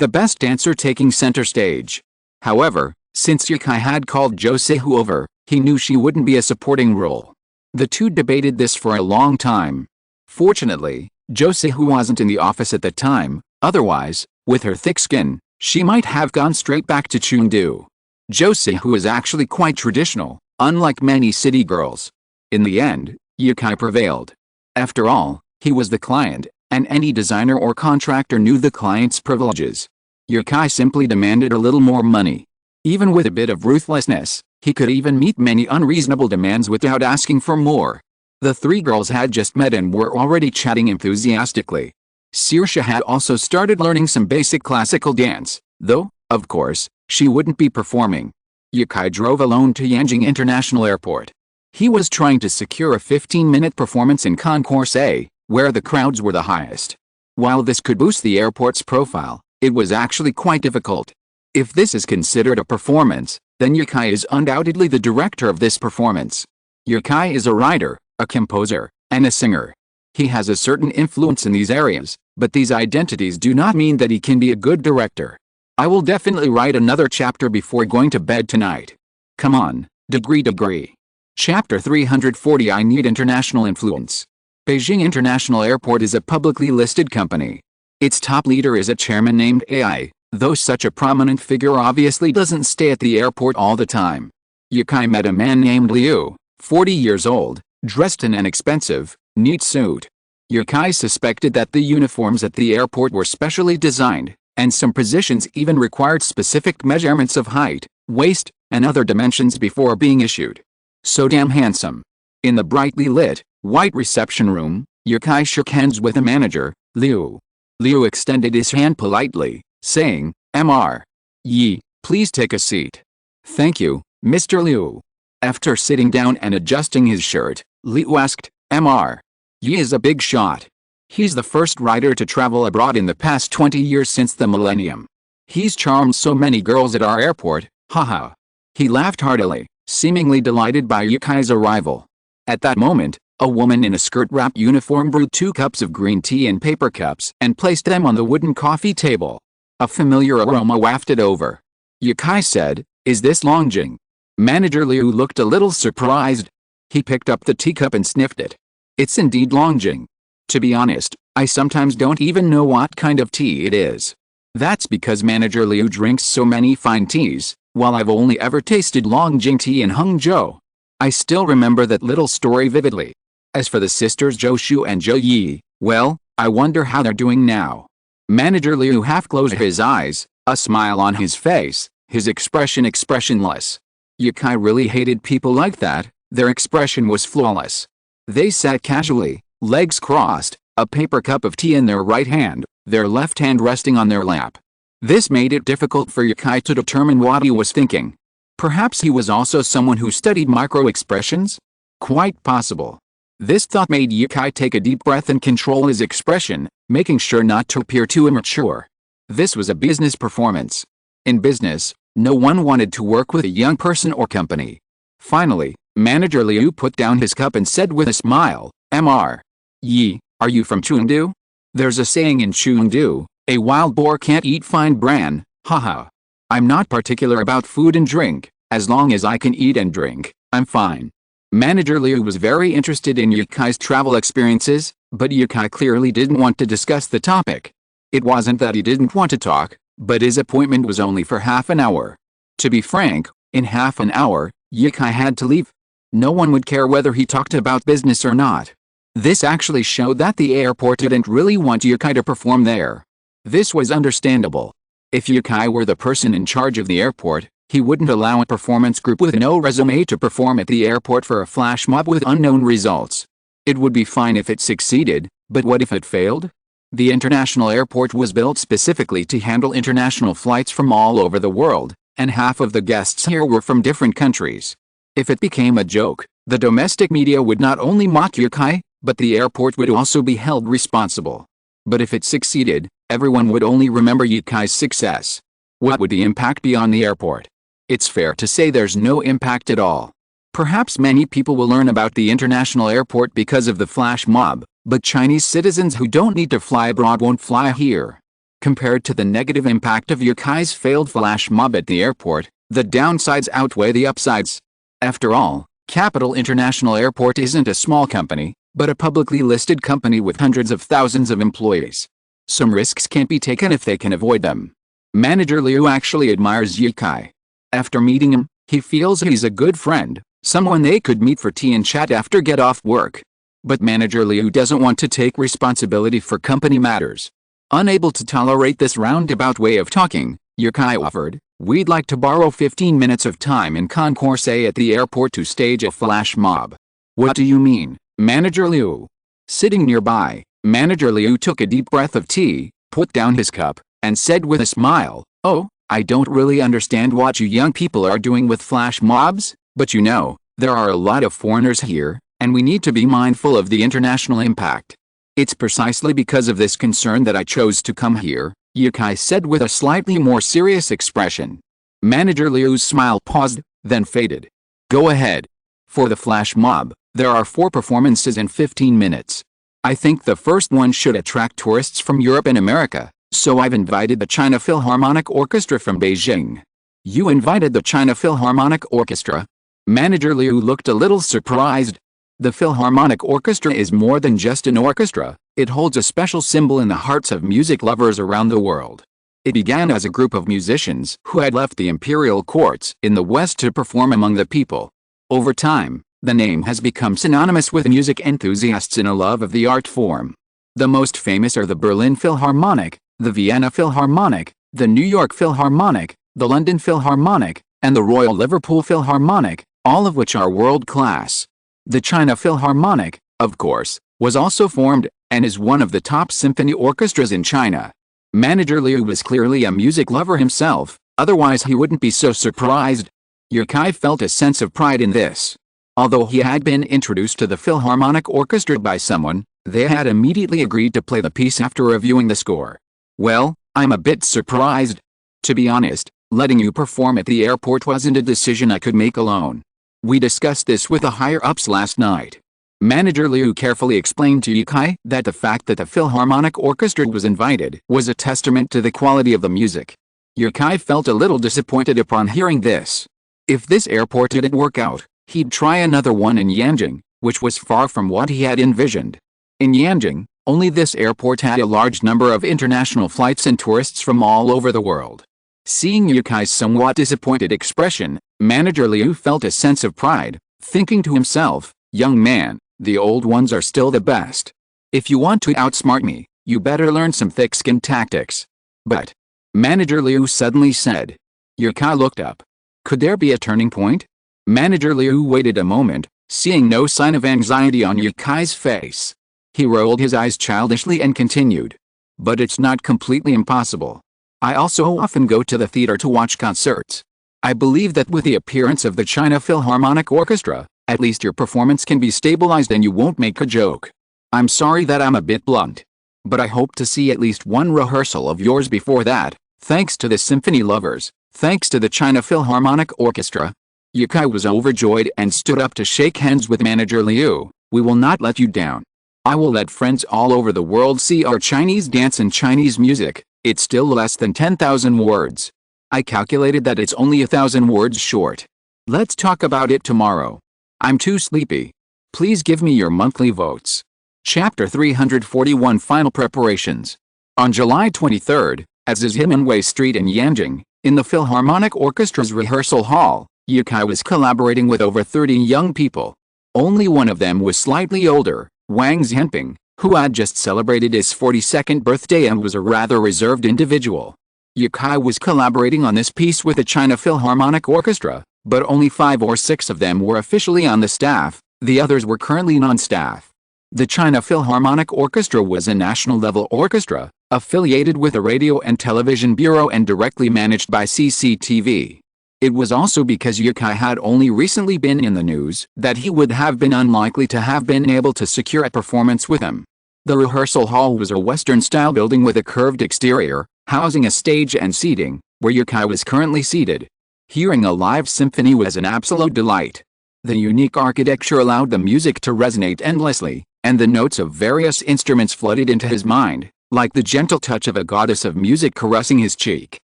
the best dancer taking center stage. However, since Yukai had called Jo Se-hu over, he knew she wouldn't be a supporting role. The two debated this for a long time. Fortunately, Jo Se-hu wasn't in the office at the time, otherwise, with her thick skin, she might have gone straight back to Chengdu. Jo Se-hu is actually quite traditional, unlike many city girls. In the end, Yukai prevailed. After all, he was the client, and any designer or contractor knew the client's privileges. Yukai simply demanded a little more money. Even with a bit of ruthlessness, he could even meet many unreasonable demands without asking for more. The three girls had just met and were already chatting enthusiastically. Saoirse had also started learning some basic classical dance, though, of course, she wouldn't be performing. Yukai drove alone to Yanjing International Airport. He was trying to secure a 15-minute performance in Concourse A, where the crowds were the highest. While this could boost the airport's profile, it was actually quite difficult. If this is considered a performance, then Yukai is undoubtedly the director of this performance. Yukai is a writer, a composer, and a singer. He has a certain influence in these areas, but these identities do not mean that he can be a good director. I will definitely write another chapter before going to bed tonight. Come on, degree. Chapter 340. I need international influence. Beijing International Airport is a publicly listed company. Its top leader is a chairman named AI, though such a prominent figure obviously doesn't stay at the airport all the time. Yukai met a man named Liu, 40 years old, dressed in an expensive, neat suit. Yukai suspected that the uniforms at the airport were specially designed, and some positions even required specific measurements of height, waist, and other dimensions before being issued. So damn handsome. In the brightly lit, white reception room, Yukai shook hands with the manager, Liu. Liu extended his hand politely, saying, "Mr. Yi, please take a seat." "Thank you, Mr. Liu." After sitting down and adjusting his shirt, Liu asked, "Mr. Yi is a big shot. He's the first writer to travel abroad in the past 20 years since the millennium. He's charmed so many girls at our airport, haha." He laughed heartily, seemingly delighted by Yukai's arrival. At that moment, a woman in a skirt-wrapped uniform brewed 2 cups of green tea in paper cups and placed them on the wooden coffee table. A familiar aroma wafted over. Yukai said, "Is this Longjing?" Manager Liu looked a little surprised. He picked up the teacup and sniffed it. "It's indeed Longjing. To be honest, I sometimes don't even know what kind of tea it is." That's because Manager Liu drinks so many fine teas, while I've only ever tasted Longjing tea in Hangzhou. I still remember that little story vividly. As for the sisters Zhou Shu and Zhou Yi, well, I wonder how they're doing now. Manager Liu half closed his eyes, a smile on his face, his expression expressionless. Yukai really hated people like that. Their expression was flawless. They sat casually, legs crossed, a paper cup of tea in their right hand, their left hand resting on their lap. This made it difficult for Yukai to determine what he was thinking. Perhaps he was also someone who studied micro-expressions? Quite possible. This thought made Yukai take a deep breath and control his expression, making sure not to appear too immature. This was a business performance. In business, no one wanted to work with a young person or company. Finally, Manager Liu put down his cup and said with a smile, "Mr. Yi, are you from Chengdu? There's a saying in Chengdu, a wild boar can't eat fine bran, haha. I'm not particular about food and drink, as long as I can eat and drink, I'm fine." Manager Liu was very interested in Yukai's travel experiences, but Yukai clearly didn't want to discuss the topic. It wasn't that he didn't want to talk, but his appointment was only for half an hour. To be frank, in half an hour, Yukai had to leave. No one would care whether he talked about business or not. This actually showed that the airport didn't really want Yukai to perform there. This was understandable. If Yukai were the person in charge of the airport, he wouldn't allow a performance group with no resume to perform at the airport for a flash mob with unknown results. It would be fine if it succeeded, but what if it failed? The international airport was built specifically to handle international flights from all over the world, and half of the guests here were from different countries. If it became a joke, the domestic media would not only mock Yukai, but the airport would also be held responsible. But if it succeeded, everyone would only remember Yukai's success. What would the impact be on the airport? It's fair to say there's no impact at all. Perhaps many people will learn about the international airport because of the flash mob, but Chinese citizens who don't need to fly abroad won't fly here. Compared to the negative impact of Yukai's failed flash mob at the airport, the downsides outweigh the upsides. After all, Capital International Airport isn't a small company, but a publicly listed company with hundreds of thousands of employees. Some risks can't be taken if they can avoid them. Manager Liu actually admires Yukai. After meeting him, he feels he's a good friend, someone they could meet for tea and chat after get off work. But Manager Liu doesn't want to take responsibility for company matters. Unable to tolerate this roundabout way of talking, Yukai offered, "We'd like to borrow 15 minutes of time in Concourse A at the airport to stage a flash mob." "What do you mean, Manager Liu?" Sitting nearby, Manager Liu took a deep breath of tea, put down his cup, and said with a smile, "Oh, I don't really understand what you young people are doing with flash mobs, but you know, there are a lot of foreigners here, and we need to be mindful of the international impact. It's precisely because of this concern that I chose to come here," Yukai said with a slightly more serious expression. Manager Liu's smile paused, then faded. "Go ahead. For the flash mob, there are 4 performances in 15 minutes. I think the first one should attract tourists from Europe and America, so I've invited the China Philharmonic Orchestra from Beijing." "You invited the China Philharmonic Orchestra?" Manager Liu looked a little surprised. The Philharmonic Orchestra is more than just an orchestra, it holds a special symbol in the hearts of music lovers around the world. It began as a group of musicians who had left the imperial courts in the West to perform among the people. Over time, the name has become synonymous with music enthusiasts in a love of the art form. The most famous are the Berlin Philharmonic, the Vienna Philharmonic, the New York Philharmonic, the London Philharmonic, and the Royal Liverpool Philharmonic, all of which are world-class. The China Philharmonic, of course, was also formed, and is one of the top symphony orchestras in China. Manager Liu was clearly a music lover himself, otherwise he wouldn't be so surprised. Yukai felt a sense of pride in this. Although he had been introduced to the Philharmonic Orchestra by someone, they had immediately agreed to play the piece after reviewing the score. "Well, I'm a bit surprised. To be honest, letting you perform at the airport wasn't a decision I could make alone. We discussed this with the higher-ups last night." Manager Liu carefully explained to Yukai that the fact that the Philharmonic Orchestra was invited was a testament to the quality of the music. Yukai felt a little disappointed upon hearing this. If this airport didn't work out, he'd try another one in Yanjing, which was far from what he had envisioned. In Yanjing, Only this airport had a large number of international flights and tourists from all over the world. Seeing Yukai's somewhat disappointed expression, Manager Liu felt a sense of pride, thinking to himself, "Young man, the old ones are still the best. If you want to outsmart me, you better learn some thick-skinned tactics." But Manager Liu suddenly said. Yukai looked up. Could there be a turning point? Manager Liu waited a moment, seeing no sign of anxiety on Yukai's face. He rolled his eyes childishly and continued. "But it's not completely impossible. I also often go to the theater to watch concerts. I believe that with the appearance of the China Philharmonic Orchestra, at least your performance can be stabilized and you won't make a joke. I'm sorry that I'm a bit blunt. But I hope to see at least one rehearsal of yours before that, thanks to the symphony lovers, thanks to the China Philharmonic Orchestra." Yukai was overjoyed and stood up to shake hands with Manager Liu. "We will not let you down. I will let friends all over the world see our Chinese dance and Chinese music. It's still less than 10,000 words. I calculated that it's only 1,000 words short. Let's talk about it tomorrow. I'm too sleepy. Please give me your monthly votes." Chapter 341 Final Preparations. On July 23, at Zimonwei Street in Yanjing, in the Philharmonic Orchestra's rehearsal hall, Yukai was collaborating with over 30 young people. Only one of them was slightly older, Wang Zhenping, who had just celebrated his 42nd birthday and was a rather reserved individual. Yukai was collaborating on this piece with the China Philharmonic Orchestra, but only 5 or 6 of them were officially on the staff, the others were currently non-staff. The China Philharmonic Orchestra was a national-level orchestra, affiliated with the Radio and Television Bureau and directly managed by CCTV. It was also because Yukai had only recently been in the news that he would have been unlikely to have been able to secure a performance with him. The rehearsal hall was a Western-style building with a curved exterior, housing a stage and seating, where Yukai was currently seated. Hearing a live symphony was an absolute delight. The unique architecture allowed the music to resonate endlessly, and the notes of various instruments flooded into his mind, like the gentle touch of a goddess of music caressing his cheek.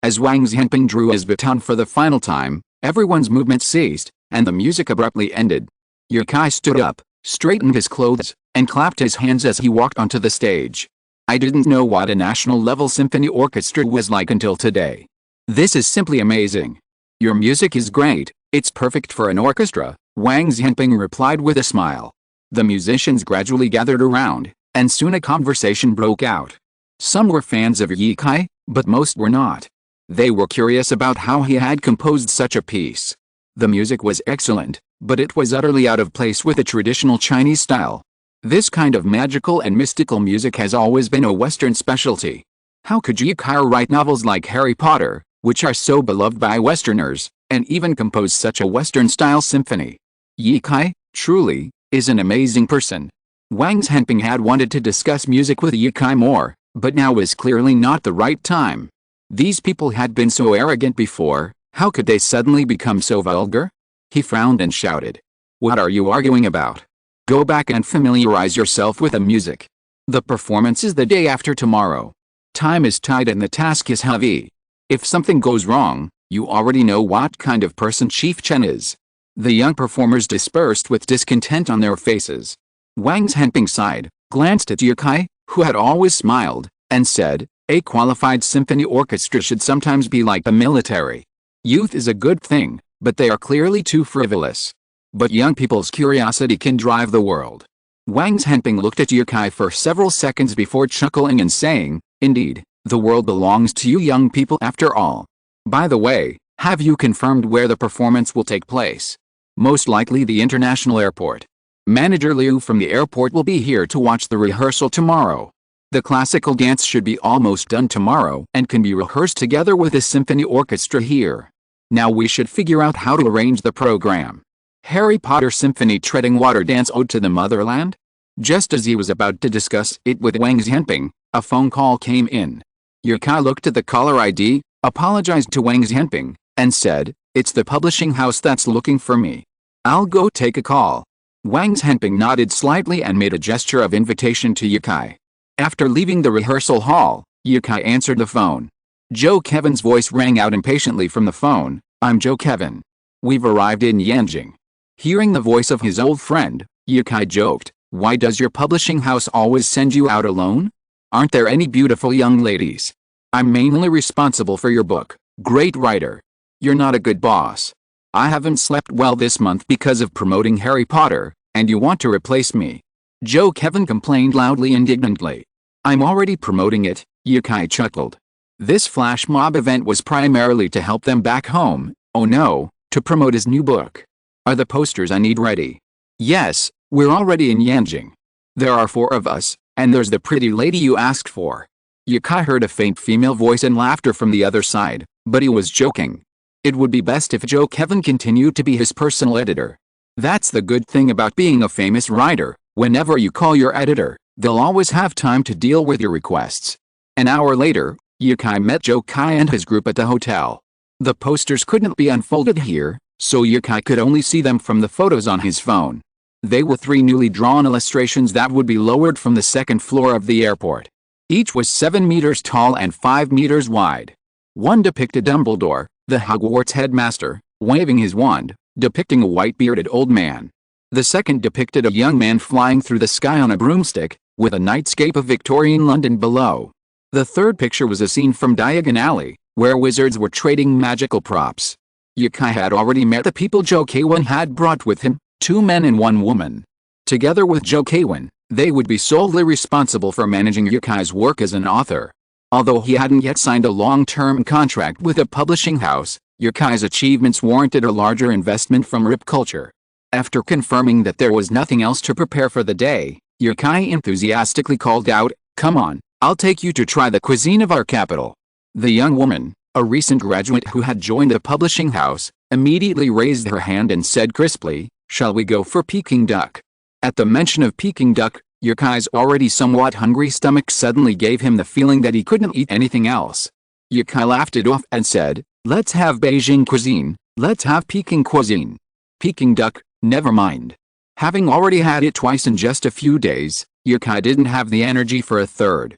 As Wang Zhenping drew his baton for the final time, everyone's movement ceased, and the music abruptly ended. Yukai stood up, straightened his clothes, and clapped his hands as he walked onto the stage. "I didn't know what a national-level symphony orchestra was like until today. This is simply amazing. Your music is great, it's perfect for an orchestra," Wang Zhenping replied with a smile. The musicians gradually gathered around, and soon a conversation broke out. Some were fans of Yukai, but most were not. They were curious about how he had composed such a piece. The music was excellent, but it was utterly out of place with the traditional Chinese style. This kind of magical and mystical music has always been a Western specialty. How could Yukai write novels like Harry Potter, which are so beloved by Westerners, and even compose such a Western-style symphony? Yukai, truly, is an amazing person. Wang Zhenping had wanted to discuss music with Yukai more, but now was clearly not the right time. These people had been so arrogant before, how could they suddenly become so vulgar? He frowned and shouted. "What are you arguing about? Go back and familiarize yourself with the music. The performance is the day after tomorrow. Time is tight and the task is heavy. If something goes wrong, you already know what kind of person Chief Chen is." The young performers dispersed with discontent on their faces. Wang Zhenping sighed, glanced at Yukai, who had always smiled, and said, "A qualified symphony orchestra should sometimes be like the military. Youth is a good thing, but they are clearly too frivolous. But young people's curiosity can drive the world." Wang Zhenping looked at Yukai for several seconds before chuckling and saying, "Indeed, the world belongs to you young people after all. By the way, have you confirmed where the performance will take place?" "Most likely the international airport. Manager Liu from the airport will be here to watch the rehearsal tomorrow. The classical dance should be almost done tomorrow and can be rehearsed together with the symphony orchestra here. Now we should figure out how to arrange the program. Harry Potter Symphony Treading Water Dance Ode to the Motherland?" Just as he was about to discuss it with Wang Zhenping, a phone call came in. Yukai looked at the caller ID, apologized to Wang Zhenping, and said, "It's the publishing house that's looking for me. I'll go take a call." Wang Zhenping nodded slightly and made a gesture of invitation to Yukai. After leaving the rehearsal hall, Yukai answered the phone. Joe Kevin's voice rang out impatiently from the phone. "I'm Joe Kevin. We've arrived in Yanjing." Hearing the voice of his old friend, Yukai joked, Why does your publishing house always send you out alone? Aren't there any beautiful young ladies? I'm mainly responsible for your book, great writer. You're not a good boss. I haven't slept well this month because of promoting Harry Potter, and you want to replace me. Joe Kevin complained loudly indignantly. I'm already promoting it, Yukai chuckled. This flash mob event was primarily to help them back home, oh no, to promote his new book. Are the posters I need ready? Yes, we're already in Yanjing. There are 4 of us, and there's the pretty lady you asked for. Yukai heard a faint female voice and laughter from the other side, but he was joking. It would be best if Joe Kevin continued to be his personal editor. That's the good thing about being a famous writer. Whenever you call your editor, they'll always have time to deal with your requests. An hour later, Yukai met Joe Kai and his group at the hotel. The posters couldn't be unfolded here, so Yukai could only see them from the photos on his phone. They were 3 newly drawn illustrations that would be lowered from the 2nd floor of the airport. Each was 7 meters tall and 5 meters wide. One depicted Dumbledore, the Hogwarts headmaster, waving his wand, depicting a white-bearded old man. The second depicted a young man flying through the sky on a broomstick, with a nightscape of Victorian London below. The third picture was a scene from Diagon Alley, where wizards were trading magical props. Yukai had already met the people Joe Kwan had brought with him, 2 men and 1 woman. Together with Joe Kwan, they would be solely responsible for managing Yukai's work as an author. Although he hadn't yet signed a long-term contract with a publishing house, Yukai's achievements warranted a larger investment from Rip Culture. After confirming that there was nothing else to prepare for the day, Yukai enthusiastically called out, "Come on, I'll take you to try the cuisine of our capital." The young woman, a recent graduate who had joined the publishing house, immediately raised her hand and said crisply, "Shall we go for Peking duck?" At the mention of Peking duck, Yukai's already somewhat hungry stomach suddenly gave him the feeling that he couldn't eat anything else. Yukai laughed it off and said, "Let's have Beijing cuisine, let's have Peking cuisine. Peking duck, never mind." Having already had it twice in just a few days, Yukai didn't have the energy for a third.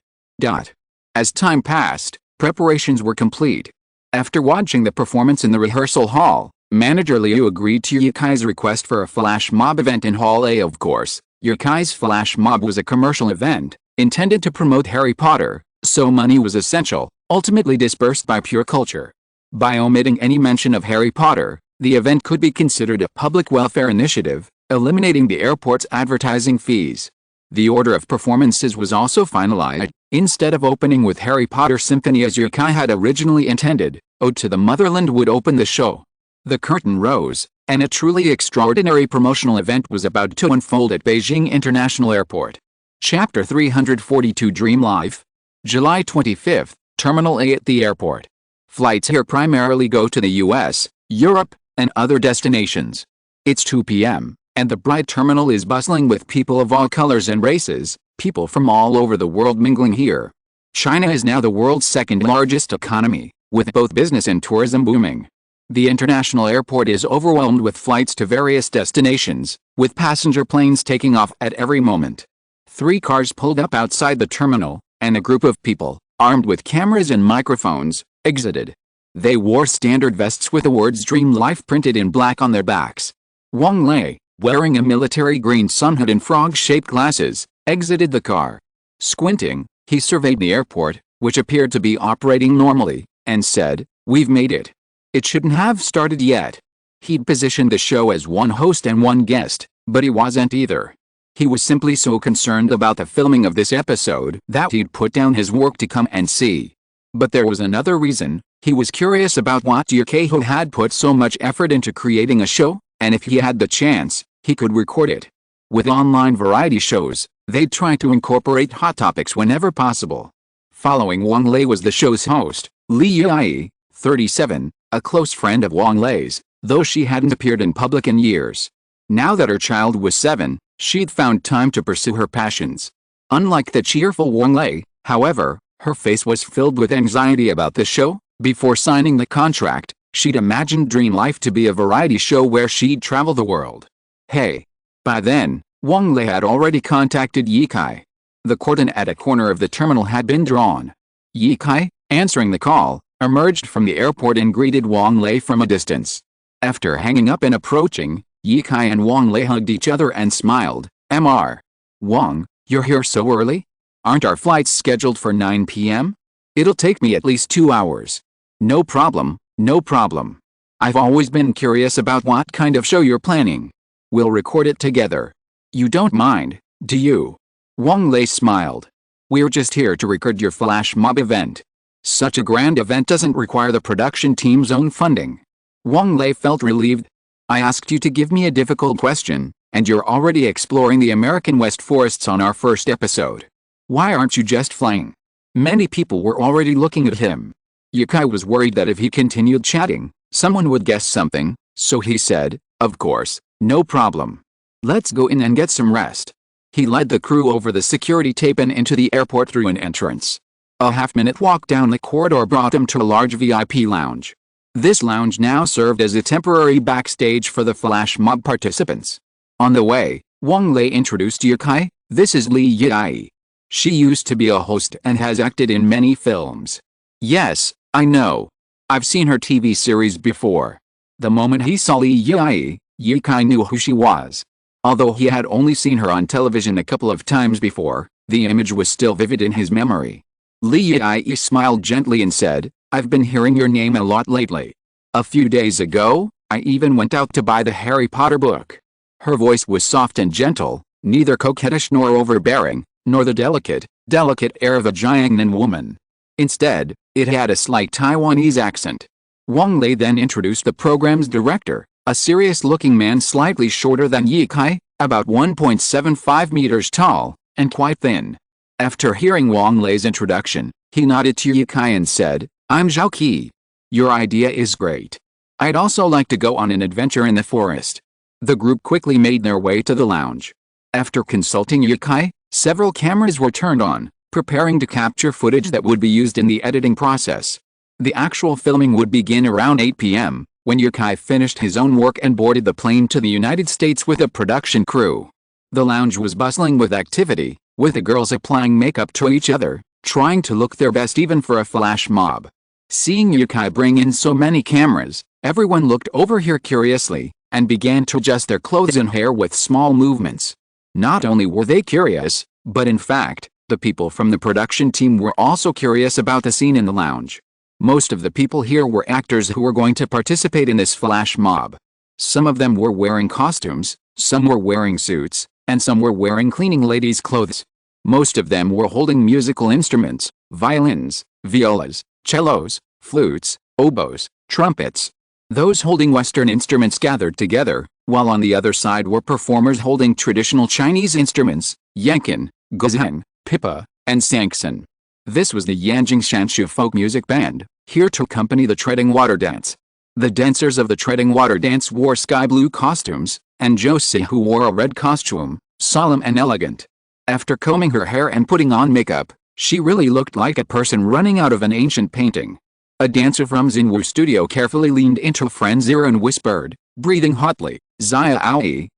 As time passed, preparations were complete. After watching the performance in the rehearsal hall, Manager Liu agreed to Yukai's request for a flash mob event in Hall A. Of course, Yukai's flash mob was a commercial event, intended to promote Harry Potter, so money was essential, ultimately dispersed by pure culture. By omitting any mention of Harry Potter, the event could be considered a public welfare initiative, eliminating the airport's advertising fees. The order of performances was also finalized. Instead of opening with Harry Potter Symphony as Yukai had originally intended, Ode to the Motherland would open the show. The curtain rose, and a truly extraordinary promotional event was about to unfold at Beijing International Airport. Chapter 342 Dream Life. July 25, Terminal A at the airport. Flights here primarily go to the US, Europe, and other destinations. It's 2 p.m., and the bright terminal is bustling with people of all colors and races, people from all over the world mingling here. China is now the world's 2nd largest economy, with both business and tourism booming. The international airport is overwhelmed with flights to various destinations, with passenger planes taking off at every moment. 3 cars pulled up outside the terminal, and a group of people, armed with cameras and microphones, exited. They wore standard vests with the words Dream Life printed in black on their backs. Wang Lei, wearing a military green sunhood and frog-shaped glasses, exited the car. Squinting, he surveyed the airport, which appeared to be operating normally, and said, "We've made it. It shouldn't have started yet." He'd positioned the show as 1 host and 1 guest, but he wasn't either. He was simply so concerned about the filming of this episode that he'd put down his work to come and see. But there was another reason. He was curious about what Yukaiho had put so much effort into creating a show, and if he had the chance, he could record it. With online variety shows, they'd try to incorporate hot topics whenever possible. Following Wang Lei was the show's host, Li Yuai, 37, a close friend of Wang Lei's, though she hadn't appeared in public in years. Now that her child was 7, she'd found time to pursue her passions. Unlike the cheerful Wang Lei, however, her face was filled with anxiety about the show. Before signing the contract, she'd imagined Dream Life to be a variety show where she'd travel the world. Hey! By then, Wang Lei had already contacted Yukai. The curtain at a corner of the terminal had been drawn. Yukai, answering the call, emerged from the airport and greeted Wang Lei from a distance. After hanging up and approaching, Yukai and Wang Lei hugged each other and smiled. "Mr. Wang, you're here so early? Aren't our flights scheduled for 9 p.m.? It'll take me at least 2 hours. No problem, no problem. I've always been curious about what kind of show you're planning. We'll record it together. You don't mind, do you? Wang Lei smiled. We're just here to record your flash mob event. Such a grand event doesn't require the production team's own funding. Wang Lei felt relieved. I asked you to give me a difficult question, and you're already exploring the American West forests on our first episode. Why aren't you just flying? Many people were already looking at him. Yukai was worried that if he continued chatting, someone would guess something, so he said, of course, no problem. Let's go in and get some rest. He led the crew over the security tape and into the airport through an entrance. A half-minute walk down the corridor brought him to a large VIP lounge. This lounge now served as a temporary backstage for the flash mob participants. On the way, Wang Lei introduced Yukai. This is Li Yai. She used to be a host and has acted in many films. Yes, I know. I've seen her TV series before. The moment he saw Li Yai, Yukai knew who she was. Although he had only seen her on television a couple of times before, the image was still vivid in his memory. Li Yai smiled gently and said, I've been hearing your name a lot lately. A few days ago, I even went out to buy the Harry Potter book. Her voice was soft and gentle, neither coquettish nor overbearing, nor the delicate air of a Jiangnan woman. Instead, it had a slight Taiwanese accent. Wang Lei then introduced the program's director, a serious-looking man slightly shorter than Yukai, about 1.75 meters tall, and quite thin. After hearing Wang Lei's introduction, he nodded to Yukai and said, I'm Zhao Qi. Your idea is great. I'd also like to go on an adventure in the forest. The group quickly made their way to the lounge. After consulting Yukai, several cameras were turned on, preparing to capture footage that would be used in the editing process. The actual filming would begin around 8 p.m., when Yukai finished his own work and boarded the plane to the United States with a production crew. The lounge was bustling with activity, with the girls applying makeup to each other, trying to look their best even for a flash mob. Seeing Yukai bring in so many cameras, everyone looked over here curiously, and began to adjust their clothes and hair with small movements. Not only were they curious, but in fact, the people from the production team were also curious about the scene in the lounge. Most of the people here were actors who were going to participate in this flash mob. Some of them were wearing costumes, some were wearing suits, and some were wearing cleaning ladies' clothes. Most of them were holding musical instruments, violins, violas, cellos, flutes, oboes, trumpets. Those holding Western instruments gathered together, while on the other side were performers holding traditional Chinese instruments, yanqin, guzheng, pipa, and sangxin. This was the Yanjing Shanshu folk music band, here to accompany the treading water dance. The dancers of the treading water dance wore sky blue costumes, and Josie, who wore a red costume, solemn and elegant. After combing her hair and putting on makeup, she really looked like a person running out of an ancient painting. A dancer from Xinwu Studio carefully leaned into a friend's ear and whispered, breathing hotly, Zia Aoi,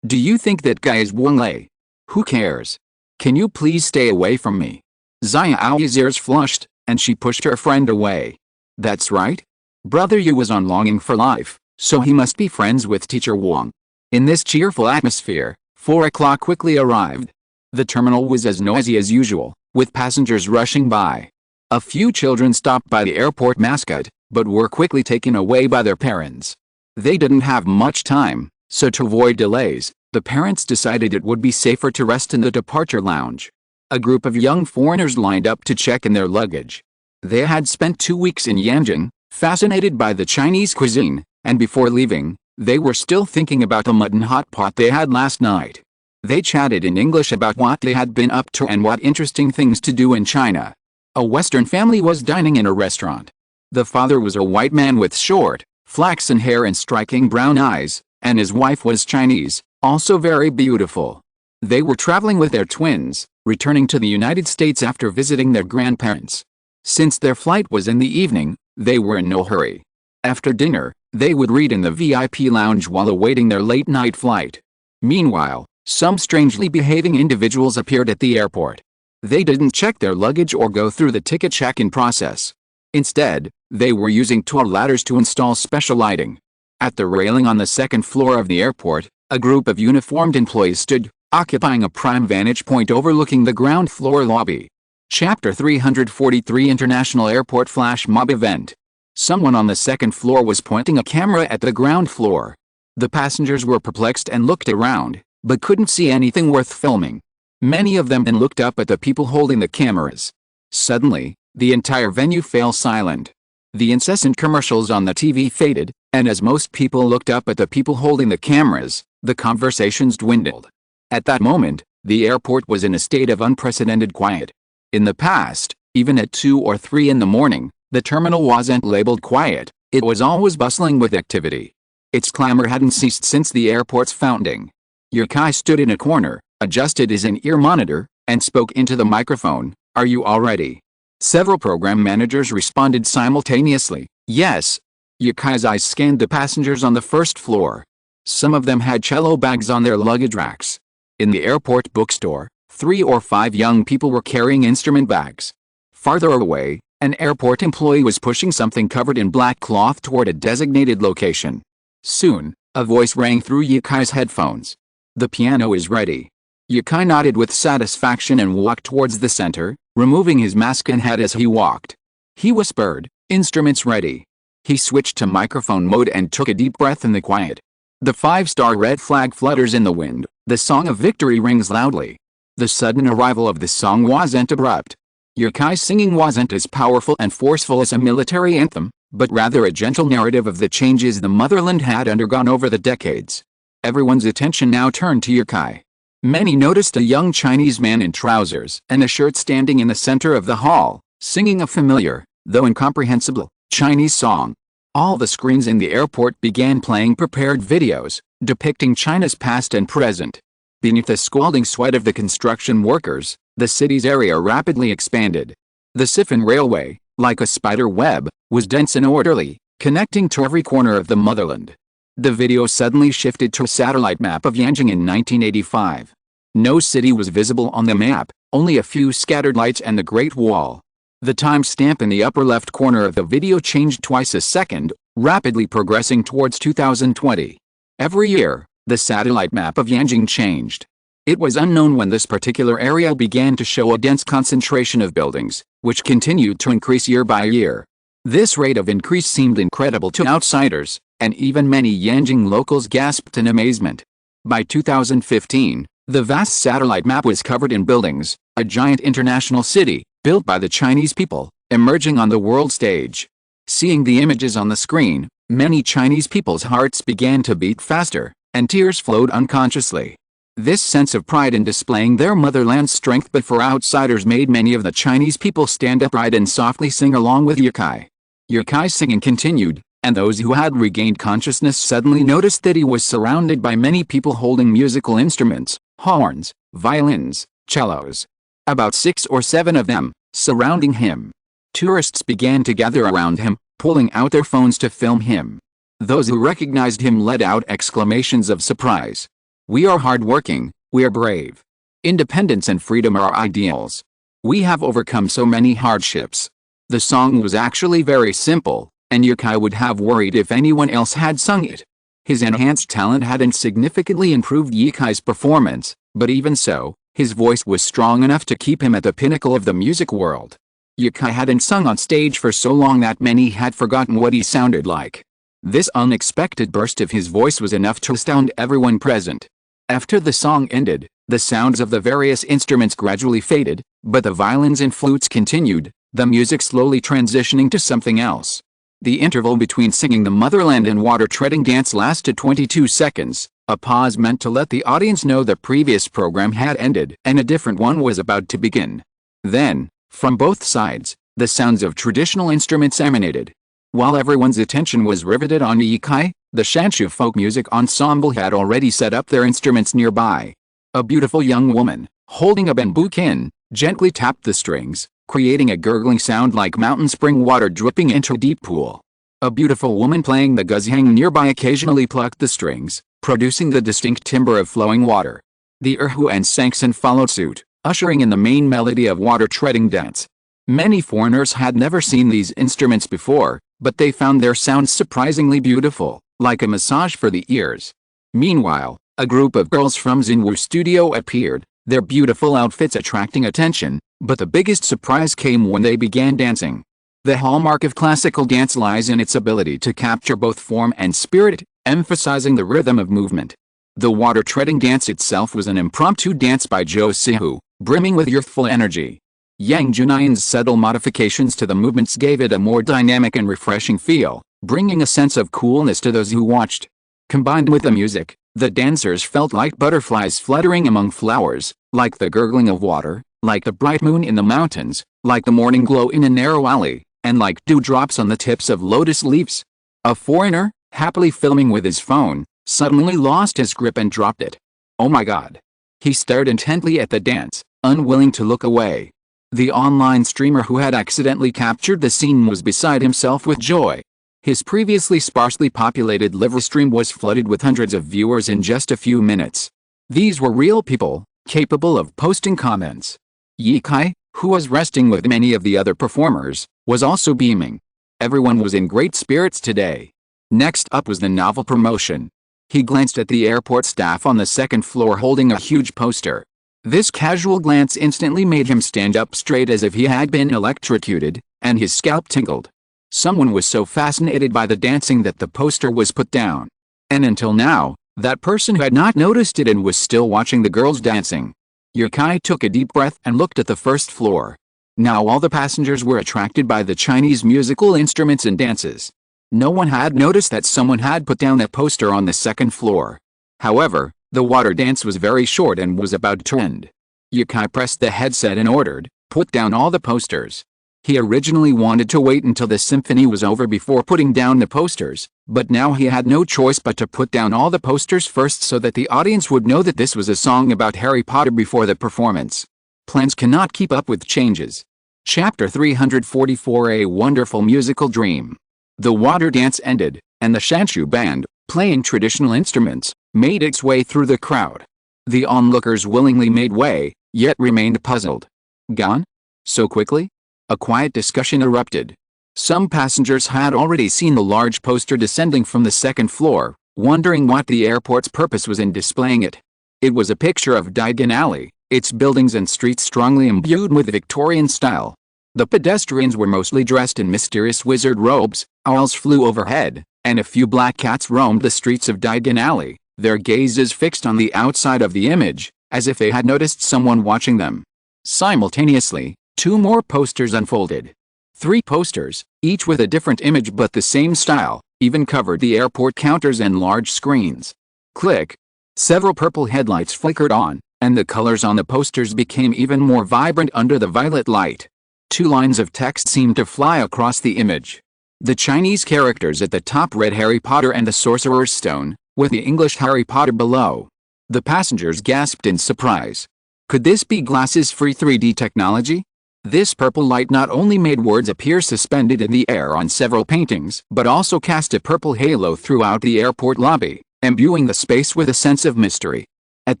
do you think that guy is Wang Lei? Who cares? Can you please stay away from me? Zia Aoi's ears flushed, and she pushed her friend away. That's right. Brother Yu was on longing for life, so he must be friends with Teacher Wang. In this cheerful atmosphere, 4 o'clock quickly arrived. The terminal was as noisy as usual, with passengers rushing by. A few children stopped by the airport mascot, but were quickly taken away by their parents. They didn't have much time, so to avoid delays, the parents decided it would be safer to rest in the departure lounge. A group of young foreigners lined up to check in their luggage. They had spent 2 weeks in Yanjing, fascinated by the Chinese cuisine, and before leaving, they were still thinking about the mutton hot pot they had last night. They chatted in English about what they had been up to and what interesting things to do in China. A Western family was dining in a restaurant. The father was a white man with short, flaxen hair and striking brown eyes, and his wife was Chinese, also very beautiful. They were traveling with their twins, returning to the United States after visiting their grandparents. Since their flight was in the evening, they were in no hurry. After dinner, they would read in the VIP lounge while awaiting their late-night flight. Meanwhile, some strangely behaving individuals appeared at the airport. They didn't check their luggage or go through the ticket check-in process. Instead, they were using tall ladders to install special lighting. At the railing on the second floor of the airport, a group of uniformed employees stood, occupying a prime vantage point overlooking the ground floor lobby. Chapter 343 International Airport Flash Mob Event. Someone on the second floor was pointing a camera at the ground floor. The passengers were perplexed and looked around, but couldn't see anything worth filming. Many of them then looked up at the people holding the cameras. Suddenly, the entire venue fell silent. The incessant commercials on the TV faded, and as most people looked up at the people holding the cameras, the conversations dwindled. At that moment, the airport was in a state of unprecedented quiet. In the past, even at 2 or 3 in the morning, the terminal wasn't labeled quiet, it was always bustling with activity. Its clamor hadn't ceased since the airport's founding. Yukai stood in a corner, adjusted his in-ear monitor, and spoke into the microphone. "Are you all ready?" Several program managers responded simultaneously, "Yes." Yukai's eyes scanned the passengers on the first floor. Some of them had cello bags on their luggage racks. In the airport bookstore, 3 or 5 young people were carrying instrument bags. Farther away, an airport employee was pushing something covered in black cloth toward a designated location. Soon, a voice rang through Yukai's headphones. "The piano is ready." Yukai nodded with satisfaction and walked towards the center, removing his mask and hat as he walked. He whispered, "Instruments ready." He switched to microphone mode and took a deep breath in the quiet. The 5-star red flag flutters in the wind, the song of victory rings loudly. The sudden arrival of the song wasn't abrupt. Yukai's singing wasn't as powerful and forceful as a military anthem, but rather a gentle narrative of the changes the motherland had undergone over the decades. Everyone's attention now turned to Yukai. Many noticed a young Chinese man in trousers and a shirt standing in the center of the hall, singing a familiar, though incomprehensible, Chinese song. All the screens in the airport began playing prepared videos, depicting China's past and present. Beneath the scalding sweat of the construction workers, the city's area rapidly expanded. The Siphon Railway, like a spider web, was dense and orderly, connecting to every corner of the motherland. The video suddenly shifted to a satellite map of Yanjing in 1985. No city was visible on the map, only a few scattered lights and the Great Wall. The timestamp in the upper left corner of the video changed twice a second, rapidly progressing towards 2020. Every year, the satellite map of Yanjing changed. It was unknown when this particular area began to show a dense concentration of buildings, which continued to increase year by year. This rate of increase seemed incredible to outsiders, and even many Yanjing locals gasped in amazement. By 2015, the vast satellite map was covered in buildings, a giant international city, built by the Chinese people, emerging on the world stage. Seeing the images on the screen, many Chinese people's hearts began to beat faster, and tears flowed unconsciously. This sense of pride in displaying their motherland's strength before outsiders made many of the Chinese people stand upright and softly sing along with Yukai. Yukai's singing continued, and those who had regained consciousness suddenly noticed that he was surrounded by many people holding musical instruments, horns, violins, cellos. About 6 or 7 of them, surrounding him. Tourists began to gather around him, pulling out their phones to film him. Those who recognized him let out exclamations of surprise. "We are hardworking, we are brave. Independence and freedom are our ideals. We have overcome so many hardships." The song was actually very simple, and Yukai would have worried if anyone else had sung it. His enhanced talent hadn't significantly improved Yukai's performance, but even so, his voice was strong enough to keep him at the pinnacle of the music world. Yukai hadn't sung on stage for so long that many had forgotten what he sounded like. This unexpected burst of his voice was enough to astound everyone present. After the song ended, the sounds of the various instruments gradually faded, but the violins and flutes continued, the music slowly transitioning to something else. The interval between singing the motherland and water-treading dance lasted 22 seconds, a pause meant to let the audience know the previous program had ended and a different one was about to begin. Then, from both sides, the sounds of traditional instruments emanated. While everyone's attention was riveted on Yukai, the Shanshu folk music ensemble had already set up their instruments nearby. A beautiful young woman, holding a bamboo kin, gently tapped the strings, creating a gurgling sound like mountain spring water dripping into a deep pool. A beautiful woman playing the guzheng nearby occasionally plucked the strings, producing the distinct timbre of flowing water. The erhu and sangsan followed suit, ushering in the main melody of water-treading dance. Many foreigners had never seen these instruments before, but they found their sounds surprisingly beautiful, like a massage for the ears. Meanwhile, A group of girls from Xinwu studio appeared, their beautiful outfits attracting attention, but the biggest surprise came when they began dancing. The hallmark of classical dance lies in its ability to capture both form and spirit, emphasizing the rhythm of movement. The water-treading dance itself was an impromptu dance by Zhou Sihu, brimming with youthful energy. Yang Junyan's subtle modifications to the movements gave it a more dynamic and refreshing feel, bringing a sense of coolness to those who watched. Combined with the music, the dancers felt like butterflies fluttering among flowers, like the gurgling of water, like the bright moon in the mountains, like the morning glow in a narrow alley, and like dewdrops on the tips of lotus leaves. A foreigner, happily filming with his phone, suddenly lost his grip and dropped it. Oh my God! He stared intently at the dance, unwilling to look away. The online streamer who had accidentally captured the scene was beside himself with joy. His previously sparsely populated live stream was flooded with hundreds of viewers in just a few minutes. These were real people, capable of posting comments. Ye Kai, who was resting with many of the other performers, was also beaming. Everyone was in great spirits today. Next up was the novel promotion. He glanced at the airport staff on the second floor holding a huge poster. This casual glance instantly made him stand up straight as if he had been electrocuted, and his scalp tingled. Someone was so fascinated by the dancing that the poster was put down. And until now, that person had not noticed it and was still watching the girls dancing. Ye Kai took a deep breath and looked at the first floor. Now all the passengers were attracted by the Chinese musical instruments and dances. No one had noticed that someone had put down a poster on the second floor. However, the water dance was very short and was about to end. Ye Kai pressed the headset and ordered, "Put down all the posters." He originally wanted to wait until the symphony was over before putting down the posters, but now he had no choice but to put down all the posters first so that the audience would know that this was a song about Harry Potter before the performance. Plans cannot keep up with changes. Chapter 344: A Wonderful Musical Dream. The water dance ended, and the Shanshu band, playing traditional instruments, made its way through the crowd. The onlookers willingly made way, yet remained puzzled. Gone? So quickly? A quiet discussion erupted. Some passengers had already seen the large poster descending from the second floor, wondering what the airport's purpose was in displaying it. It was a picture of Diagon Alley, its buildings and streets strongly imbued with Victorian style. The pedestrians were mostly dressed in mysterious wizard robes, owls flew overhead, and a few black cats roamed the streets of Diagon Alley, their gazes fixed on the outside of the image, as if they had noticed someone watching them. Simultaneously, two more posters unfolded. 3 posters, each with a different image but the same style, even covered the airport counters and large screens. Click. Several purple headlights flickered on, and the colors on the posters became even more vibrant under the violet light. 2 lines of text seemed to fly across the image. The Chinese characters at the top read Harry Potter and the Sorcerer's Stone, with the English Harry Potter below. The passengers gasped in surprise. Could this be glasses-free 3D technology? This purple light not only made words appear suspended in the air on several paintings, but also cast a purple halo throughout the airport lobby, imbuing the space with a sense of mystery. At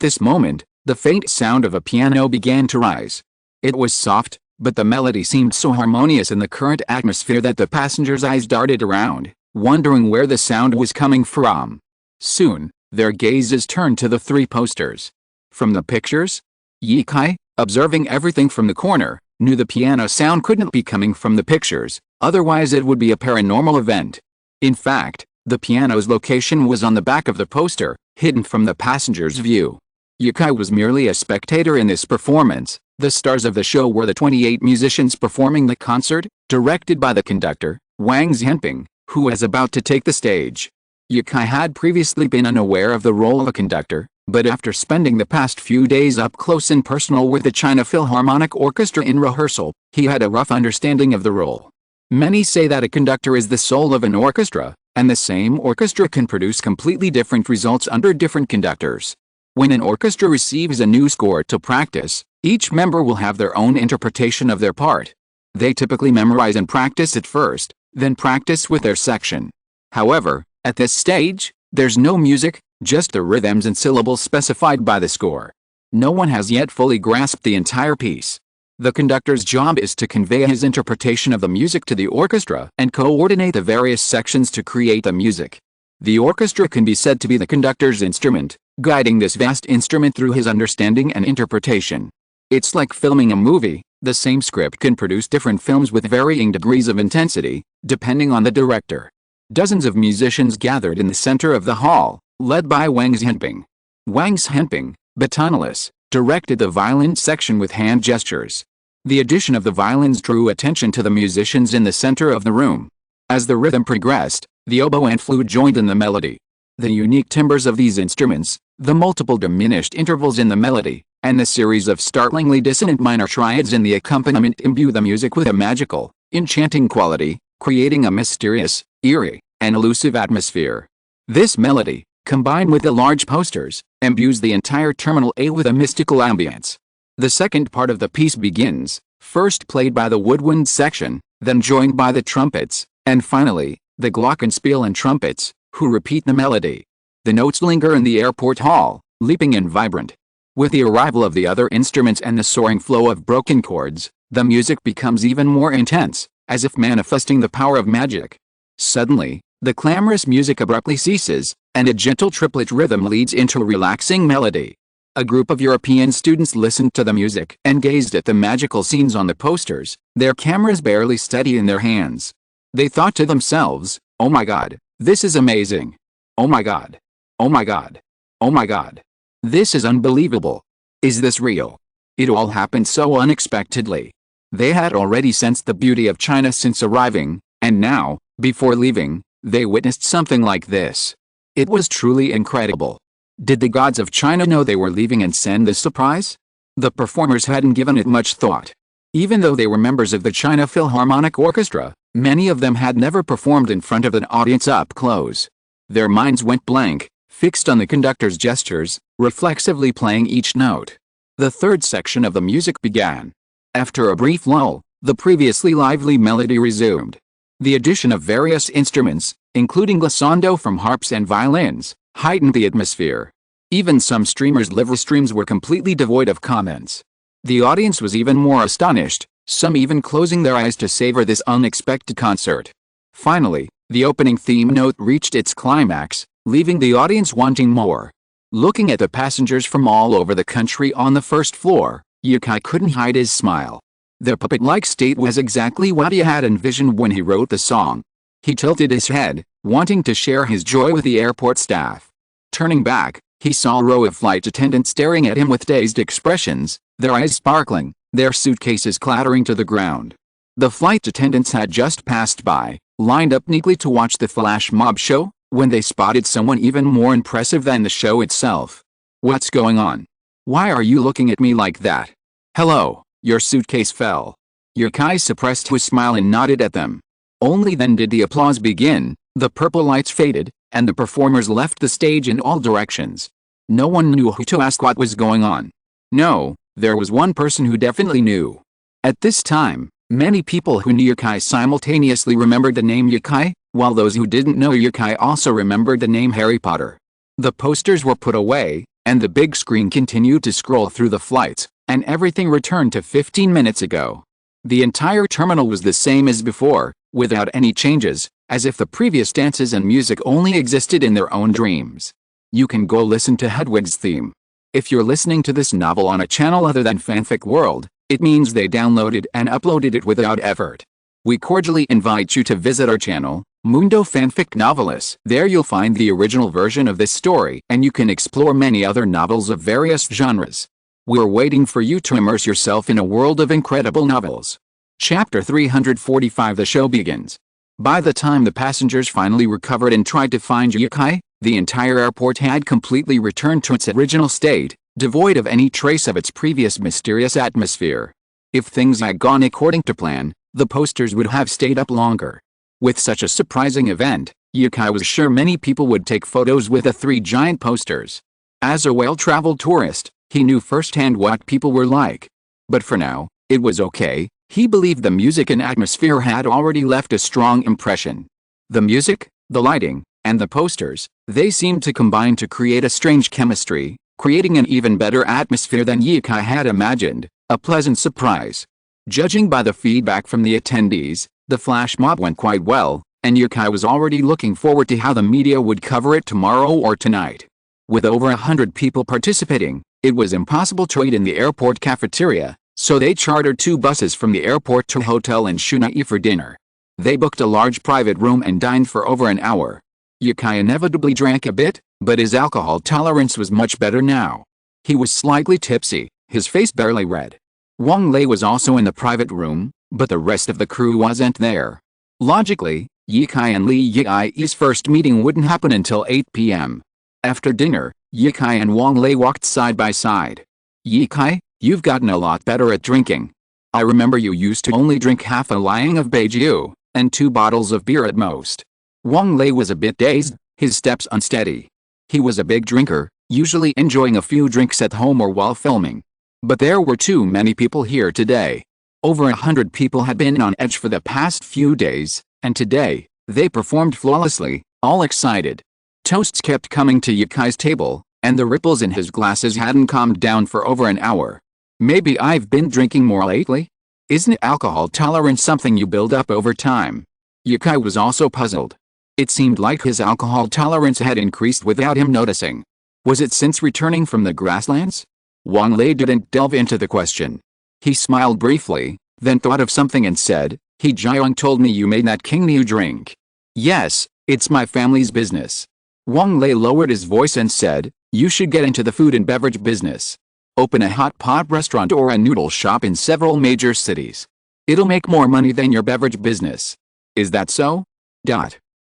this moment, the faint sound of a piano began to rise. It was soft, but the melody seemed so harmonious in the current atmosphere that the passengers' eyes darted around, wondering where the sound was coming from. Soon, their gazes turned to the 3 posters. From the pictures? Ye Kai, observing everything from the corner, knew the piano sound couldn't be coming from the pictures, otherwise it would be a paranormal event. In fact, the piano's location was on the back of the poster, hidden from the passenger's view. Ye Kai was merely a spectator in this performance. The stars of the show were the 28 musicians performing the concert, directed by the conductor, Wang Xianping, who was about to take the stage. Ye Kai had previously been unaware of the role of a conductor, but after spending the past few days up close and personal with the China Philharmonic Orchestra in rehearsal, he had a rough understanding of the role. Many say that a conductor is the soul of an orchestra, and the same orchestra can produce completely different results under different conductors. When an orchestra receives a new score to practice, each member will have their own interpretation of their part. They typically memorize and practice it first, then practice with their section. However, at this stage, there's no music, just the rhythms and syllables specified by the score. No one has yet fully grasped the entire piece. The conductor's job is to convey his interpretation of the music to the orchestra and coordinate the various sections to create the music. The orchestra can be said to be the conductor's instrument, guiding this vast instrument through his understanding and interpretation. It's like filming a movie. The same script can produce different films with varying degrees of intensity, depending on the director. Dozens of musicians gathered in the center of the hall, led by Wang Zhenping. Wang Zhenping, batonless, directed the violin section with hand gestures. The addition of the violins drew attention to the musicians in the center of the room. As the rhythm progressed, the oboe and flute joined in the melody. The unique timbres of these instruments, the multiple diminished intervals in the melody, and the series of startlingly dissonant minor triads in the accompaniment imbue the music with a magical, enchanting quality, creating a mysterious, eerie, and elusive atmosphere. This melody, combined with the large posters, imbues the entire Terminal A with a mystical ambience. The second part of the piece begins, first played by the woodwind section, then joined by the trumpets, and finally, the glockenspiel and trumpets, who repeat the melody. The notes linger in the airport hall, leaping and vibrant. With the arrival of the other instruments and the soaring flow of broken chords, the music becomes even more intense, as if manifesting the power of magic. Suddenly, the clamorous music abruptly ceases, and a gentle triplet rhythm leads into a relaxing melody. A group of European students listened to the music and gazed at the magical scenes on the posters, their cameras barely steady in their hands. They thought to themselves, "Oh my God, this is amazing. Oh my God. Oh my God. Oh my God. This is unbelievable. Is this real?" It all happened so unexpectedly. They had already sensed the beauty of China since arriving, and now, before leaving, they witnessed something like this. It was truly incredible. Did the gods of China know they were leaving and send this surprise? The performers hadn't given it much thought. Even though they were members of the China Philharmonic Orchestra, many of them had never performed in front of an audience up close. Their minds went blank, fixed on the conductor's gestures, reflexively playing each note. The third section of the music began. After a brief lull, the previously lively melody resumed. The addition of various instruments, including glissando from harps and violins, heightened the atmosphere. Even some streamers' live streams were completely devoid of comments. The audience was even more astonished, some even closing their eyes to savor this unexpected concert. Finally, the opening theme note reached its climax, leaving the audience wanting more. Looking at the passengers from all over the country on the first floor, Yukai couldn't hide his smile. Their puppet-like state was exactly what he had envisioned when he wrote the song. He tilted his head, wanting to share his joy with the airport staff. Turning back, he saw a row of flight attendants staring at him with dazed expressions, their eyes sparkling, their suitcases clattering to the ground. The flight attendants had just passed by, lined up neatly to watch the flash mob show, when they spotted someone even more impressive than the show itself. "What's going on? Why are you looking at me like that? Hello, your suitcase fell." Yukai suppressed his smile and nodded at them. Only then did the applause begin, the purple lights faded, and the performers left the stage in all directions. No one knew who to ask what was going on. No, there was one person who definitely knew. At this time, many people who knew Yukai simultaneously remembered the name Yukai, while those who didn't know Yukai also remembered the name Harry Potter. The posters were put away, and the big screen continued to scroll through the flights, and everything returned to 15 minutes ago. The entire terminal was the same as before, without any changes, as if the previous dances and music only existed in their own dreams. You can go listen to Hedwig's theme. If you're listening to this novel on a channel other than Fanfic World, it means they downloaded and uploaded it without effort. We cordially invite you to visit our channel, Mundo Fanfic Novelis. There you'll find the original version of this story, and you can explore many other novels of various genres. We're waiting for you to immerse yourself in a world of incredible novels. Chapter 345. The show begins. By the time the passengers finally recovered and tried to find Yukai, the entire airport had completely returned to its original state, devoid of any trace of its previous mysterious atmosphere. If things had gone according to plan, the posters would have stayed up longer. With such a surprising event, Yukai was sure many people would take photos with the three giant posters. As a well-traveled tourist, he knew firsthand what people were like. But for now, it was okay. He believed the music and atmosphere had already left a strong impression. The music, the lighting, and the posters, they seemed to combine to create a strange chemistry, creating an even better atmosphere than Yukai had imagined, a pleasant surprise. Judging by the feedback from the attendees, the flash mob went quite well, and Yukai was already looking forward to how the media would cover it tomorrow or tonight. With over 100 people participating, it was impossible to eat in the airport cafeteria, so they chartered 2 buses from the airport to a hotel in Shunai for dinner. They booked a large private room and dined for over an hour. Yukai inevitably drank a bit, but his alcohol tolerance was much better now. He was slightly tipsy, his face barely red. Wang Lei was also in the private room, but the rest of the crew wasn't there. Logically, Yukai and Li Yi's first meeting wouldn't happen until 8 p.m. After dinner, Yukai and Wang Lei walked side by side. "Yukai, you've gotten a lot better at drinking. I remember you used to only drink half a liang of baijiu, and 2 bottles of beer at most." Wang Lei was a bit dazed, his steps unsteady. He was a big drinker, usually enjoying a few drinks at home or while filming. But there were too many people here today. Over 100 people had been on edge for the past few days, and today, they performed flawlessly, all excited. Toasts kept coming to Yukai's table, and the ripples in his glasses hadn't calmed down for over an hour. "Maybe I've been drinking more lately? Isn't alcohol tolerance something you build up over time?" Yukai was also puzzled. It seemed like his alcohol tolerance had increased without him noticing. Was it since returning from the grasslands? Wang Lei didn't delve into the question. He smiled briefly, then thought of something and said, "He Jiang told me you made that King Niu drink." "Yes, it's my family's business." Wang Lei lowered his voice and said, "You should get into the food and beverage business. Open a hot pot restaurant or a noodle shop in several major cities. It'll make more money than your beverage business." "Is that so?"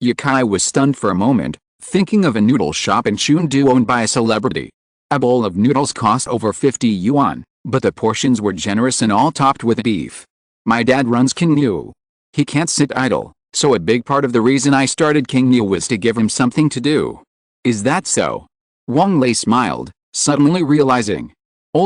Yukai was stunned for a moment, thinking of a noodle shop in Chengdu owned by a celebrity. A bowl of noodles cost over 50 yuan, but the portions were generous and all topped with beef. "My dad runs King Niu. He can't sit idle, so a big part of the reason I started King Niu was to give him something to do." "Is that so?" Wang Lei smiled, suddenly realizing.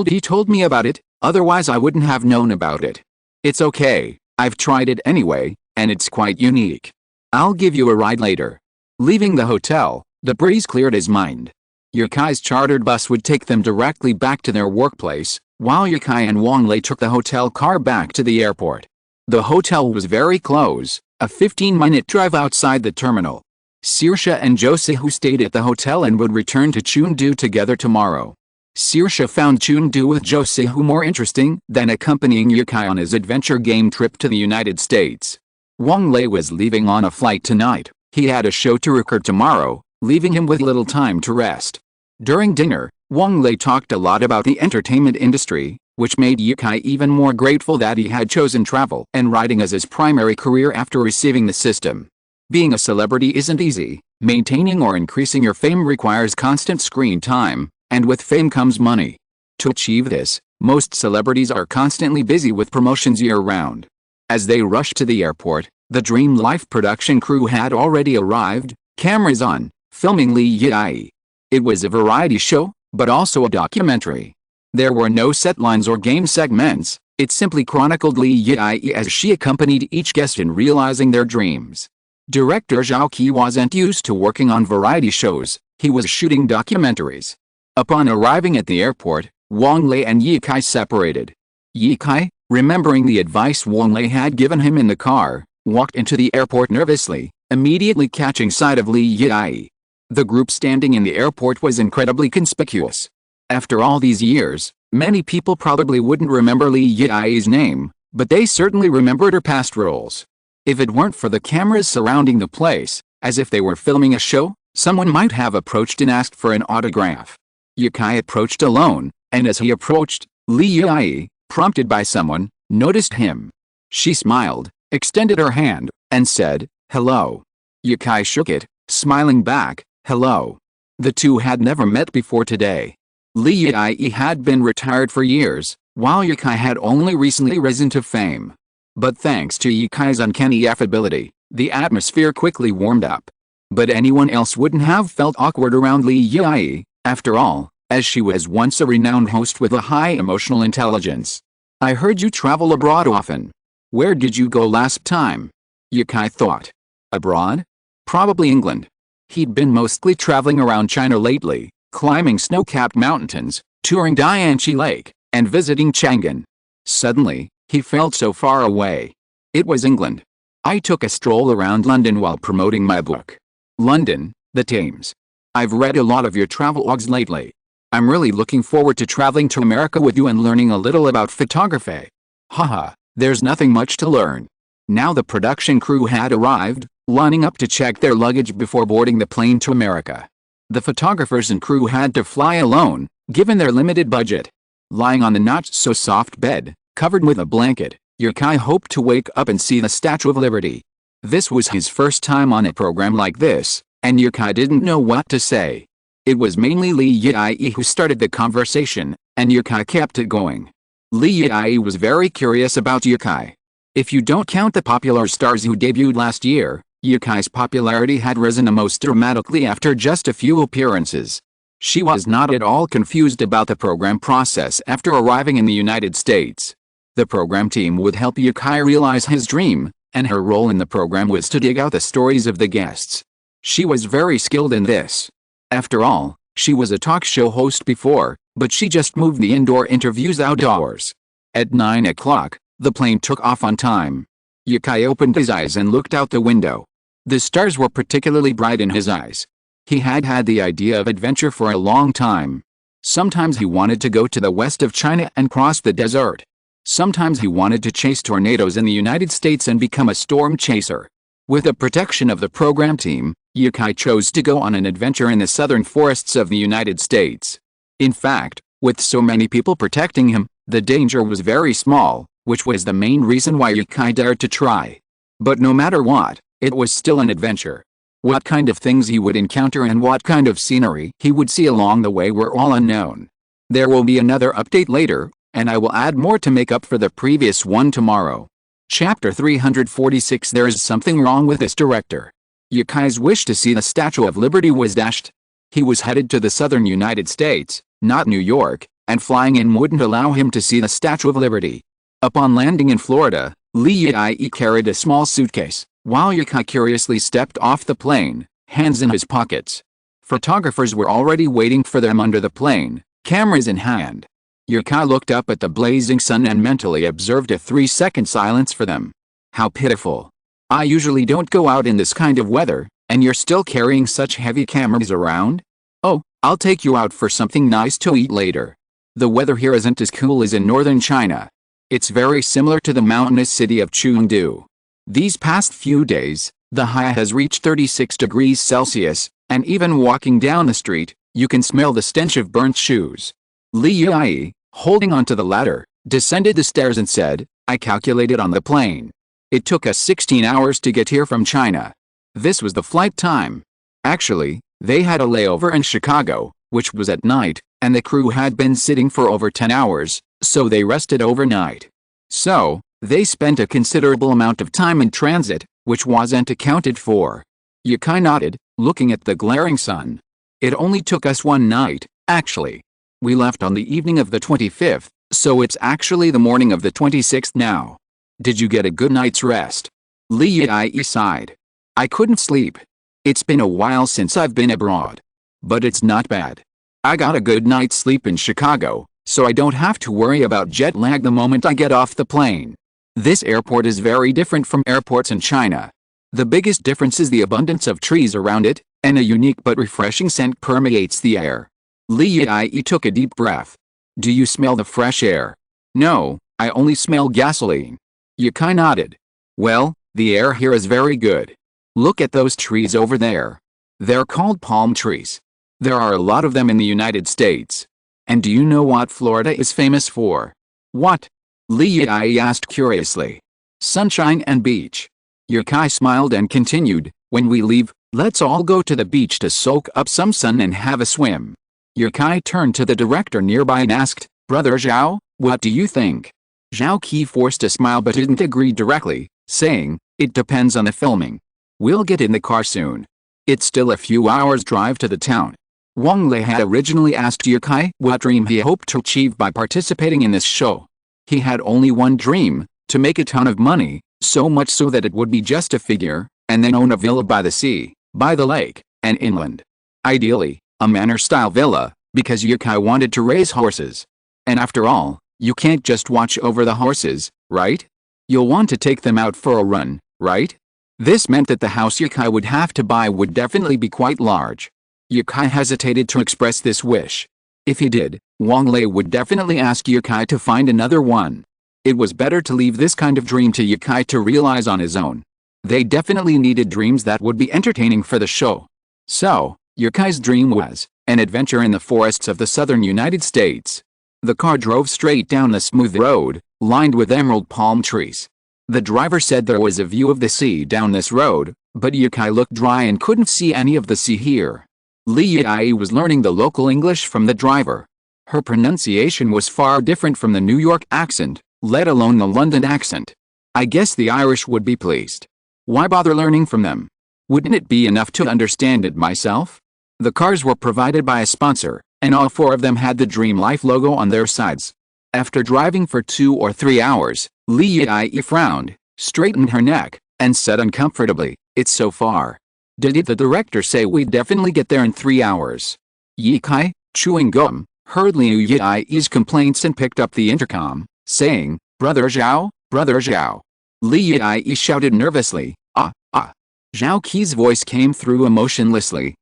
"He told me about it, otherwise I wouldn't have known about it. It's okay, I've tried it anyway, and it's quite unique. I'll give you a ride later." Leaving the hotel, the breeze cleared his mind. Yukai's chartered bus would take them directly back to their workplace, while Yukai and Wang Lei took the hotel car back to the airport. The hotel was very close, a 15-minute drive outside the terminal. Saoirse and Josie who stayed at the hotel and would return to Chengdu together tomorrow. Saoirse found Chengdu with Josie who more interesting than accompanying Yukai on his adventure game trip to the United States. Wang Lei was leaving on a flight tonight. He had a show to record tomorrow, leaving him with little time to rest. During dinner, Wang Lei talked a lot about the entertainment industry, which made Yukai even more grateful that he had chosen travel and writing as his primary career after receiving the system. Being a celebrity isn't easy. Maintaining or increasing your fame requires constant screen time, and with fame comes money. To achieve this, most celebrities are constantly busy with promotions year-round. As they rushed to the airport, the Dream Life production crew had already arrived, cameras on, filming Li Yi. It was a variety show, but also a documentary. There were no set lines or game segments, it simply chronicled Li Yi as she accompanied each guest in realizing their dreams. Director Zhao Qi wasn't used to working on variety shows, he was shooting documentaries. Upon arriving at the airport, Wang Lei and Yukai separated. Yukai, remembering the advice Wang Lei had given him in the car, walked into the airport nervously, immediately catching sight of Li Yi. The group standing in the airport was incredibly conspicuous. After all these years, many people probably wouldn't remember Li Yi's name, but they certainly remembered her past roles. If it weren't for the cameras surrounding the place, as if they were filming a show, someone might have approached and asked for an autograph. Yukai approached alone, and as he approached, Li Yi, prompted by someone, noticed him. She smiled, extended her hand, and said, "Hello." Yukai shook it, smiling back, "Hello." The two had never met before today. Li Yi had been retired for years, while Yukai had only recently risen to fame. But thanks to Yukai's uncanny affability, the atmosphere quickly warmed up. But anyone else wouldn't have felt awkward around Li Yi, after all, as she was once a renowned host with a high emotional intelligence. "I heard you travel abroad often. Where did you go last time?" Yukai thought. Abroad? Probably England. He'd been mostly traveling around China lately, climbing snow-capped mountains, touring Dianchi Lake, and visiting Chang'an. Suddenly, he felt so far away. It was England. "I took a stroll around London while promoting my book. London, the Thames. I've read a lot of your travel logs lately. I'm really looking forward to traveling to America with you and learning a little about photography. Haha, there's nothing much to learn. Now the production crew had arrived, lining up to check their luggage before boarding the plane to America. The photographers and crew had to fly alone, given their limited budget. Lying on the not-so-soft bed, covered with a blanket, Yukai hoped to wake up and see the Statue of Liberty. This was his first time on a program like this, and Yukai didn't know what to say. It was mainly Li Yai who started the conversation, and Yukai kept it going. Li Yai was very curious about Yukai. If you don't count the popular stars who debuted last year, Yukai's popularity had risen most dramatically after just a few appearances. She was not at all confused about the program process after arriving in the United States. The program team would help Yukai realize his dream, and her role in the program was to dig out the stories of the guests. She was very skilled in this. After all, she was a talk show host before, but she just moved the indoor interviews outdoors. At 9 o'clock, the plane took off on time. Yukai opened his eyes and looked out the window. The stars were particularly bright in his eyes. He had had the idea of adventure for a long time. Sometimes he wanted to go to the west of China and cross the desert. Sometimes he wanted to chase tornadoes in the United States and become a storm chaser. With the protection of the program team, Yukai chose to go on an adventure in the southern forests of the United States. In fact, with so many people protecting him, the danger was very small, which was the main reason why Yukai dared to try. But no matter what, it was still an adventure. What kind of things he would encounter and what kind of scenery he would see along the way were all unknown. There will be another update later, and I will add more to make up for the previous one tomorrow. Chapter 346. There is something wrong with this director. Yukai's wish to see the Statue of Liberty was dashed. He was headed to the southern United States, not New York, and flying in wouldn't allow him to see the Statue of Liberty. Upon landing in Florida, Li Yai carried a small suitcase, while Yukai curiously stepped off the plane, hands in his pockets. Photographers were already waiting for them under the plane, cameras in hand. Yukai looked up at the blazing sun and mentally observed a 3-second silence for them. How pitiful. I usually don't go out in this kind of weather, and you're still carrying such heavy cameras around? Oh, I'll take you out for something nice to eat later. The weather here isn't as cool as in northern China. It's very similar to the mountainous city of Chengdu. These past few days, the high has reached 36 degrees Celsius, and even walking down the street, you can smell the stench of burnt shoes. Li Yai, holding onto the ladder, descended the stairs and said, I calculated on the plane. It took us 16 hours to get here from China. This was the flight time. Actually, they had a layover in Chicago, which was at night, and the crew had been sitting for over 10 hours, so they rested overnight. So, they spent a considerable amount of time in transit, which wasn't accounted for. Yukai nodded, looking at the glaring sun. It only took us one night, actually. We left on the evening of the 25th, so it's actually the morning of the 26th now. Did you get a good night's rest? Li Yai sighed. I couldn't sleep. It's been a while since I've been abroad. But it's not bad. I got a good night's sleep in Chicago, so I don't have to worry about jet lag the moment I get off the plane. This airport is very different from airports in China. The biggest difference is the abundance of trees around it, and a unique but refreshing scent permeates the air. Li Yai took a deep breath. Do you smell the fresh air? No, I only smell gasoline. Yukai nodded. Well, the air here is very good. Look at those trees over there. They're called palm trees. There are a lot of them in the United States. And do you know what Florida is famous for? What? Li Yai asked curiously. Sunshine and beach. Yukai smiled and continued, when we leave, let's all go to the beach to soak up some sun and have a swim. Yukai turned to the director nearby and asked, Brother Zhao, what do you think? Zhao Qi forced a smile but didn't agree directly, saying, it depends on the filming. We'll get in the car soon. It's still a few hours drive to the town. Wang Lei had originally asked Yukai what dream he hoped to achieve by participating in this show. He had only one dream, to make a ton of money, so much so that it would be just a figure, and then own a villa by the sea, by the lake, and inland. Ideally, a manor-style villa, because Yukai wanted to raise horses. And after all, you can't just watch over the horses, right? You'll want to take them out for a run, right? This meant that the house Yukai would have to buy would definitely be quite large. Yukai hesitated to express this wish. If he did, Wang Lei would definitely ask Yukai to find another one. It was better to leave this kind of dream to Yukai to realize on his own. They definitely needed dreams that would be entertaining for the show. So, Yukai's dream was an adventure in the forests of the southern United States. The car drove straight down the smooth road, lined with emerald palm trees. The driver said there was a view of the sea down this road, but Yukai looked dry and couldn't see any of the sea here. Li Yai was learning the local English from the driver. Her pronunciation was far different from the New York accent, let alone the London accent. I guess the Irish would be pleased. Why bother learning from them? Wouldn't it be enough to understand it myself? The cars were provided by a sponsor, and all four of them had the Dream Life logo on their sides. After driving for 2 or 3 hours, Li Yai frowned, straightened her neck, and said uncomfortably, "It's so far. Did the director say we'd definitely get there in 3 hours?" Yi Kai, chewing gum, heard Liu Yai's complaints and picked up the intercom, saying, "Brother Zhao, Brother Zhao." Li Yai shouted nervously, "Ah, ah." Zhao Qi's voice came through emotionlessly,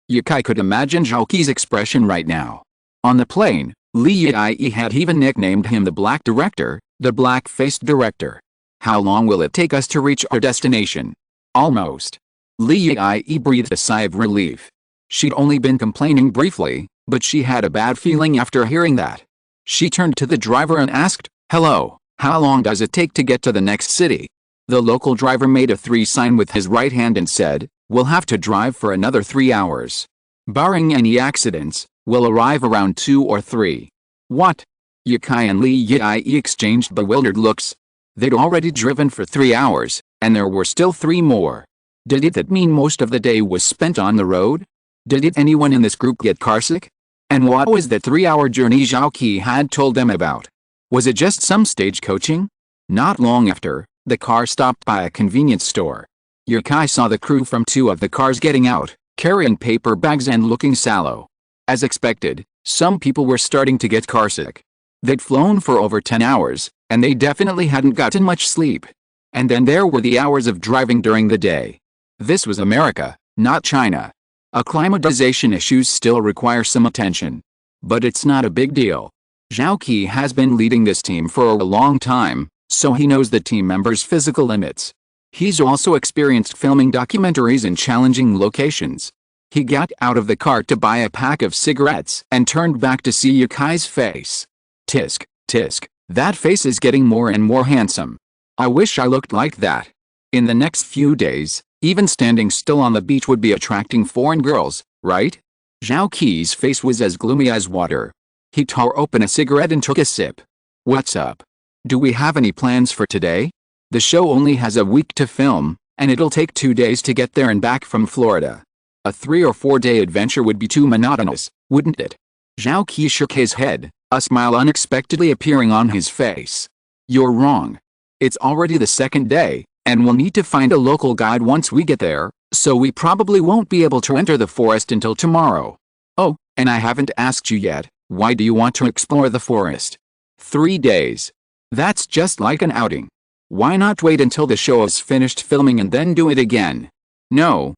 Yukai could imagine Zhao Qi's expression right now. On the plane, Li Yai had even nicknamed him the Black Director, the black-faced director. "How long will it take us to reach our destination?" "Almost." Li Yai breathed a sigh of relief. She'd only been complaining briefly, but she had a bad feeling after hearing that. She turned to the driver and asked, "Hello, how long does it take to get to the next city?" The local driver made a 3 sign with his right hand and said, "We'll have to drive for another 3 hours. Barring any accidents, we'll arrive around 2 or 3. "What?" Yukai and Li Yai exchanged bewildered looks. They'd already driven for 3 hours, and there were still 3 more. Did that mean most of the day was spent on the road? Did anyone in this group get carsick? And what was the 3-hour journey Zhao Qi had told them about? Was it just some stagecoaching? Not long after, the car stopped by a convenience store. Yukai saw the crew from 2 of the cars getting out, carrying paper bags and looking sallow. As expected, some people were starting to get carsick. They'd flown for over 10 hours, and they definitely hadn't gotten much sleep. And then there were the hours of driving during the day. This was America, not China. Acclimatization issues still require some attention. But it's not a big deal. Zhao Qi has been leading this team for a long time, so he knows the team members' physical limits. He's also experienced filming documentaries in challenging locations. He got out of the car to buy a pack of cigarettes and turned back to see Yukai's face. Tisk, tisk, that face is getting more and more handsome. I wish I looked like that. In the next few days, even standing still on the beach would be attracting foreign girls, right? Zhao Qi's face was as gloomy as water. He tore open a cigarette and took a sip. What's up? Do we have any plans for today? The show only has a week to film, and it'll take 2 days to get there and back from Florida. A 3 or 4 day adventure would be too monotonous, wouldn't it? Zhao Qi shook his head, a smile unexpectedly appearing on his face. You're wrong. It's already the 2nd day, and we'll need to find a local guide once we get there, so we probably won't be able to enter the forest until tomorrow. Oh, and I haven't asked you yet, why do you want to explore the forest? 3 days. That's just like an outing. Why not wait until the show is finished filming and then do it again? No,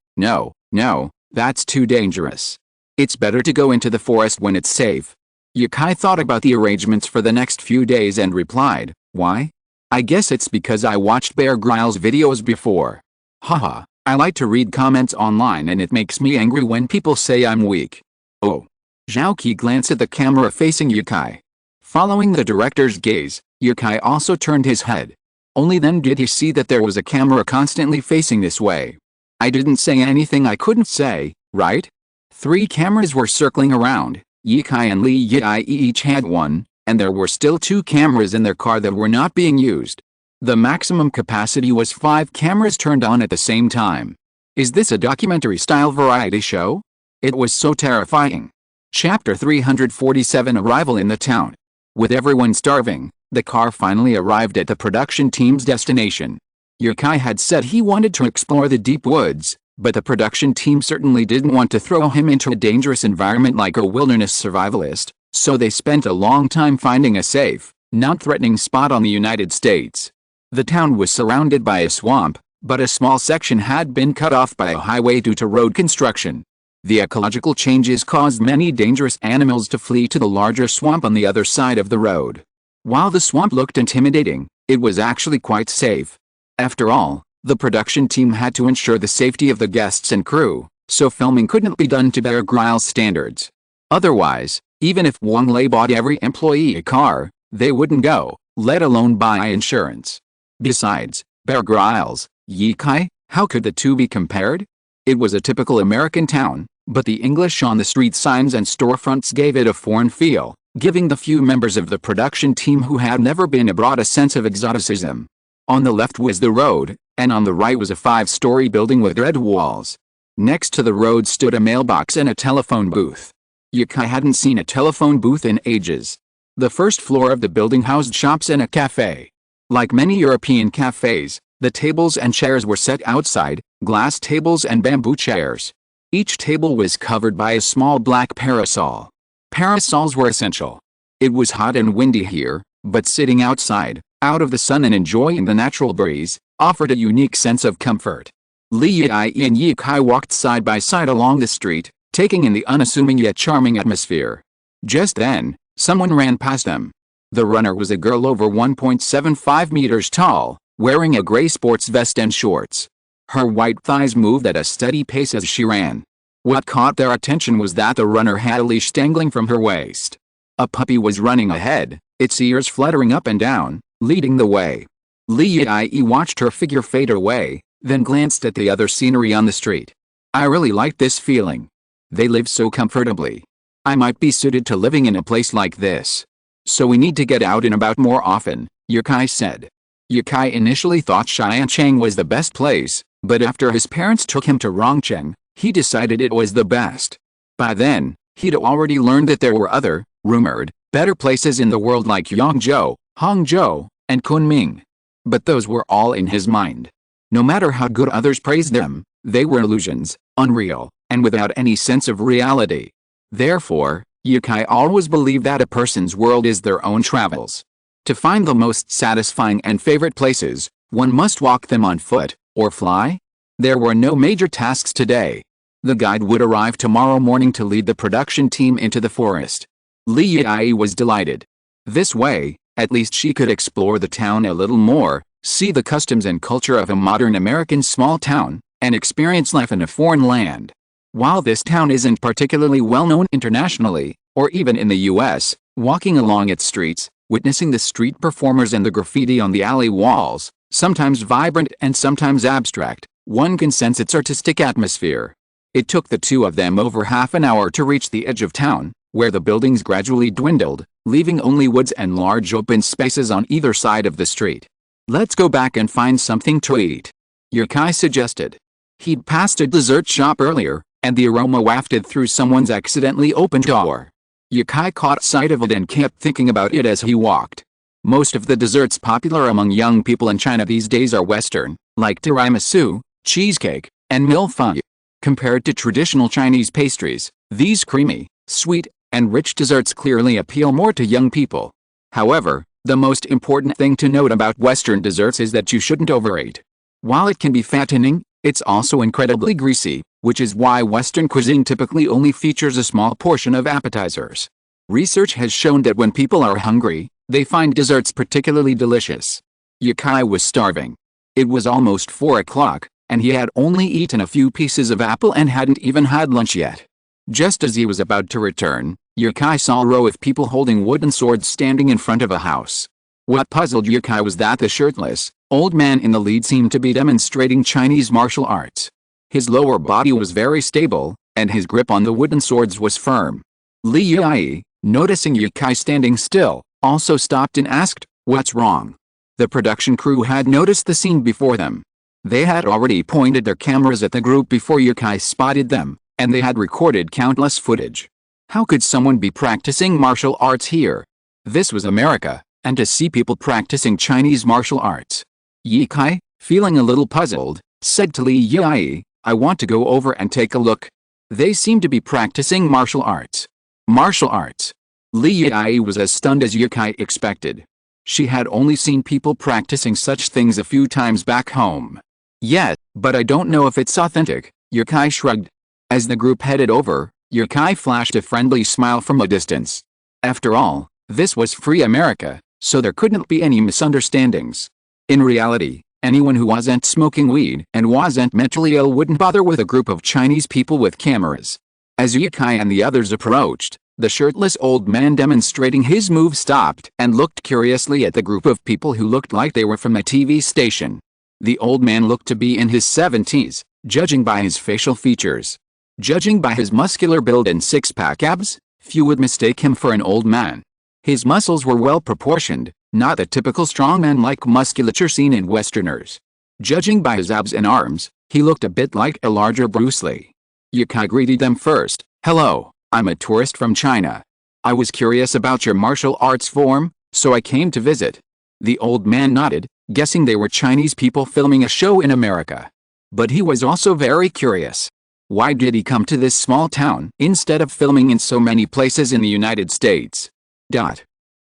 that's too dangerous. It's better to go into the forest when it's safe. Yukai thought about the arrangements for the next few days and replied, why? I guess it's because I watched Bear Grylls videos before. Haha, I like to read comments online and it makes me angry when people say I'm weak. Oh. Zhao Qi glanced at the camera facing Yukai. Following the director's gaze, Yukai also turned his head. Only then did he see that there was a camera constantly facing this way. I didn't say anything I couldn't say, right? 3 cameras were circling around. Yukai and Li Yai each had one, and there were still 2 cameras in their car that were not being used. The maximum capacity was 5 cameras turned on at the same time. Is this a documentary-style variety show? It was so terrifying. Chapter 347 Arrival in the town. With everyone starving, the car finally arrived at the production team's destination. Yukai had said he wanted to explore the deep woods, but the production team certainly didn't want to throw him into a dangerous environment like a wilderness survivalist, so they spent a long time finding a safe, non-threatening spot on the United States. The town was surrounded by a swamp, but a small section had been cut off by a highway due to road construction. The ecological changes caused many dangerous animals to flee to the larger swamp on the other side of the road. While the swamp looked intimidating, it was actually quite safe. After all, the production team had to ensure the safety of the guests and crew, so filming couldn't be done to Bear Grylls standards. Otherwise, even if Wang Lei bought every employee a car, they wouldn't go, let alone buy insurance. Besides, Bear Grylls, Ye Kai, how could the two be compared? It was a typical American town, but the English on the street signs and storefronts gave it a foreign feel, giving the few members of the production team who had never been abroad a sense of exoticism. On the left was the road, and on the right was a 5-story building with red walls. Next to the road stood a mailbox and a telephone booth. Ye Kai hadn't seen a telephone booth in ages. The first floor of the building housed shops and a cafe. Like many European cafes, the tables and chairs were set outside, glass tables and bamboo chairs. Each table was covered by a small black parasol. Parasols were essential. It was hot and windy here, but sitting outside, out of the sun and enjoying the natural breeze, offered a unique sense of comfort. Li Yi and Ye Kai walked side by side along the street, taking in the unassuming yet charming atmosphere. Just then, someone ran past them. The runner was a girl over 1.75 meters tall, wearing a gray sports vest and shorts. Her white thighs moved at a steady pace as she ran. What caught their attention was that the runner had a leash dangling from her waist. A puppy was running ahead, its ears fluttering up and down, leading the way. Li Yi watched her figure fade away, then glanced at the other scenery on the street. I really liked this feeling. They live so comfortably. I might be suited to living in a place like this. So we need to get out and about more often, Ye Kai said. Ye Kai initially thought Xiancheng was the best place, but after his parents took him to Rongcheng, he decided it was the best. By then, he'd already learned that there were other, rumored, better places in the world like Yangzhou, Hangzhou, and Kunming. But those were all in his mind. No matter how good others praised them, they were illusions, unreal, and without any sense of reality. Therefore, Ye Kai always believed that a person's world is their own travels. To find the most satisfying and favorite places, one must walk them on foot, or fly. There were no major tasks today. The guide would arrive tomorrow morning to lead the production team into the forest. Li Yi was delighted. This way, at least she could explore the town a little more, see the customs and culture of a modern American small town, and experience life in a foreign land. While this town isn't particularly well known internationally, or even in the US, walking along its streets, witnessing the street performers and the graffiti on the alley walls, sometimes vibrant and sometimes abstract, one can sense its artistic atmosphere. It took the two of them over half an hour to reach the edge of town, where the buildings gradually dwindled, leaving only woods and large open spaces on either side of the street. Let's go back and find something to eat, Ye Kai suggested. He'd passed a dessert shop earlier, and the aroma wafted through someone's accidentally opened door. Ye Kai caught sight of it and kept thinking about it as he walked. Most of the desserts popular among young people in China these days are Western, like tiramisu, cheesecake, and millefeuille. Compared to traditional Chinese pastries, these creamy, sweet, and rich desserts clearly appeal more to young people. However, the most important thing to note about Western desserts is that you shouldn't overeat. While it can be fattening, it's also incredibly greasy, which is why Western cuisine typically only features a small portion of appetizers. Research has shown that when people are hungry, they find desserts particularly delicious. Ye Kai was starving. It was almost 4 o'clock, and he had only eaten a few pieces of apple and hadn't even had lunch yet. Just as he was about to return, Ye Kai saw a row of people holding wooden swords standing in front of a house. What puzzled Ye Kai was that the shirtless, old man in the lead seemed to be demonstrating Chinese martial arts. His lower body was very stable, and his grip on the wooden swords was firm. Li Yi, noticing Ye Kai standing still, also stopped and asked, "What's wrong?" The production crew had noticed the scene before them. They had already pointed their cameras at the group before Ye Kai spotted them, and they had recorded countless footage. How could someone be practicing martial arts here? This was America, and to see people practicing Chinese martial arts. Ye Kai, feeling a little puzzled, said to Li Yi, "I want to go over and take a look. They seem to be practicing martial arts." Martial arts? Li Yi was as stunned as Ye Kai expected. She had only seen people practicing such things a few times back home. "Yes, but I don't know if it's authentic," Ye Kai shrugged. As the group headed over, Yukai flashed a friendly smile from a distance. After all, this was free America, so there couldn't be any misunderstandings. In reality, anyone who wasn't smoking weed and wasn't mentally ill wouldn't bother with a group of Chinese people with cameras. As Yukai and the others approached, the shirtless old man demonstrating his move stopped and looked curiously at the group of people who looked like they were from a TV station. The old man looked to be in his 70s, judging by his facial features. Judging by his muscular build and six-pack abs, few would mistake him for an old man. His muscles were well proportioned, not the typical strongman-like musculature seen in Westerners. Judging by his abs and arms, he looked a bit like a larger Bruce Lee. Yukai greeted them first. "Hello, I'm a tourist from China. I was curious about your martial arts form, so I came to visit." The old man nodded, guessing they were Chinese people filming a show in America. But he was also very curious. Why did he come to this small town instead of filming in so many places in the United States?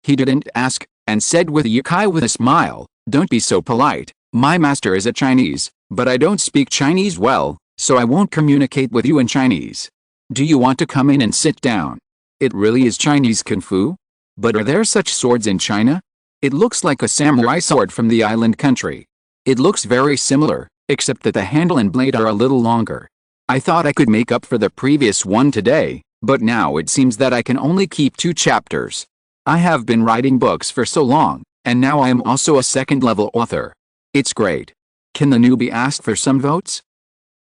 He didn't ask, and said with Yukai with a smile, "Don't be so polite. My master is a Chinese, but I don't speak Chinese well, so I won't communicate with you in Chinese. Do you want to come in and sit down? It really is Chinese Kung Fu? But are there such swords in China? It looks like a samurai sword from the island country. It looks very similar, except that the handle and blade are a little longer. I thought I could make up for the previous one today, but now it seems that I can only keep 2 chapters. I have been writing books for so long, and now I am also a second-level author. It's great. Can the newbie ask for some votes?"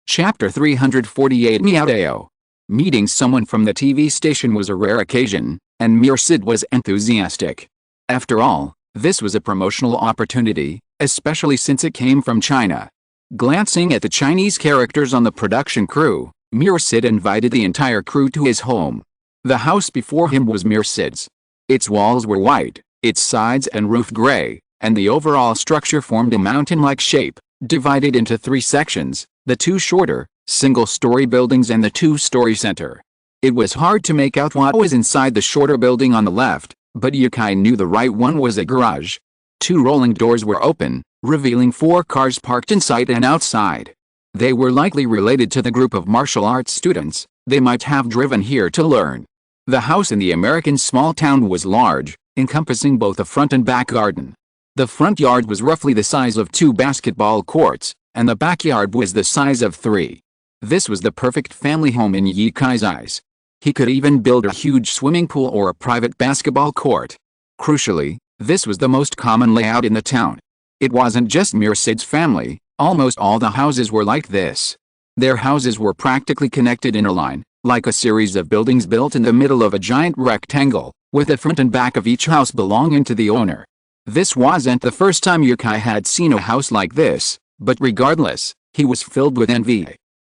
Chapter 348 Meow. Meeting someone from the TV station was a rare occasion, and Mirsid was enthusiastic. After all, this was a promotional opportunity, especially since it came from China. Glancing at the Chinese characters on the production crew, Mirsid invited the entire crew to his home. The house before him was Mirsid's. Its walls were white, its sides and roof gray, and the overall structure formed a mountain-like shape, divided into 3 sections, the 2 shorter, single-story buildings and the 2-story center. It was hard to make out what was inside the shorter building on the left, but Yukai knew the right one was a garage. 2 rolling doors were open, revealing 4 cars parked inside and outside. They were likely related to the group of martial arts students. They might have driven here to learn. The house in the American small town was large, encompassing both a front and back garden. The front yard was roughly the size of 2 basketball courts, and the backyard was the size of 3. This was the perfect family home in Yukai's eyes. He could even build a huge swimming pool or a private basketball court. Crucially, this was the most common layout in the town. It wasn't just Mirsid's family, almost all the houses were like this. Their houses were practically connected in a line, like a series of buildings built in the middle of a giant rectangle, with the front and back of each house belonging to the owner. This wasn't the first time Yukai had seen a house like this, but regardless, he was filled with envy.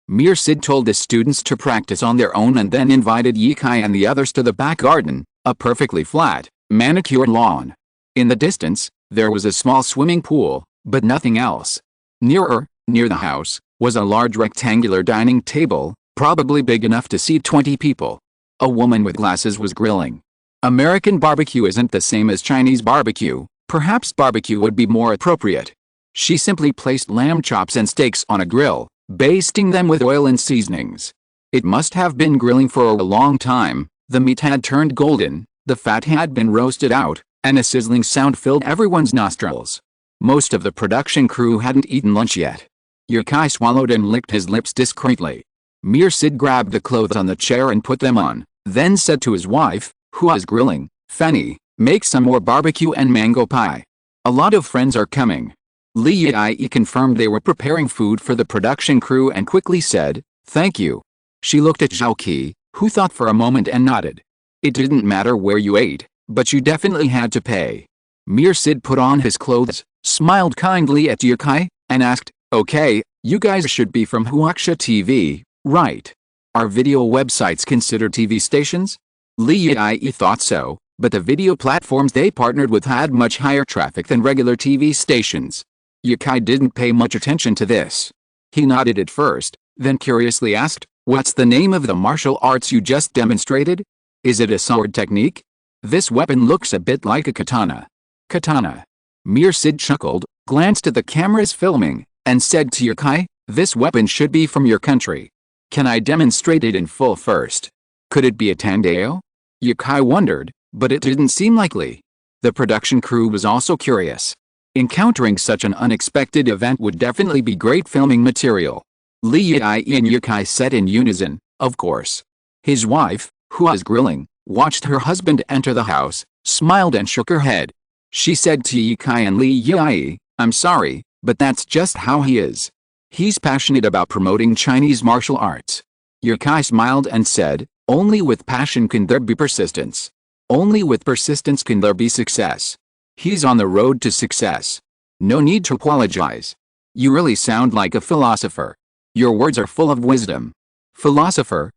Mirsid told the students to practice on their own and then invited Yukai and the others to the back garden, a perfectly flat, manicured lawn. In the distance, there was a small swimming pool, but nothing else. Near the house, was a large rectangular dining table, probably big enough to seat 20 people. A woman with glasses was grilling. American barbecue isn't the same as Chinese barbecue, perhaps barbecue would be more appropriate. She simply placed lamb chops and steaks on a grill, basting them with oil and seasonings. It must have been grilling for a long time. The meat had turned golden, the fat had been roasted out, and a sizzling sound filled everyone's nostrils. Most of the production crew hadn't eaten lunch yet. Yukai swallowed and licked his lips discreetly. Mirsid grabbed the clothes on the chair and put them on, then said to his wife, who was grilling, "Fanny, make some more barbecue and mango pie. A lot of friends are coming." Li Yi confirmed they were preparing food for the production crew and quickly said, "Thank you." She looked at Zhao Qi, who thought for a moment and nodded. It didn't matter where you ate, but you definitely had to pay. Mirsid put on his clothes, smiled kindly at Yukai, and asked, "Okay, you guys should be from Huaxia TV, right? Are video websites considered TV stations?" Li Yi thought so, but the video platforms they partnered with had much higher traffic than regular TV stations. Yukai didn't pay much attention to this. He nodded at first, then curiously asked, "What's the name of the martial arts you just demonstrated? Is it a sword technique? This weapon looks a bit like a katana." "Katana." Mirsid chuckled, glanced at the cameras filming, and said to Yukai, "This weapon should be from your country. Can I demonstrate it in full first? Could it be a Tandeo? Yukai wondered, but it didn't seem likely. The production crew was also curious. Encountering such an unexpected event would definitely be great filming material. Li Yi and Yukai said in unison, of course. His wife, who was grilling, watched her husband enter the house, smiled and shook her head. She said to Yukai and Li Yi, I'm sorry, but that's just how he is. He's passionate about promoting Chinese martial arts. Yukai smiled and said, only with passion can there be persistence. Only with persistence can there be success. He's on the road to success. No need to apologize. You really sound like a philosopher. Your words are full of wisdom. Philosopher?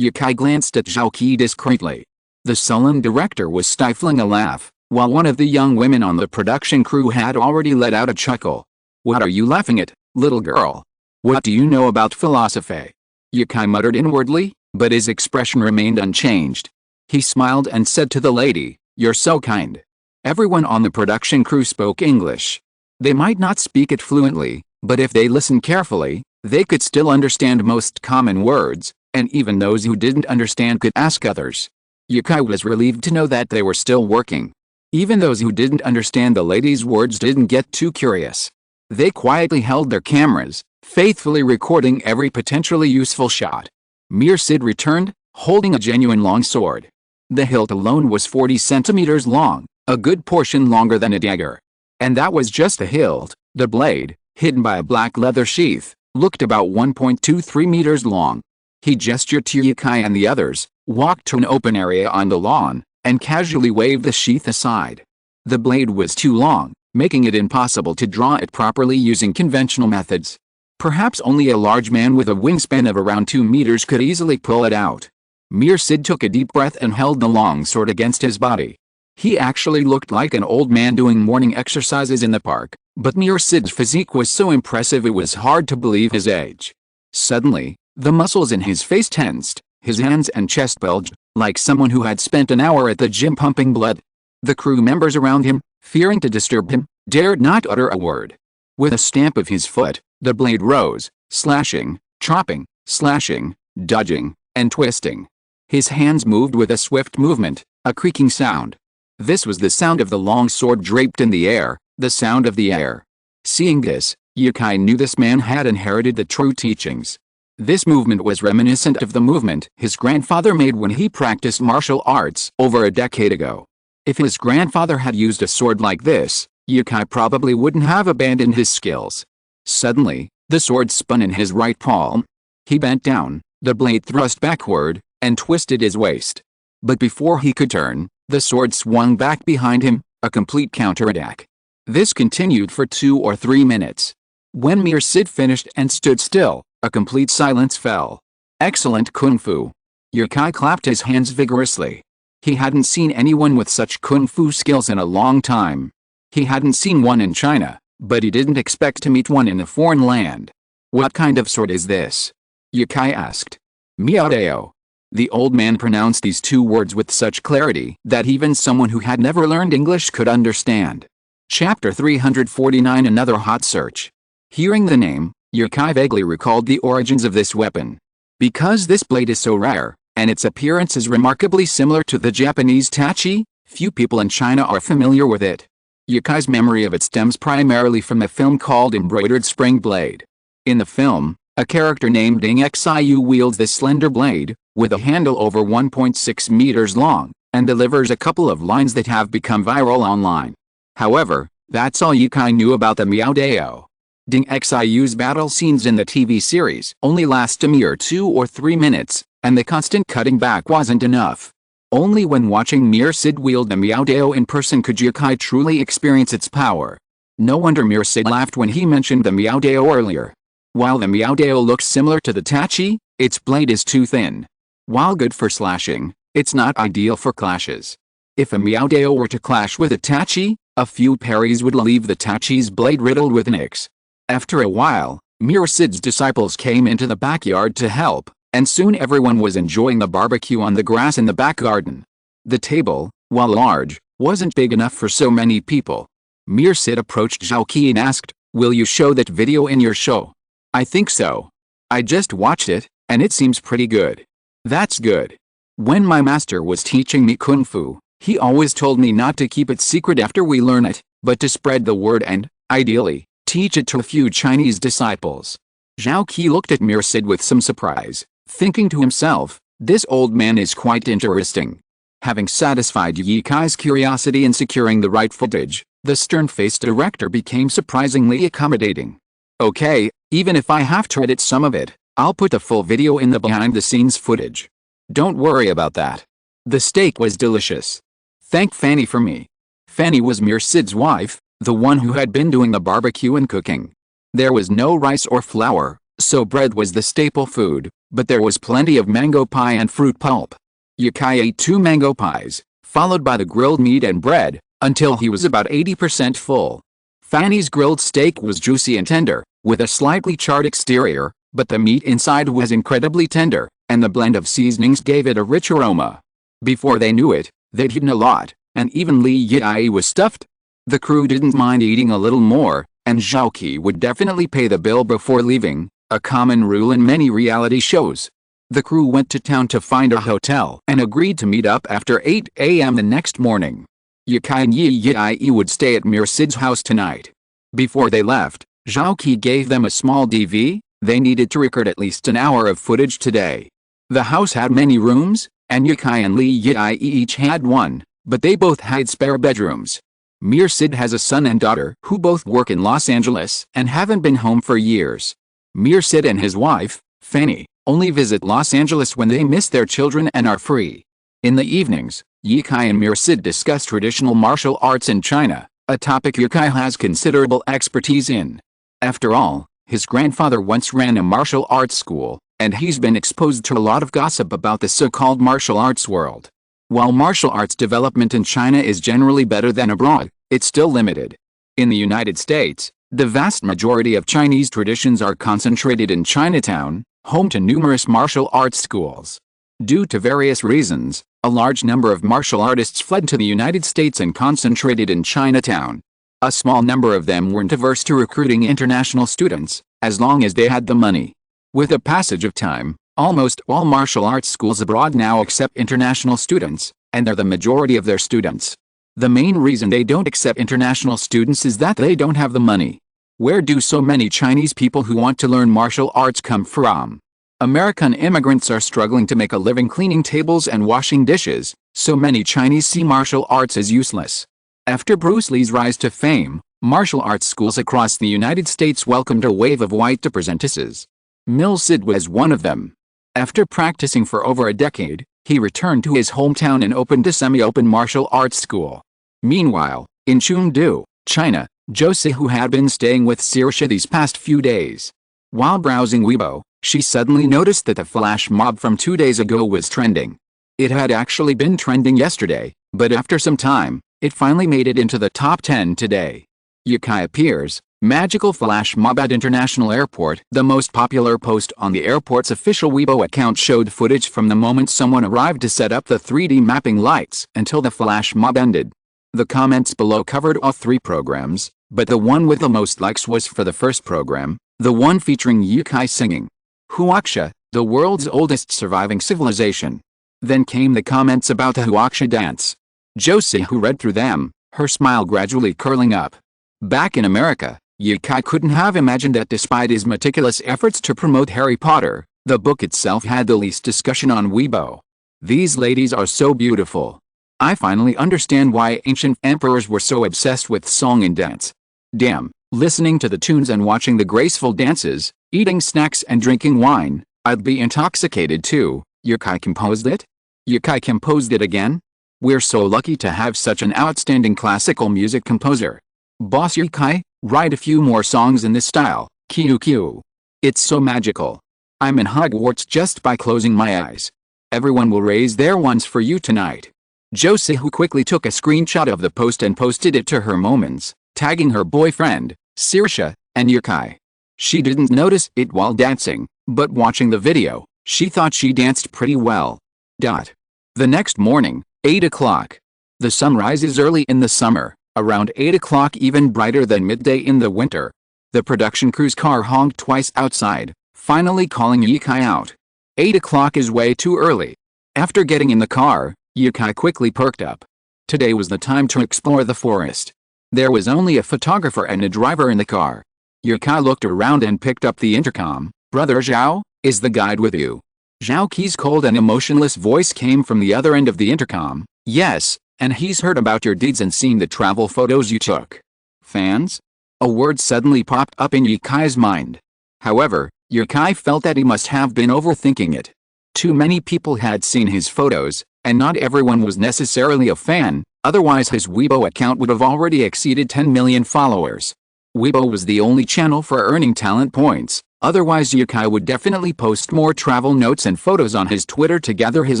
Yukai glanced at Zhaoqi discreetly. The sullen director was stifling a laugh, while one of the young women on the production crew had already let out a chuckle. What are you laughing at, little girl? What do you know about philosophy? Yukai muttered inwardly, but his expression remained unchanged. He smiled and said to the lady, you're so kind. Everyone on the production crew spoke English. They might not speak it fluently, but if they listened carefully, they could still understand most common words, and even those who didn't understand could ask others. Yukai was relieved to know that they were still working. Even those who didn't understand the lady's words didn't get too curious. They quietly held their cameras, faithfully recording every potentially useful shot. Mir Sid returned, holding a genuine long sword. The hilt alone was 40 centimeters long, a good portion longer than a dagger. And that was just the hilt. The blade, hidden by a black leather sheath, looked about 1.23 meters long. He gestured to Yukai and the others, walked to an open area on the lawn, and casually waved the sheath aside. The blade was too long, making it impossible to draw it properly using conventional methods. Perhaps only a large man with a wingspan of around 2 meters could easily pull it out. Mir Sid took a deep breath and held the long sword against his body. He actually looked like an old man doing morning exercises in the park, but Mir Sid's physique was so impressive it was hard to believe his age. Suddenly, the muscles in his face tensed, his hands and chest bulged, like someone who had spent an hour at the gym pumping blood. The crew members around him, fearing to disturb him, dared not utter a word. With a stamp of his foot, the blade rose, slashing, chopping, slashing, dodging, and twisting. His hands moved with a swift movement, a creaking sound. This was the sound of the long sword draped in the air, the sound of the air. Seeing this, Yukai knew this man had inherited the true teachings. This movement was reminiscent of the movement his grandfather made when he practiced martial arts over a decade ago. If his grandfather had used a sword like this, Yukai probably wouldn't have abandoned his skills. Suddenly, the sword spun in his right palm. He bent down, the blade thrust backward, and twisted his waist. But before he could turn, the sword swung back behind him, a complete counterattack. This continued for 2 or 3 minutes. When Mir Sid finished and stood still, a complete silence fell. Excellent kung fu. Yukai clapped his hands vigorously. He hadn't seen anyone with such kung fu skills in a long time. He hadn't seen one in China, but he didn't expect to meet one in a foreign land. What kind of sword is this? Yukai asked. Miaodeo. The old man pronounced these 2 words with such clarity that even someone who had never learned English could understand. Chapter 349. Another hot search. Hearing the name, Yukai vaguely recalled the origins of this weapon. Because this blade is so rare, and its appearance is remarkably similar to the Japanese tachi, few people in China are familiar with it. Yukai's memory of it stems primarily from a film called Embroidered Spring Blade. In the film, a character named Ding Xiu wields this slender blade, with a handle over 1.6 meters long, and delivers a couple of lines that have become viral online. However, that's all Yukai knew about the Miaodeo. Ding Xiu's battle scenes in the TV series only last a mere 2 or 3 minutes, and the constant cutting back wasn't enough. Only when watching Mir Sid wield the Miaodeo in person could Yukai truly experience its power. No wonder Mir Sid laughed when he mentioned the Miaodeo earlier. While the Miaodeo looks similar to the tachi, its blade is too thin. While good for slashing, it's not ideal for clashes. If a Miaodeo were to clash with a tachi, a few parries would leave the tachi's blade riddled with nicks. After a while, Mir Sid's disciples came into the backyard to help, and soon everyone was enjoying the barbecue on the grass in the back garden. The table, while large, wasn't big enough for so many people. Mir Sid approached Zhaoqi and asked, "Will you show that video in your show?" "I think so." I just watched it, and it seems pretty good. That's good. When my master was teaching me Kung Fu, he always told me not to keep it secret after we learn it, but to spread the word and, ideally, teach it to a few Chinese disciples. Zhao Qi looked at Mir Sid with some surprise, thinking to himself, this old man is quite interesting. Having satisfied Ye Kai's curiosity in securing the right footage, the stern-faced director became surprisingly accommodating. Okay, even if I have to edit some of it, I'll put the full video in the behind-the-scenes footage. Don't worry about that. The steak was delicious. Thank Fanny for me. Fanny was Mir Sid's wife, the one who had been doing the barbecue and cooking. There was no rice or flour, so bread was the staple food, but there was plenty of mango pie and fruit pulp. Ye Kai ate 2 mango pies, followed by the grilled meat and bread, until he was about 80% full. Fanny's grilled steak was juicy and tender, with a slightly charred exterior, but the meat inside was incredibly tender, and the blend of seasonings gave it a rich aroma. Before they knew it, they'd eaten a lot, and even Li Yi was stuffed. The crew didn't mind eating a little more, and Zhao Qi would definitely pay the bill before leaving, a common rule in many reality shows. The crew went to town to find a hotel and agreed to meet up after 8 a.m. the next morning. Ye Kai and Ye Yi would stay at Mir Sid's house tonight. Before they left, Zhao Qi gave them a small DV. They needed to record at least an hour of footage today. The house had many rooms, and Ye Kai and Li Yi each had one, but they both had spare bedrooms. Mir Sid has a son and daughter who both work in Los Angeles and haven't been home for years. Mir Sid and his wife, Fanny, only visit Los Angeles when they miss their children and are free. In the evenings, Ye Kai and Mir Sid discuss traditional martial arts in China, a topic Ye Kai has considerable expertise in. After all, his grandfather once ran a martial arts school, and he's been exposed to a lot of gossip about the so-called martial arts world. While martial arts development in China is generally better than abroad, it's still limited. In the United States, the vast majority of Chinese traditions are concentrated in Chinatown, home to numerous martial arts schools. Due to various reasons, a large number of martial artists fled to the United States and concentrated in Chinatown. A small number of them weren't averse to recruiting international students, as long as they had the money. With the passage of time, almost all martial arts schools abroad now accept international students, and they're the majority of their students. The main reason they don't accept international students is that they don't have the money. Where do so many Chinese people who want to learn martial arts come from? American immigrants are struggling to make a living cleaning tables and washing dishes, so many Chinese see martial arts as useless. After Bruce Lee's rise to fame, martial arts schools across the United States welcomed a wave of white apprentices. Mir Sid was one of them. After practicing for over a decade, he returned to his hometown and opened a semi-open martial arts school. Meanwhile, in Chengdu, China, Josie, who had been staying with Saoirse these past few days. While browsing Weibo, she suddenly noticed that the flash mob from 2 days ago was trending. It had actually been trending yesterday, but after some time, it finally made it into the top 10 today. Ye Kai appears, magical flash mob at International Airport. The most popular post on the airport's official Weibo account showed footage from the moment someone arrived to set up the 3D mapping lights until the flash mob ended. The comments below covered all 3 programs, but the one with the most likes was for the first program, the one featuring Ye Kai singing Huaxia, the world's oldest surviving civilization. Then came the comments about the Huaxia dance. Josie, who read through them, her smile gradually curling up. Back in America, Ye Kai couldn't have imagined that despite his meticulous efforts to promote Harry Potter, the book itself had the least discussion on Weibo. These ladies are so beautiful. I finally understand why ancient emperors were so obsessed with song and dance. Damn, listening to the tunes and watching the graceful dances, eating snacks and drinking wine, I'd be intoxicated too. Ye Kai composed it? Ye Kai composed it again? We're so lucky to have such an outstanding classical music composer. Boss Ye Kai, write a few more songs in this style, QQ. It's so magical. I'm in Hogwarts just by closing my eyes. Everyone will raise their wands for you tonight. Josie, who quickly took a screenshot of the post and posted it to her moments, tagging her boyfriend, Saoirse, and Ye Kai. She didn't notice it while dancing, but watching the video, she thought she danced pretty well. The next morning, 8 o'clock. The sun rises early in the summer, around 8 o'clock, even brighter than midday in the winter. The production crew's car honked twice outside, finally calling Yikai out. 8 o'clock is way too early. After getting in the car, Yikai quickly perked up. Today was the time to explore the forest. There was only a photographer and a driver in the car. Yikai looked around and picked up the intercom. Brother Zhao, is the guide with you? Zhao Qi's cold and emotionless voice came from the other end of the intercom. Yes, and he's heard about your deeds and seen the travel photos you took. Fans? A word suddenly popped up in Yikai's mind. However, Yikai felt that he must have been overthinking it. Too many people had seen his photos, and not everyone was necessarily a fan, otherwise his Weibo account would have already exceeded 10 million followers. Weibo was the only channel for earning talent points, otherwise Yikai would definitely post more travel notes and photos on his Twitter to gather his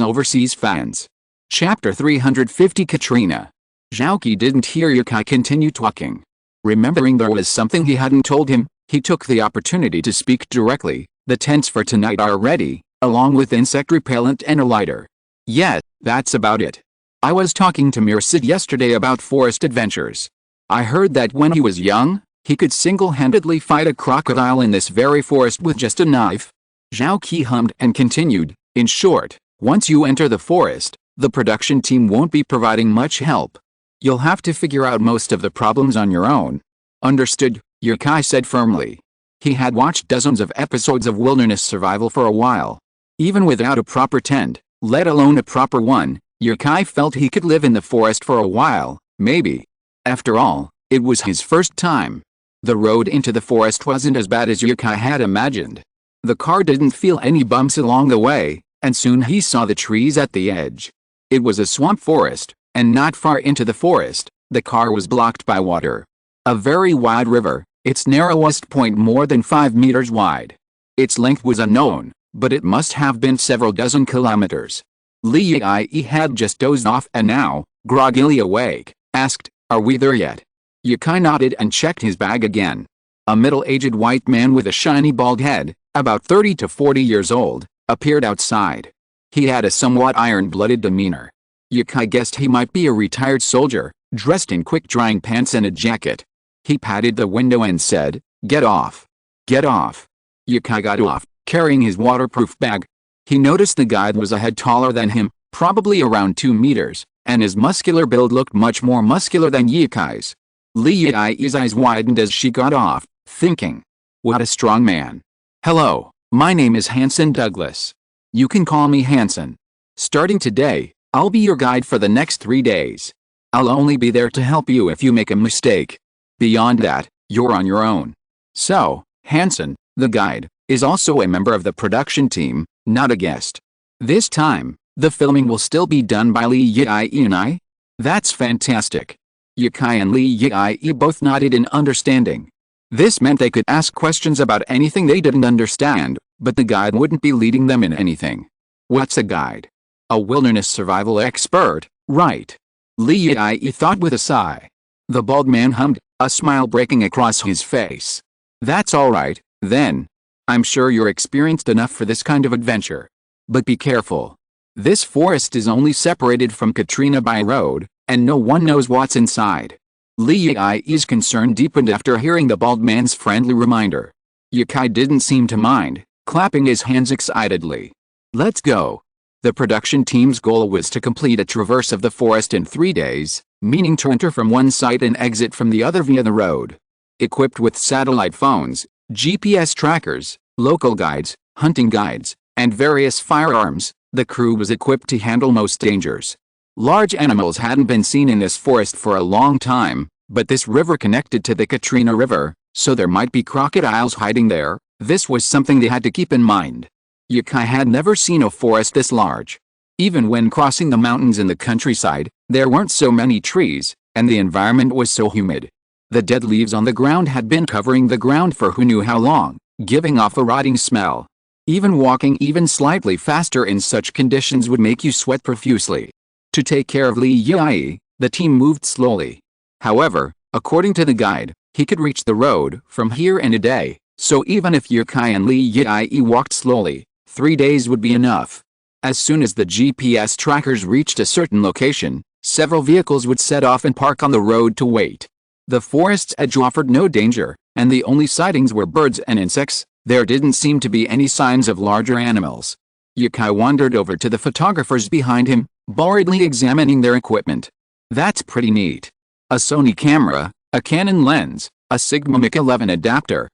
overseas fans. Chapter 350 Katrina. Zhao Qi didn't hear Yikai continue talking. Remembering there was something he hadn't told him, he took the opportunity to speak directly. The tents for tonight are ready, along with insect repellent and a lighter. Yeah, that's about it. I was talking to Mirsid yesterday about forest adventures. I heard that when he was young, he could single-handedly fight a crocodile in this very forest with just a knife. Zhao Qi hummed and continued, in short, once you enter the forest, the production team won't be providing much help. You'll have to figure out most of the problems on your own. Understood, Yikai said firmly. He had watched dozens of episodes of wilderness survival for a while. Even without a proper tent, let alone a proper one, Yikai felt he could live in the forest for a while, maybe. After all, it was his first time. The road into the forest wasn't as bad as Yikai had imagined. The car didn't feel any bumps along the way, and soon he saw the trees at the edge. It was a swamp forest, and not far into the forest, the car was blocked by water. A very wide river, its narrowest point more than 5 meters wide. Its length was unknown, but it must have been several dozen kilometers. Li Yi had just dozed off and now, groggily awake, asked, "Are we there yet?" Yikai nodded and checked his bag again. A middle-aged white man with a shiny bald head, about 30 to 40 years old, appeared outside. He had a somewhat iron-blooded demeanor. Yikai guessed he might be a retired soldier, dressed in quick-drying pants and a jacket. He patted the window and said, "Get off. Get off." Yikai got off, carrying his waterproof bag. He noticed the guide was a head taller than him, probably around 2 meters, and his muscular build looked much more muscular than Yikai's. Li Yi's eyes widened as she got off, thinking, "What a strong man. Hello, my name is Hanson Douglas. You can call me Hanson. Starting today, I'll be your guide for the next 3 days. I'll only be there to help you if you make a mistake. Beyond that, you're on your own." So, Hanson, the guide, is also a member of the production team, not a guest. This time, the filming will still be done by Li Yi and I? That's fantastic. Yikai and Li Yi both nodded in understanding. This meant they could ask questions about anything they didn't understand, but the guide wouldn't be leading them in anything. What's a guide? A wilderness survival expert, right? Li Yi thought with a sigh. The bald man hummed, a smile breaking across his face. That's all right, then. I'm sure you're experienced enough for this kind of adventure. But be careful. This forest is only separated from Katrina by road, and no one knows what's inside. Li Yi's concern deepened after hearing the bald man's friendly reminder. Yikai didn't seem to mind, clapping his hands excitedly. Let's go. The production team's goal was to complete a traverse of the forest in 3 days, meaning to enter from one site and exit from the other via the road. Equipped with satellite phones, GPS trackers, local guides, hunting guides, and various firearms, the crew was equipped to handle most dangers. Large animals hadn't been seen in this forest for a long time, but this river connected to the Katrina River, so there might be crocodiles hiding there. This was something they had to keep in mind. Yikai had never seen a forest this large. Even when crossing the mountains in the countryside, there weren't so many trees, and the environment was so humid. The dead leaves on the ground had been covering the ground for who knew how long, giving off a rotting smell. Even walking even slightly faster in such conditions would make you sweat profusely. To take care of Li Yi, the team moved slowly. However, according to the guide, he could reach the road from here in a day, so even if Yikai and Li Yi walked slowly, 3 days would be enough. As soon as the GPS trackers reached a certain location, several vehicles would set off and park on the road to wait. The forest's edge offered no danger, and the only sightings were birds and insects, There didn't seem to be any signs of larger animals. Yukai wandered over to the photographers behind him, boredly examining their equipment. That's pretty neat. A Sony camera, a Canon lens, a Sigma Mic 11 adapter,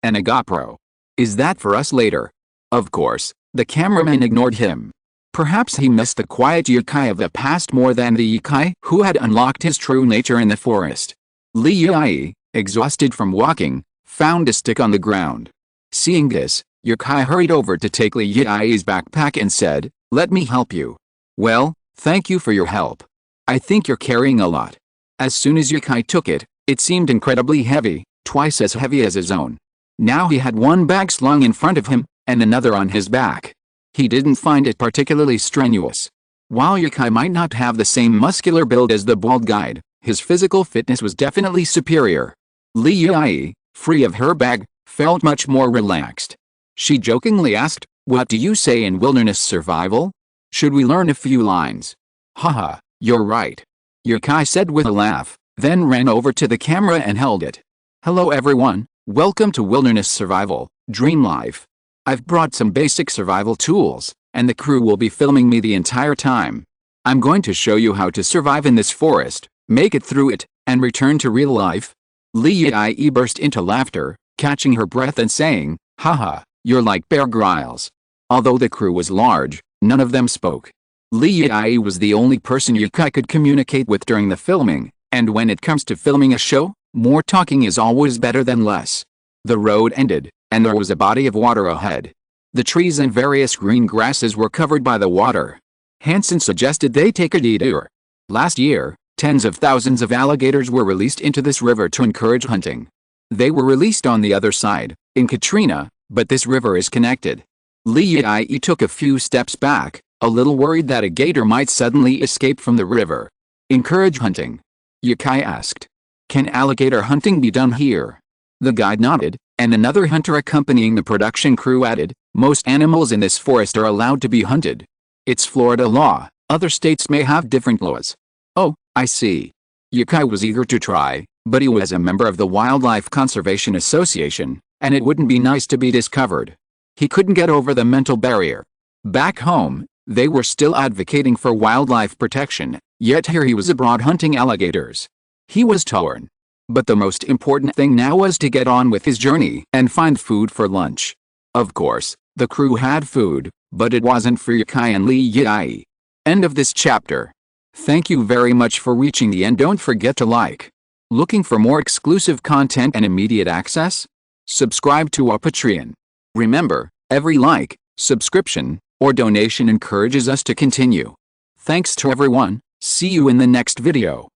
and a GoPro. Is that for us later? Of course, the cameraman ignored him. Perhaps he missed the quiet Yukai of the past more than the Yukai who had unlocked his true nature in the forest. Li Yai, exhausted from walking, found a stick on the ground. Seeing this, Yukai hurried over to take Li Yai's backpack and said, "Let me help you." "Well, thank you for your help. I think you're carrying a lot." As soon as Yukai took it, it seemed incredibly heavy, twice as heavy as his own. Now he had one bag slung in front of him, and another on his back. He didn't find it particularly strenuous. While Yukai might not have the same muscular build as the bald guide, his physical fitness was definitely superior. Li Yai, free of her bag, felt much more relaxed. She jokingly asked, "What do you say in wilderness survival? Should we learn a few lines?" "Haha, you're right," Yukai said with a laugh, then ran over to the camera and held it. "Hello everyone, welcome to Wilderness Survival, Dream Life. I've brought some basic survival tools, and the crew will be filming me the entire time. I'm going to show you how to survive in this forest, make it through it, and return to real life." Li Yai burst into laughter, catching her breath and saying, "Haha, you're like Bear Grylls." Although the crew was large, none of them spoke. Li Yai was the only person Yukai could communicate with during the filming, and when it comes to filming a show, more talking is always better than less. The road ended, and there was a body of water ahead. The trees and various green grasses were covered by the water. Hansen suggested they take a detour. Last year, tens of thousands of alligators were released into this river to encourage hunting. They were released on the other side, in Katrina, but this river is connected. Li Yai took a few steps back, a little worried that a gator might suddenly escape from the river. "Encourage hunting?" Yukai asked. "Can alligator hunting be done here?" The guide nodded, and another hunter accompanying the production crew added, "Most animals in this forest are allowed to be hunted. It's Florida law, other states may have different laws." "Oh, I see." Yukai was eager to try, but he was a member of the Wildlife Conservation Association, and it wouldn't be nice to be discovered. He couldn't get over the mental barrier. Back home, they were still advocating for wildlife protection, yet here he was abroad hunting alligators. He was torn. But the most important thing now was to get on with his journey and find food for lunch. Of course, the crew had food, but it wasn't for Yukai and Li Yai. End of this chapter. Thank you very much for reaching the end. Don't forget to like. Looking for more exclusive content and immediate access? Subscribe to our Patreon. Remember, every like, subscription, or donation encourages us to continue. Thanks to everyone. See you in the next video.